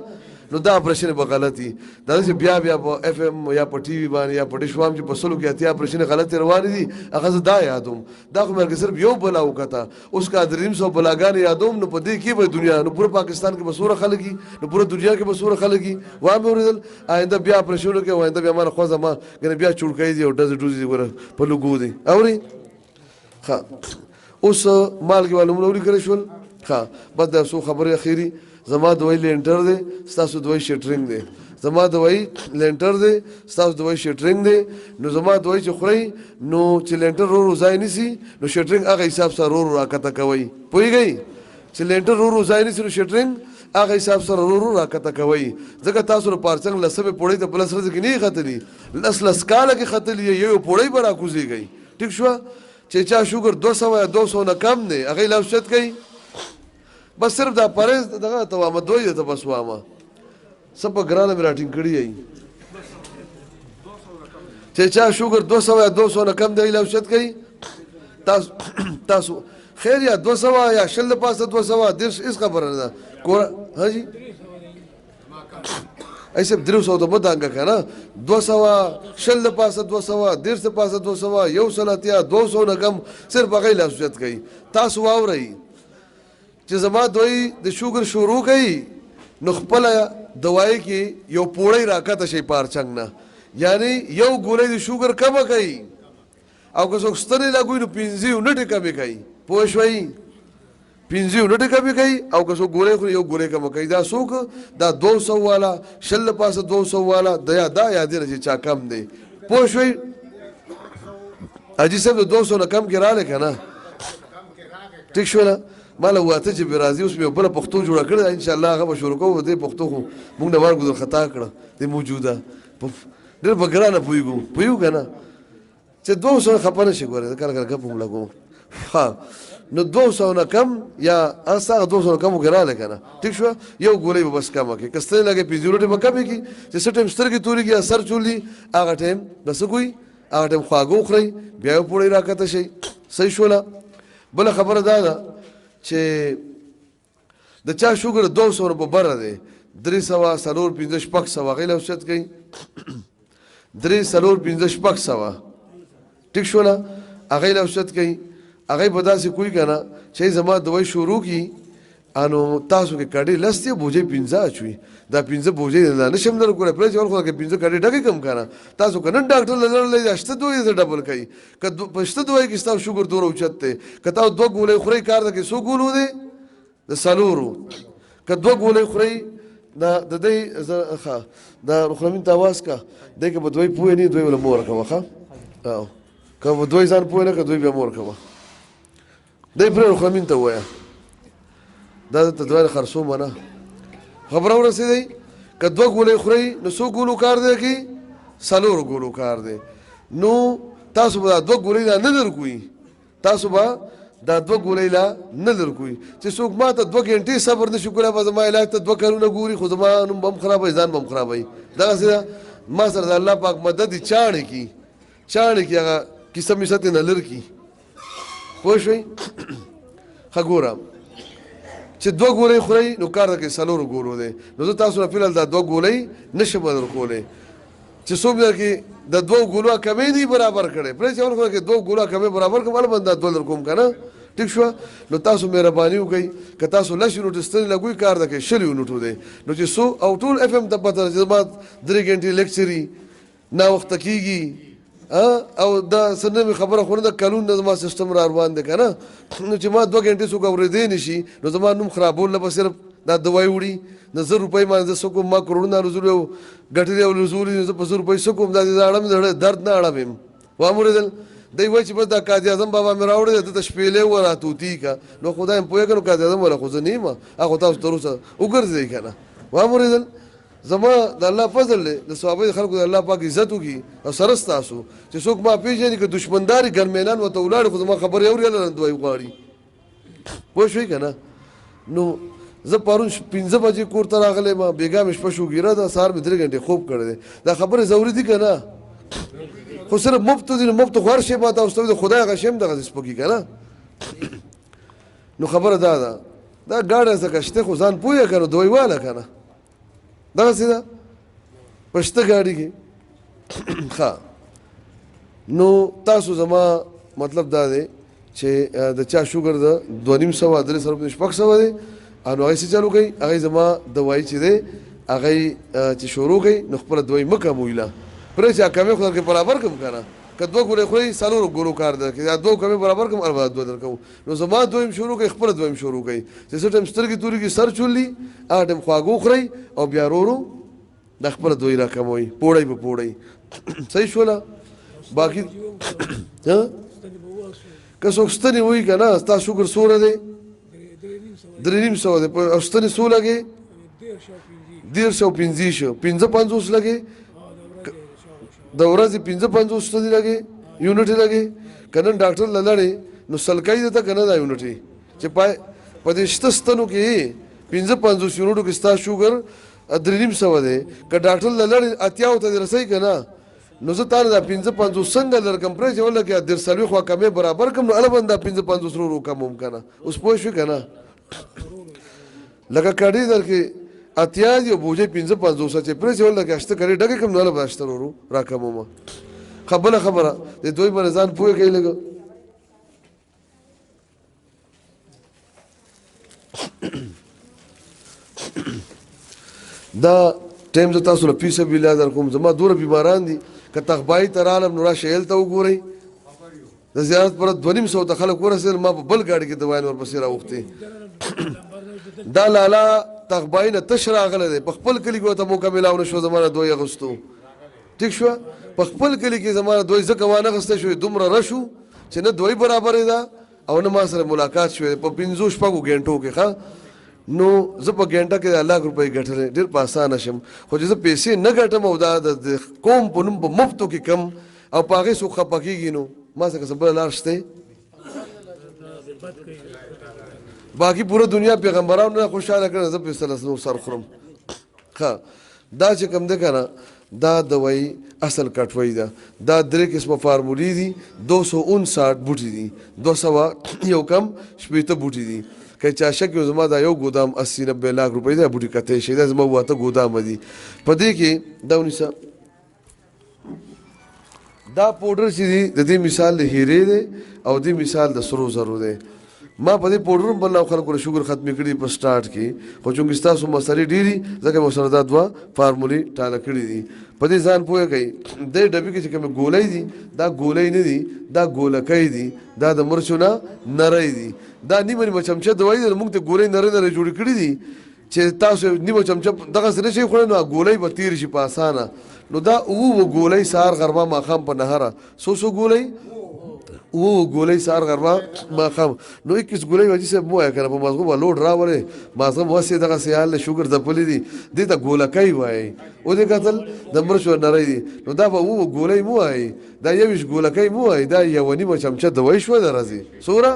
نو دا اپریشن به غلطي دا چې بیا په اف ام یا په ټي وي باندې یا په ډیش وام چې په سلو کې اتیا اپریشن غلطي روان دي هغه زه دا یادوم دا خو مرګ صرف یو بلا وکړه اوس کا دریم سو بلاګان یادوم نو په دې کې به دنیا نو پوره پاکستان کې به سوره خلک نو پوره دنیا کې به سوره خلک و مې اوریدل آینده بیا اپریشن کې آینده بیا مال خو زما کنه بیا چورکای دي او ډز ډوزي ور په لګو دي اوري ها اوس مال کې معلومه لوري کړی شول ها بد دا سو خبره اخیری زما دوی لینټر دی ستاسو دوی شټرینګ دی زما دوی لینټر دی ستاسو دوی شټرینګ دی نو زما دوی چې خوري نو چې لینټر رو ځای نسی نو شټرینګ هغه حساب سره رو راکته کوي پويږي چې لینټر رو ځای نسی نو شټرینګ هغه حساب سره رو راکته کوي ځکه تاسو په پارڅنګ لسبه پوړی ته بل سره کې نه خطلی لس کاله کې خطلی یو پوړی برا کوزيږي ٹھیک شو چې چا شوګر 200 یا 200 نه کم دی هغه لوشت کوي بس صرف دا پرېز دغه ته وامه دوی ته بس وامه سب ګرانه راټینګ کړی ای چې چا شوګر 200 یا 200 نه کم دی لوشت کوي تاسو خیر یا 200 یا شل پاسه 200 درس اس خبره ده کور ها جی ایسے 300 ته بدانګه کنه 200 شل پاسه 200 درس پاسه 200 یو سلاتیا 200 نه کم صرف هغه لوشت کوي تاسو واورئ چې زما دوی د شوګر شروع کوي نو خپل دوايي کې یو پوړی راکته شي پارچنګ نه یعنی یو ګولې د شوګر کم کوي او که څوک ستنې لګوي نو 15 یونټ کم کوي پوه شوي 15 یونټ کم کوي او که څوک ګولې خو یو ګولې کم کوي دا څوک دا 200 والا شل پاسه 200 والا دا یاد نه چې چا کم دی پوه شوي اجي سب 200 نه کم کې رااله کنه ټیک شو نه مال واته چې برازي اوس په بل پښتو جوړ کړل ان شاء الله هغه شروع کوو د پښتو خو موږ نه ورغو خطا کړ د موجوده ډېر بګرانه پویو کنه چې 200 خپنه شي ګوره کله کله کوم لګو ها نو 200 نه کم یا اسا 200 کم وګراله کنه ٹھیک شو یو ګولې به بس کم کې کسته لګي پیزورټه مکمه کې چې سټم سترګې توري کې اثر چولي هغه ټیم بس کوئی هغه ټیم خواګو خوري بیا پوری راکته شي صحیح شولا بل خبره ده چې د چا شوګر 200 په بره دی 300 سلور 15 شپږ سو غیله اوسط کوي 3 سلور 15 شپږ سو ټیک شو نه هغه له اوسط کوي هغه په داسې کوئی کنه چې زما دوی شروع کی انو تاسو کې کډي لسته بوجي 15 چوي دا 15 بوجي نه نشم در کوله پرې ځول خو کې 15 کډي ډګي کم کنه تاسو کنه ډاکټر لږ اشته دوی ز ډبل کوي کله پښته دوی کې تاسو شوګر دور اوچته کته دو ګولې خوري کار ده کې سو ګولو دي د سلورو کله دو ګولې خوري دا د دې ښه دا خرمین تاواز کا دغه په دوی پوه نه دوی ول مور کا وخه او که دوی ځان پوه نه که دوی به مور کا دای پر خرمین ته وایا دا ته دوی خرصوم نه خبر اورسې که دو ګولې خوري نو سو ګولو کار دی کی سلور ګولو کار دی نو تاسو به دو ګولې نه درکوي تاسو به دا دو ګولې لا نه درکوي چې څوک ما ته 2 غنټې صبر نشو کولای په زما علاج ته 2 کارونه ګوري خو زما نوم بم خرابې ځان بم خرابې دا څه ما سره الله پاک مدد چاڼ کی هغه کیسه می ست نه لر کی پوه شئ خګورم چې 2 ګولې خوري نو کار کې سلور ګولو دی نو تاسو په فعل دا 2 ګولې نشم بدل کولې چې څوک کې د 2 ګولو کمې دی برابر کړي پرې چې ورکو کې 2 ګولو کمې برابر کول بندا دولر کوم کنه ٹھیک شو نو تاسو مهرباني وکړئ که تاسو لږ نوټ ستل لګوي کار دکې شلی نوټو دی نو چې سو او ټول اف ام ته پته چې بعد 3 غنټې لیکچري نا وخت کیږي او دا سنمي خبره خو نه د قانون نظم سیستم را روان دي کنه نو چې ما 2 غنټې سو غوړې دي نشي نو زما نوم خرابول نه صرف دا دوايي وړي نه 100 روپۍ باندې سو کوم ما کروڑونه رزولو غټلې او رزولې نه په 100 روپۍ سو کوم دا اړم درد نه اړم و امور دی وای چې بس دا قاضي اعظم بابا مې راوړی د شپېلې وراتوتی کا نو خدای په یو کنه قاضي اعظم ولا خو زه نیمه هغه تاسو تر اوسه وګرځي کنه و امور زما د الله فضل د صحابه خلکو د الله پاک عزت وکي او سره تاسو چې څوک ما پیژني که دشمنداري ګرمینان وته ولاړ خو زما خبر یو ریل نه دوی غواړي پوه شئ کنه نو زه پرون 15 بجې کور ته راغلی ما بیګا مې شپه شو ګیره دا سهار مې 3 غنټې خوب کړی دا خبره ضروري دي کنه خو صرف مفت دي مفت خور شي ما تاسو ته خدای غشم دغه سپکی کنه نو خبره دا غاړه زکشته خو ځان پوهه کړو دوی والا کنه دغسې ده پشته ګاډي کې ښه نو تاسو زما مطلب دا دی چې د چا شوګر د 250 درې سره شپږ سوه دی او نو هغې څه چالو کوي هغې زما دوايي چې دی هغې چې شروع کوي نو خپله دوایي مه کموي له پرې چې کمې خو درکې برابر کړم که نه که 2 ګولۍ خورئ 4 ګولو کار درکړي یا 2 کمې برابر کړم البته 2 درکوم نو زما دویم شروع کوي خپله دویم شروع کوي چې څه ټایم سترګې تورېږي سر چولي هغه ټایم خواږه وخورئ او بیا ورو د خپله دوی را کموئ پوړی په پوړی صحیح شوله باقي که څوک ستنې وایي که نه ستا شکر څومره دی 350 دی او ستنې څو لګې 150 55 لګې د ورځې 55 ستنې لګې یونټې لګې که نن ډاکټر له لړې نو سلکۍ درته که نه دا یونټې چې په دې شته ستنو کې 55 یونټو کې ستا شوګر 350 دی که ډاکټر له لړې 80 ته دې رسوي که نه نو زه تا نه دا 55 څنګه درکړم پرې چې ولکه 130 خوا کمې برابر کړم نو هله به دا 55 ورو کموم که نه اوس پوه شوې که نه لکه کډې درکې 80 دی او بوجۍ 55 چې پرې چې ولکه اشته کډې ډکې کړم نو هله به اشته ورو را کموم بله خبره د دوی باندې ځان پوه کوي لږ دا ټایم زه تاسو له فی سبیل الله در کوم زما دومره بیماران دي که تغبایي ته رالم نو راشئ هلته وګورئ د زیارت پر 250 ته خلک ورسېدل ما په بل ګاډي کې دوايان ورپسې راوښتې دا لالا تغبایي نه تش راغلی دی په خپل کلي کې ورته موقع میلاو نه شوه زما نه دوی اغوستو ټیک شوه په خپل کلي کې زما نه دوی ځکه وانغستی شوې دومره رشو چې نه دوی برابرې ده او نه ما سره ملاقات شوې په 5-6 ګنټو کې ښه نو زه په ګنټه کې 1 लाख روپۍ ګټلې ډېر په اسانه شم خو چې زه پیسې نه ګټم او دا د قوم په نوم په مفتو کې کم او په هغې څوک خفه کېږي نو ما څه که بله لار شته باقي پوره دنیا پیغمبرانو نه خوشحاله کړه زه پې نور سر خورم ښه دا چې کوم دی که نه دا دوايي اصل کټوۍ ده دا 3 قسمه فارمولې دي 259 بوټي دي 200 یو کم شپېته بوټي دي که چا شک یو زما دا یو ګودام 80-90 लाख روپۍ دی بوټي کتی شي دا زما واته ګودامه دي په دې کې دا ونیسه دا پوډر چې دی د دې مثال د هیرې دی او دې مثال د سرو زرو دی ما په دې پوډر بل خلکو له شوګر ختمې کړي په سٹارټ کې خو چونکې ستاسو مسلې ډېري ځکه مو سره دا 2 فارمولې ټاله کړي دي په دې ځان پوهه کوي دې ډبې کې چې کومه ګولۍ دي دا ګولۍ نه دي دا ګولکۍ دي دا د مرچو نه نری دي دا نیمه نیمه چمچه دوايي ده موږ ته ګولۍ نری نری جوړې کړي دي چې تاسو نیمه چمچه دغه سره شي خوړل نو ګولۍ به تیر شي په اسانه نو دا او ګولۍ سار غربا ماخام په نهره سو ګولۍ او ګولۍ سار غربا ماخام نو 21 ګولۍ وځي سه مو یا کنه په مازغو به لوډ راولې مازغه واسه دغه سیال شوګر د پلي دي دې ته ګولکۍ وای او دې قتل د مرشو نری دي نو دا به او ګولۍ مو وای دا یوش ګولکۍ مو وای دا یو نیمه چمچه دوای شو درځي سوره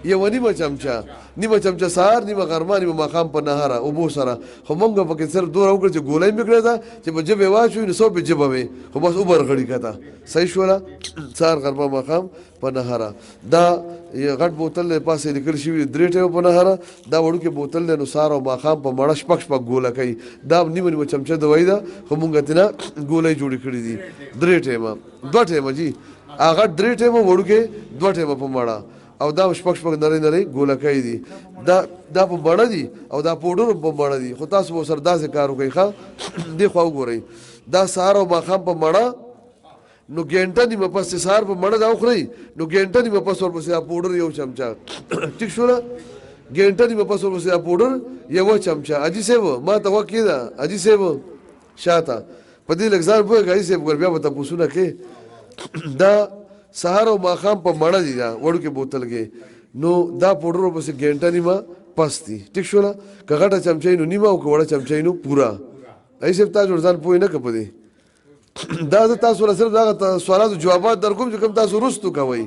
یو نیمه چمچه سهار نیمه غرمه نیمه ماښام په نهاره اوبو سره خو مونږ پکې صرف دومره وکړه چې ګولۍ مې کړې ده چې په ژبې واچوي نو څو په ژبه وي خو بس وبرغړي کته صحیح شوله سهار غرمه ماښام په نهاره دا غټ بوتل د پاسې لیکل شوي 3 ټیمه په نهاره دا وړوکی بوتل دی نو سهار او ماښام په مړه شپږ ګوله کوي دا نیمه چمچه دوايي ده خو مونږ تېنه ګولۍ جوړې کړي دي 3 ټیمه 2 ټیمه جي هغه 3 ټیمه وړوکی 2 ټیمه په مړه او دا شپږ نری ګولکۍ دي دا په مړه دي او دا پوډر په مړه دي خو تاسو به سره داسې کار وکړئ ښه دې خوا وګورئ دا سهار او ماښام په مړه نو ګنټه نیمه پس سهار په مړه دا وخورئ نو ګنټه نیمه پس ورپسې دا پوډر یو چمچه ټیک شوله ګنټه نیمه پس ورپسې دا پوډر یو چمچه اجي صاحب ما ته وکې ده اجي صاحب شاته په دې لږ ځان پوهېږه اجي صاحب ګور بیا به تپوسونه کې دا سهار او ماښام په مړه دي دا وړوکې بوتل کې نو دا پوډر ورپسې ګنټه نیمه پس دي ټیک شوله که غټه چمچۍ نو نیمه او که وړه چمچۍ نو پوره اجي صاحب تا جوړ ځان پوه نه که په دې دا زه تاسو له صرف دغه سوالاتو جوابات در کوم چې کوم تاسو رستو کوئ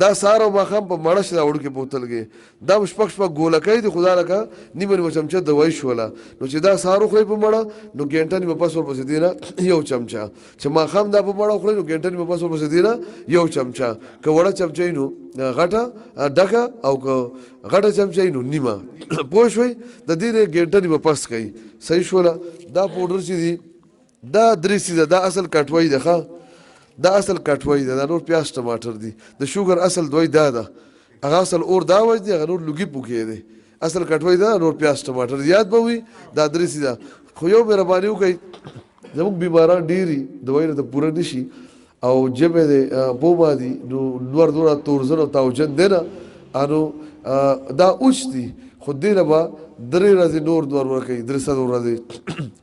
دا سهار او ماښام په مړه شي دا وړوکې بوتل کې دا شپږ شپږ ګولکۍ د خدا لکه نیمه نیمه چمچه دوايي شوله نو چې دا سهار وخورئ په مړه نو ګنټه نیمه پس ورپسې دی نه یو چمچه چې ماښام دا په مړه وخورئ نو ګنټه نیمه پس ورپسې دی نه یو چمچه که وړه چمچه نو غټه ډکه او که غټه چمچه نو نیمه پوه شوئ د دې نه ګنټه نیمه پس کوي صحیح شوله دا پوډر چې دی دا درې څیزه دا اصل کټوۍ ده ښه دا اصل کټوۍ ده دا نور پیاز ټماټر دي د شوګر اصل دوی دا ده هغه اصل اور دا وای دی هغه نور لوګي پوکې دی اصل کټوۍ ده نور پیاز ټماټر یاد به وي دا درې څیزه خو یو مهرباني وکړئ زموږ بیماران ډېري دوی نه د پوره نشي او جبه دی بوما دي نو نور دوره تورزن او تاوجن دی نه انو دا اوچ دي خو دې نه به درې ورځې نور نور ورکوي درې څلور ورځې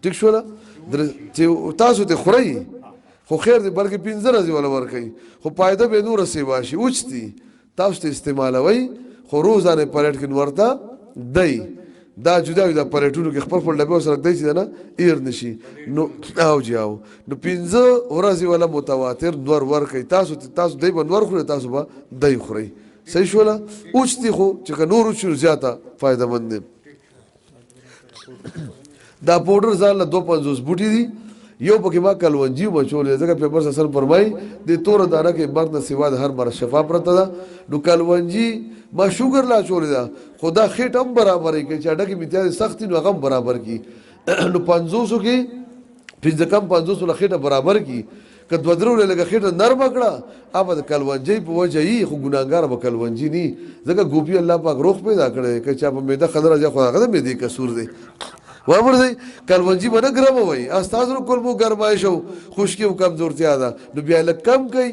ټیک شوله چې تاسو ته خورئ خو خیر دی بلکې 15 ورځې ولا ورکوي خو پایده به نور سیوا شي اوچ دي تاسو ته استعمالوي خو روزانه پلیټ کې ورته دی دا جدا دا پلیټونو کې خپل ډبه سره دی چې نه ایر نشي نو او جاو نو 15 ورځې ولا متواتر نور ورکوي تاسو دی به نور خوري تاسو به دی خوري صحیح شوله اوچ دي خو چې نور اوچ زیاته فائدہ مند دي دا پاوډر ځان له 250 بوټي دي یو پکې ما کلونجي بچولې ځکه پیپر اصل فرمای د تور دانه کې مرد نه سیوا د هر مر شفا پرته ده نو کلونجي ما شوګر لا چولې ده خدا خېټ هم برابرې کې چې اډه کې امتیاز سختي نو هغه برابر کی نو 500 کې پنځه کم 500 له خېټه برابر کی که دوه درو لږه خېټه نرم کړه اوبه د کلونجي په وجه یې خو ګناګار به کلونجي ني ځکه ګوپی الله پاک روح پیدا کړي که چا په میده خضر ځای خو هغه مې دې قصور دی وامر دی کلونجي باندې ګرم وای استادو کولمو ګرمای شو خشکی او کمزورتیا ده نو بیا لک کم کوي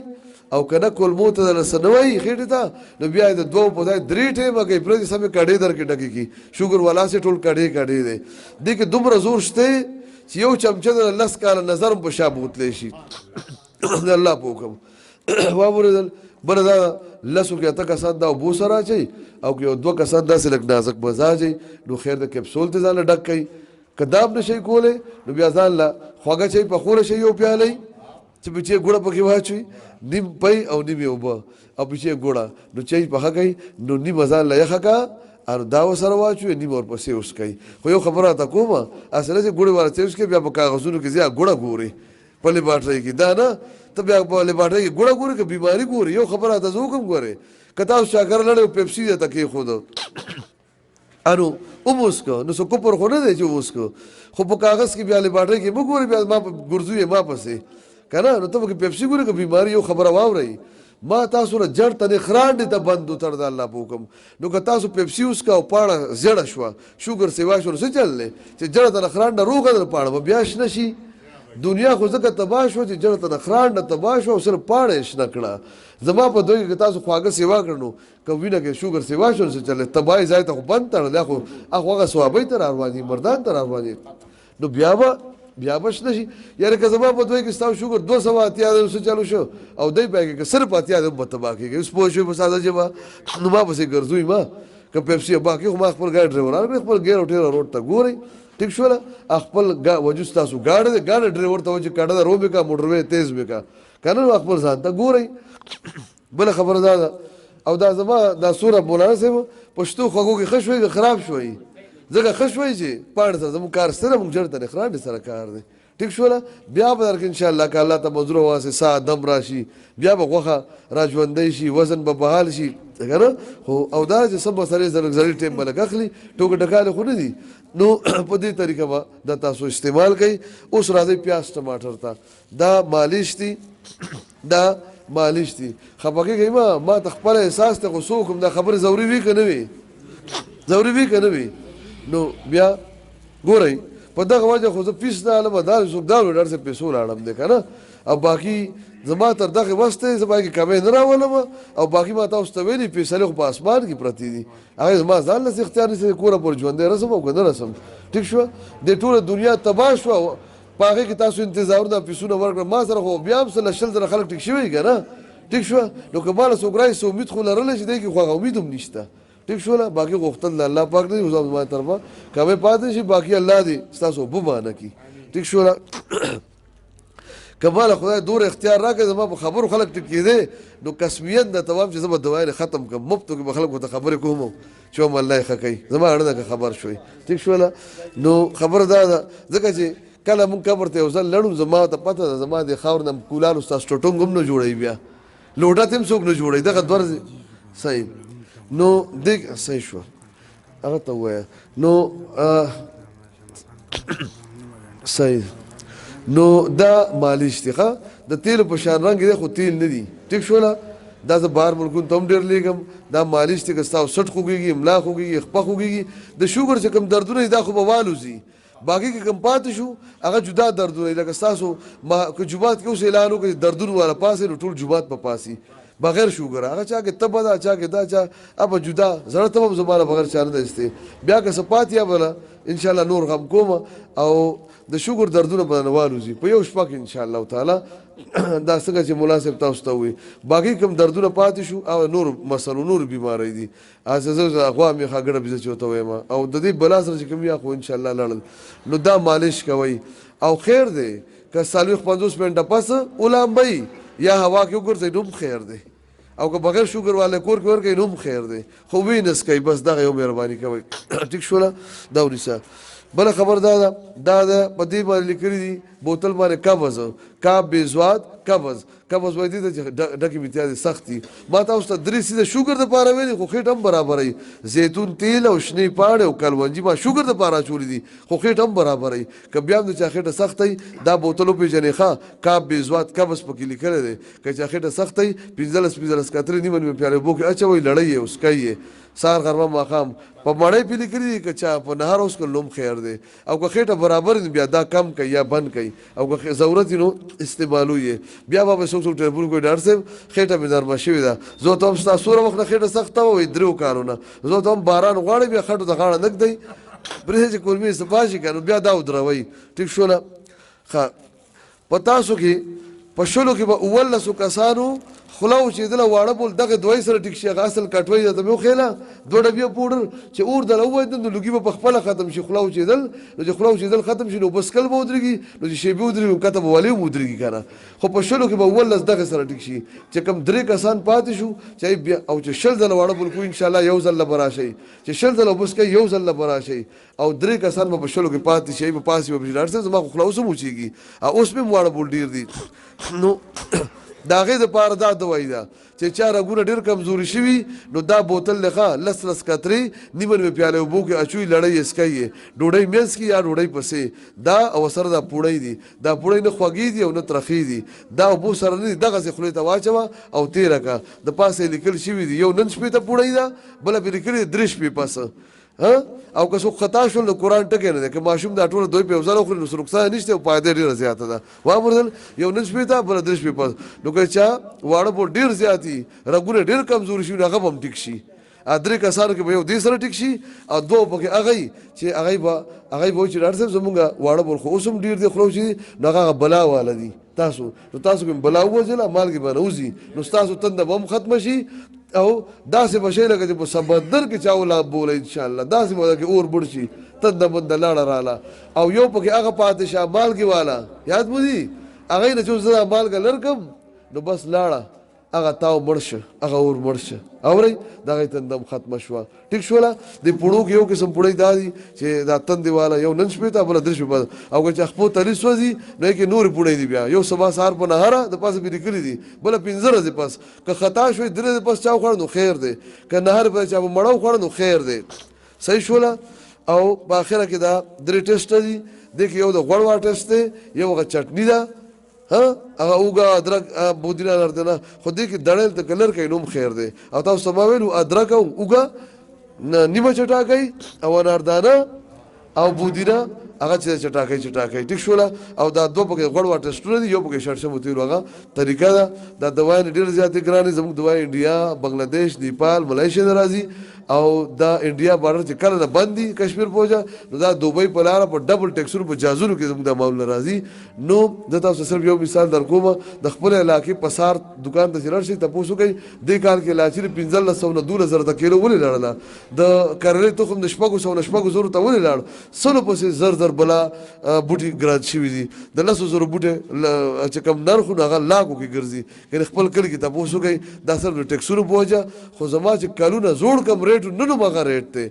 او کنه کولمو ته رسنوي خېټه ته نو بیا د دوه په ځای درې ټیمه کوي پر دې سمې کډې در کې ډکی کی شوګر والا سي ټول کډې دی دې کې دومره زور شته چې یو چمچه د لس کال نظر په شابوت لشي الله پوکم وامر بل دا لسو کې اته کسان دا بو سره چي او کې دوه کسان داسې لک نازک مزاجي نو خیر د کپسول ته ځان ډک کوي کداب نشي کوله نو بیا ځان لا خوګه چي په خوله شي یو پیالي چې بچي ګوړه پکې واچوي نیم پي او نیم یو به او بچي ګوړه نو چي په هغه نو نیم ځان لا یخکا ار دا وسره واچوي نیم ور پسې اوس کوي خو یو خبره تا کومه اصله چې ګوړه ورته اوس کې بیا په کاغذونو کې ځا ګوړه ګوري په لیبارټري کې دا نه ته بیا په لیبارټري کې ګوړه ګوري کې بیماری ګوري یو خبره ته زوکم ګوري کته شاګر لړ پیپسي ته کې خود انو اوموسکو نو سو کوپر خو نه دی چې اوموسکو خو په کاغذ کې بیا لیبارټري کې وګوري بیا ما ګرځوي ما پسې کنه نو ته کې پیپسي ګوري کې بیماری یو خبره واوري ما تاسو را جړ ته خران دي ته بند تر د الله په حکم نو که تاسو پیپسي اوس کا پاړه زړه شو شوګر سیوا شو څه چللې چې جړ ته خران د روغ در پاړه بیا شنه شي دنیا خو ځکه تباہ شو چې جړ ته خران د تباہ شو سر پاړه شنه کړه زما په دوی کې تاسو خواږه سیوا کړنو کوینه کې شوګر سیوا شو څه چللې تباہ ځای ته بند تر له خو هغه ثوابي تر ارواني مردان تر ارواني نو بیا بش نشي یاره که زما په دوی کې ستاسو شوګر 200 اتیا د څه چالو شو او دای پای کې صرف اتیا د متبا کېږي اوس پوه شو په ساده جما نو ما پسې ګرځوي ما که پیپسي باقي خو ما خپل ګاډي ډرایور خپل ګیر او ټیر روډ ته ګوري ټیک شو خپل وجود تاسو ګاډي ډرایور ته وځي کاډه روبه کا موټروي تیز وکا کنه خپل ځان ته ګوري بل خبره ده او دا زما دا سوره مولانا صاحب پښتو خوګو کې خشوي خراب شوی زګه خشوي چې پاړ سره زمو کار سره موږ چرته اخراج سره کار دی ټیک شو بیا به درک ان شاء الله ک الله ته مزرو واسه سا دم راشي بیا به غوخه راجوندې شي وزن به بحال شي کنه خو او دا چې سب سره زړی ټیم بلګ اخلي ټوک ټکاله خو نه دي نو په دې طریقه به د تاسو استعمال کوي اوس راځي پیاز ټماټر ته دا مالش دي دا مالش دي خپګي ما تخپل احساس ته غوسو کوم دا خبر ضروری وی کنه وی ضروری وی کنه وی نو بیا ګورئ په دغه وجه خو زه پیس نه علم دار څوک دا ډېر څه پیسو لاړم دی کنه او باقي زما تر دغه واسطه زما کې کمې نه راولم او باقي ما تاسو ته ویلي پیسې خو په اسمان کې پرتی دي هغه زما ځان له اختیار نشي کوره پر ژوند رسم او کنه رسم ټیک شو د ټول دنیا تباہ شو پاګه کې تاسو انتظار د پیسو نه ورکړ ما سره خو بیا هم سره شل سره خلک ټیک شوی کنه ټیک شو نو کمال سوګرای سو امید خو لرل شي دی کې خو امید هم نشته ټیک شو باقي غوښتل الله پاک دې او زما طرفه کمه پاتې شي باقي الله دې تاسو بو باندې کی ټیک شو کمال خدای دور اختیار راکړي زما په خبرو خلک ټکېدې نو قسمیت د توام چې زه به دوایې ختم کړم مفتو کې به خلکو ته خبرې کوم چې هم الله یې ښه کوي زما اړه ده که خبر شوي ټیک شوله نو خبره دا ده ځکه چې کله مونږ قبر ته یو ځل لړو زما ته پته ده زما د خاور نه کولانو ستاسو ټوټونګ هم نه جوړوي بیا لوټه ته هم څوک نه جوړوي دغه دوه صحیح نو دې صحیح شو هغه ته ووایه نو صحیح نو دا مالش دی ښه د تیلو په شان رنګ دی خو تیل نه دي ټیک شوله دا زه بهر ملکونو ته هم ډېر لیږم دا مالش دی که ستاسو سټ خوږېږي املا خوږېږي خپه خوږېږي د شوګر چې کوم دردونه دي دا خو به والوځي باقي که کوم پاتې شو هغه جدا دردونه لکه ستاسو که جومات کې اوس اعلان وکړي دردونه والا پاسې نو ټول جومات په پاسي بغیر شوګر هغه چا کې تبه ده چا کې دا چا اب جدا زړه ته هم زمانه بغیر چا نه ده استې بیا که څه پاتې یا بله انشاءالله نور غم کوم او د شوګر دردونه به نه والوځي په یو شپه کې انشاءالله تعالی دا څنګه چې مناسب تاسو ته وي باقي کوم دردونه پاتې شو او نور مسلو نور بیماری دي زه غوا مې ښه ګډه بېزه چې ورته وایم او د دې بلا سره چې کوم یا خو انشاءالله لړل نو دا مالش کوئ او خیر دی که 40-50 منټه پس ولامبئ یا هوا کې وګرځئ نو هم خیر دی او که بغیر شوګر والا کور کې ورکوئ نو هم خیر دی خو وینس کوئ بس دغه یو مهرباني کوئ ټیک شوله دا ونیسه بله خبر دا ده دا د په دې باندې لیکلي دي بوتل باندې قبض کاب بېزواد قبض وایي دي ته چې ډکې میتیا دي سخت دي ما تاسو ته 3 سیزه شوګر دپاره ویلي خو خېټ هم برابروي زیتون تیل او شنې پاڼې او کلونجي ما شوګر دپاره اچولي دي خو خېټ هم برابروي که بیا هم د چا خېټه سخته وي دا بوتل وپېژنئ ښه کاب بېزواد قبض پکې لیکلی دی که چا خېټه سخته وي 15 کترې نیمه نیمه پیالې اوبو کې اچوئ لړئ یې اسکئ یې سار غرمه ماښام په مړۍ پې لیکلي دي که چا په نهار اوس کړ نو هم خیر دی او که خېټه برابر وي بیا دا کم کوي یا بند کوي او که ضرورت وي نو استعمالوي یې بیا به څوک څوک ټلیفون کوي ډاکټر صاحب خېټه مې نرمه شوې ده زه ورته وایم ستا څومره وخت نه خېټه سخته وه وایي 3 کالونه زه ورته وایم باران غواړئ بیا خټو ته غاړه نه ږدئ پرېږدئ چې کولمې صفا شي که نو بیا دا ودروئ ټیک شوله ښه په تاسو کې په شلو کې به 19 کسانو خوله وچېدله واړه بول دغه دوی سره ټیک شي هغه اصل کټوۍ درته مې وښیله 2 ډبې پوډر چې اور دله ووایدل نو لوګي به په خپله ختم شي خوله وچېدل نو چې خوله وچېدل ختم شي نو بسکل به ودرېږي نو چې شیبې ودرېږي کته به ولې هم ودرېږي که نه خو په شلو کې به 19 دغه سره ټیک شي چې کوم 3 کسان پاتې شو چې بیا او چې 20 ځله واړه بول کوي انشاءالله یو ځل به راشئ چې 20 ځله اوبس کوي یو ځل به راشئ او 3 کسان به په شلو کې پاتې شي په پاسې به ډاکټر صاحب زما خو خوله اوس هم وچېږي اوس مې هم واړه بول ډېر دي نو د هغې دپاره دا دوايي ده چې چا رګونه ډېر کمزوري شوي نو دا بوتل دی ښه 10 کترې نیمه نیمه پیالې اوبو کې اچوي لړئ یې اسکئ یې ډوډۍ منځ کې یا ډوډۍ پسې دا او سره دا پوړی دي دا پوړی نه خوږې دي او نه ترخې دي دا اوبو سره نه دي دغسې خولې ته واچوه او تېره کړه د پاسه یې لیکل شوي دي یو نن شپې ته پوړی ده بله پې لیکلي دي 3 شپې پس او که څوک خطا شول نو قرآن ټکی نه دی که ماشوم دا ټوله دوی په یو ځل وخوري نو نقصان نشته او فایده ډېره زیاته ده وامردل یو نن شپې ته بله 3 شپې پس نو که چا واړه بول ډېر زیات وي رګونه ډېر کمزوري شي نو هغه به هم ټیک شي 3 کسانو کې به یو دې سره ټیک شي او 2 پکې هغه چې هغه به وایي چې ډاکټر صاحب زمونږ واړه بول خو اوس هم ډېر دی خوله وچې نو هغه بلا واله دي تاسو کې بلا ووځله مالګې به نوځي نو ستاسو تنده به هم ختمه شي او داسې به شی لکه چې په سمندر کې چا ولا بوله انشاءالله داسې به کې اور بړ شي تنده بنده لاړه راله او یو پکې هغه پاتې شه مالګې والا یاد مو دي هغې نه چې اوس زه مالګه لرکم نو بس لاړه هغه تاو مړ شه هغه اور مړ شه اورئ د هغې تنده ختمه شوه ټیک شوله د پوړو کې یو قسم پوړی دا دي چې دا تندې والا یو نن شپې ته بله 3 شپې پس او که چې خپو تلي سوځي نو یې کې نورې پوړی دي بیا یو سبا سهار په نهاره د پاسه پې لیکلي دي بله 15 ورځې پس که خطا شوی 3 ورځې پس چا وخوړه نو خیر دی که نهار په چا په مړه وخوړه نو خیر دی صحیح شوله او په اخره کې دا 3 ټسټه دي دې کې یو د غوړوا ټسټ دی یو هغه چټني ده هغه اوږه ادرک بودینه لرده نه خو دې کې دړیل ته کلر کوي نو هم خیر دی او تاسو ته ما ویلو ادرک او اوږه نیمه چټاکئ او اناردانه او بودینه هغه چې چټاکئ ټیک شوله او دا 2 پکې غوړوا ټسټونه دي یو پکې شړشم تیلو هغه طریقه ده دا دوایانې ډېرې زیاتې ګرانې زموږ دوای انډیا بنګلادیش نیپال ملایشیا نه راځي او دا انډیا بارډر چې کله نه بند دي کشمیر پوجا نو دا دوبۍ په لاره په ډبل ټیکسونو په جازونو کې زموږ دا معامله راځي نو زه تاسو صرف یو مثال در کوم د خپل علاقې پسار دکان ته چې راشئ تپوس وکئ دې کال کې لاچي 1500 نه 2000 ته کیلو ولې لاړله د کرلې تخم د 600 ته ولې لاړ سلو پسې زر زر بلا بوټي ګران شوي دي د 100,000 بوټي چې کوم نرخ هغه لاکو کې ګرځي کنه خپل کلی کې تاسو کوي دا سر د ټیکسونو بوجا خو زما چې کالونه زوړ کم ریټ نه مغه ریټ ته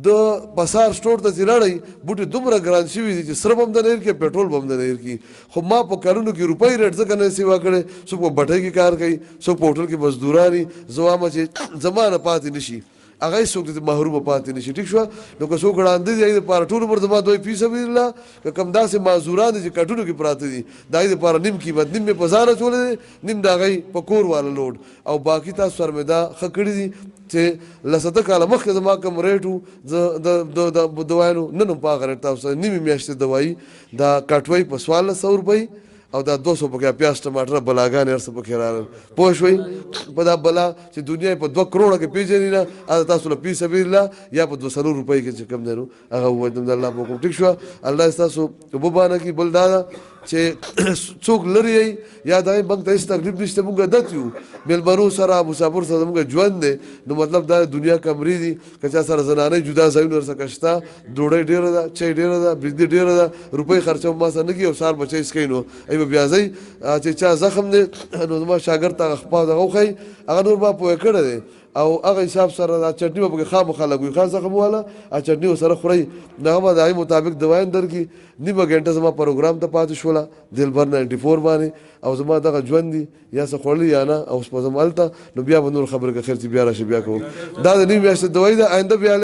د بازار سٹور ته چلاړی بوټي دومره ګران شوي دي چې سره بم د نیر کې پېټرول بم د نیر کې خو ما په کارونو کې روپۍ ریټ ځکه نه سیوا کړي څوک په بټۍ کې کار کوي څوک په هوټل کې مزدوراني زوامه چې زمانه پاتې نشي هغه څوک د محروم پاتې نشي ټیک شو نو که څوک وړاندې دی د پاره ټول پر زما دوی فی سبیل الله که کم داسې معذوران دي چې کټونو کې پراته دي دای د پاره نیم قیمت نیم په بازار چولې نیم دا غي په کور والا لوډ او باقی تاسو سره مې دا خکړې دي چې لسته کاله مخکې زما کوم ریټو د دوایانو نن په هغه تاسو نیمه میاشتې دوای دا کټوي په 1400 روپۍ او دا 200 پکې پیاز ټماټر بلاګان هر څه پکې راغل پوه شوي په دا بلا چې دنیا په 2 کروڑه کې پیژنې نه تاسو له پیسې سبیل یا په 200 روپۍ کې چې کم درو هغه وایي د الله په کوم ټیک شو الله تاسو وبانه کې بل دا چې څوک لري یا دای بنګ ته هیڅ تکلیف نشته مونږ دتیو ملبرو سره مسافر سره مونږ ژوند دی نو مطلب دا دنیا کمرې دي کچا سره زنانه جدا ځایونه سره کشتا ډوډۍ ډیره ده چای ډیره ده بجلی ډیره ده روپۍ خرچو ما سره نه کی او سال بچی سکینو ای بیا ځي چې چا زخم دی نو ما شاګرد ته خپل دغه خو هغه نور ما پوهه کړی دی او هغه حساب سره دا چټنی په خامخا لګوي خاص زخم والا ا چټنی سره خوري دغه دای مطابق دوايان درکې نیمه غنټه زما پروګرام ته پاتې شوله دلبر 94 باندې او زما دغه ژوند دی یا څه خورلی یا نه او په زمالته نو بیا به نور خبره کې خیر چې بیا راشي بیا کوم دا د نیمه میاشتې دوای ده آینده بیا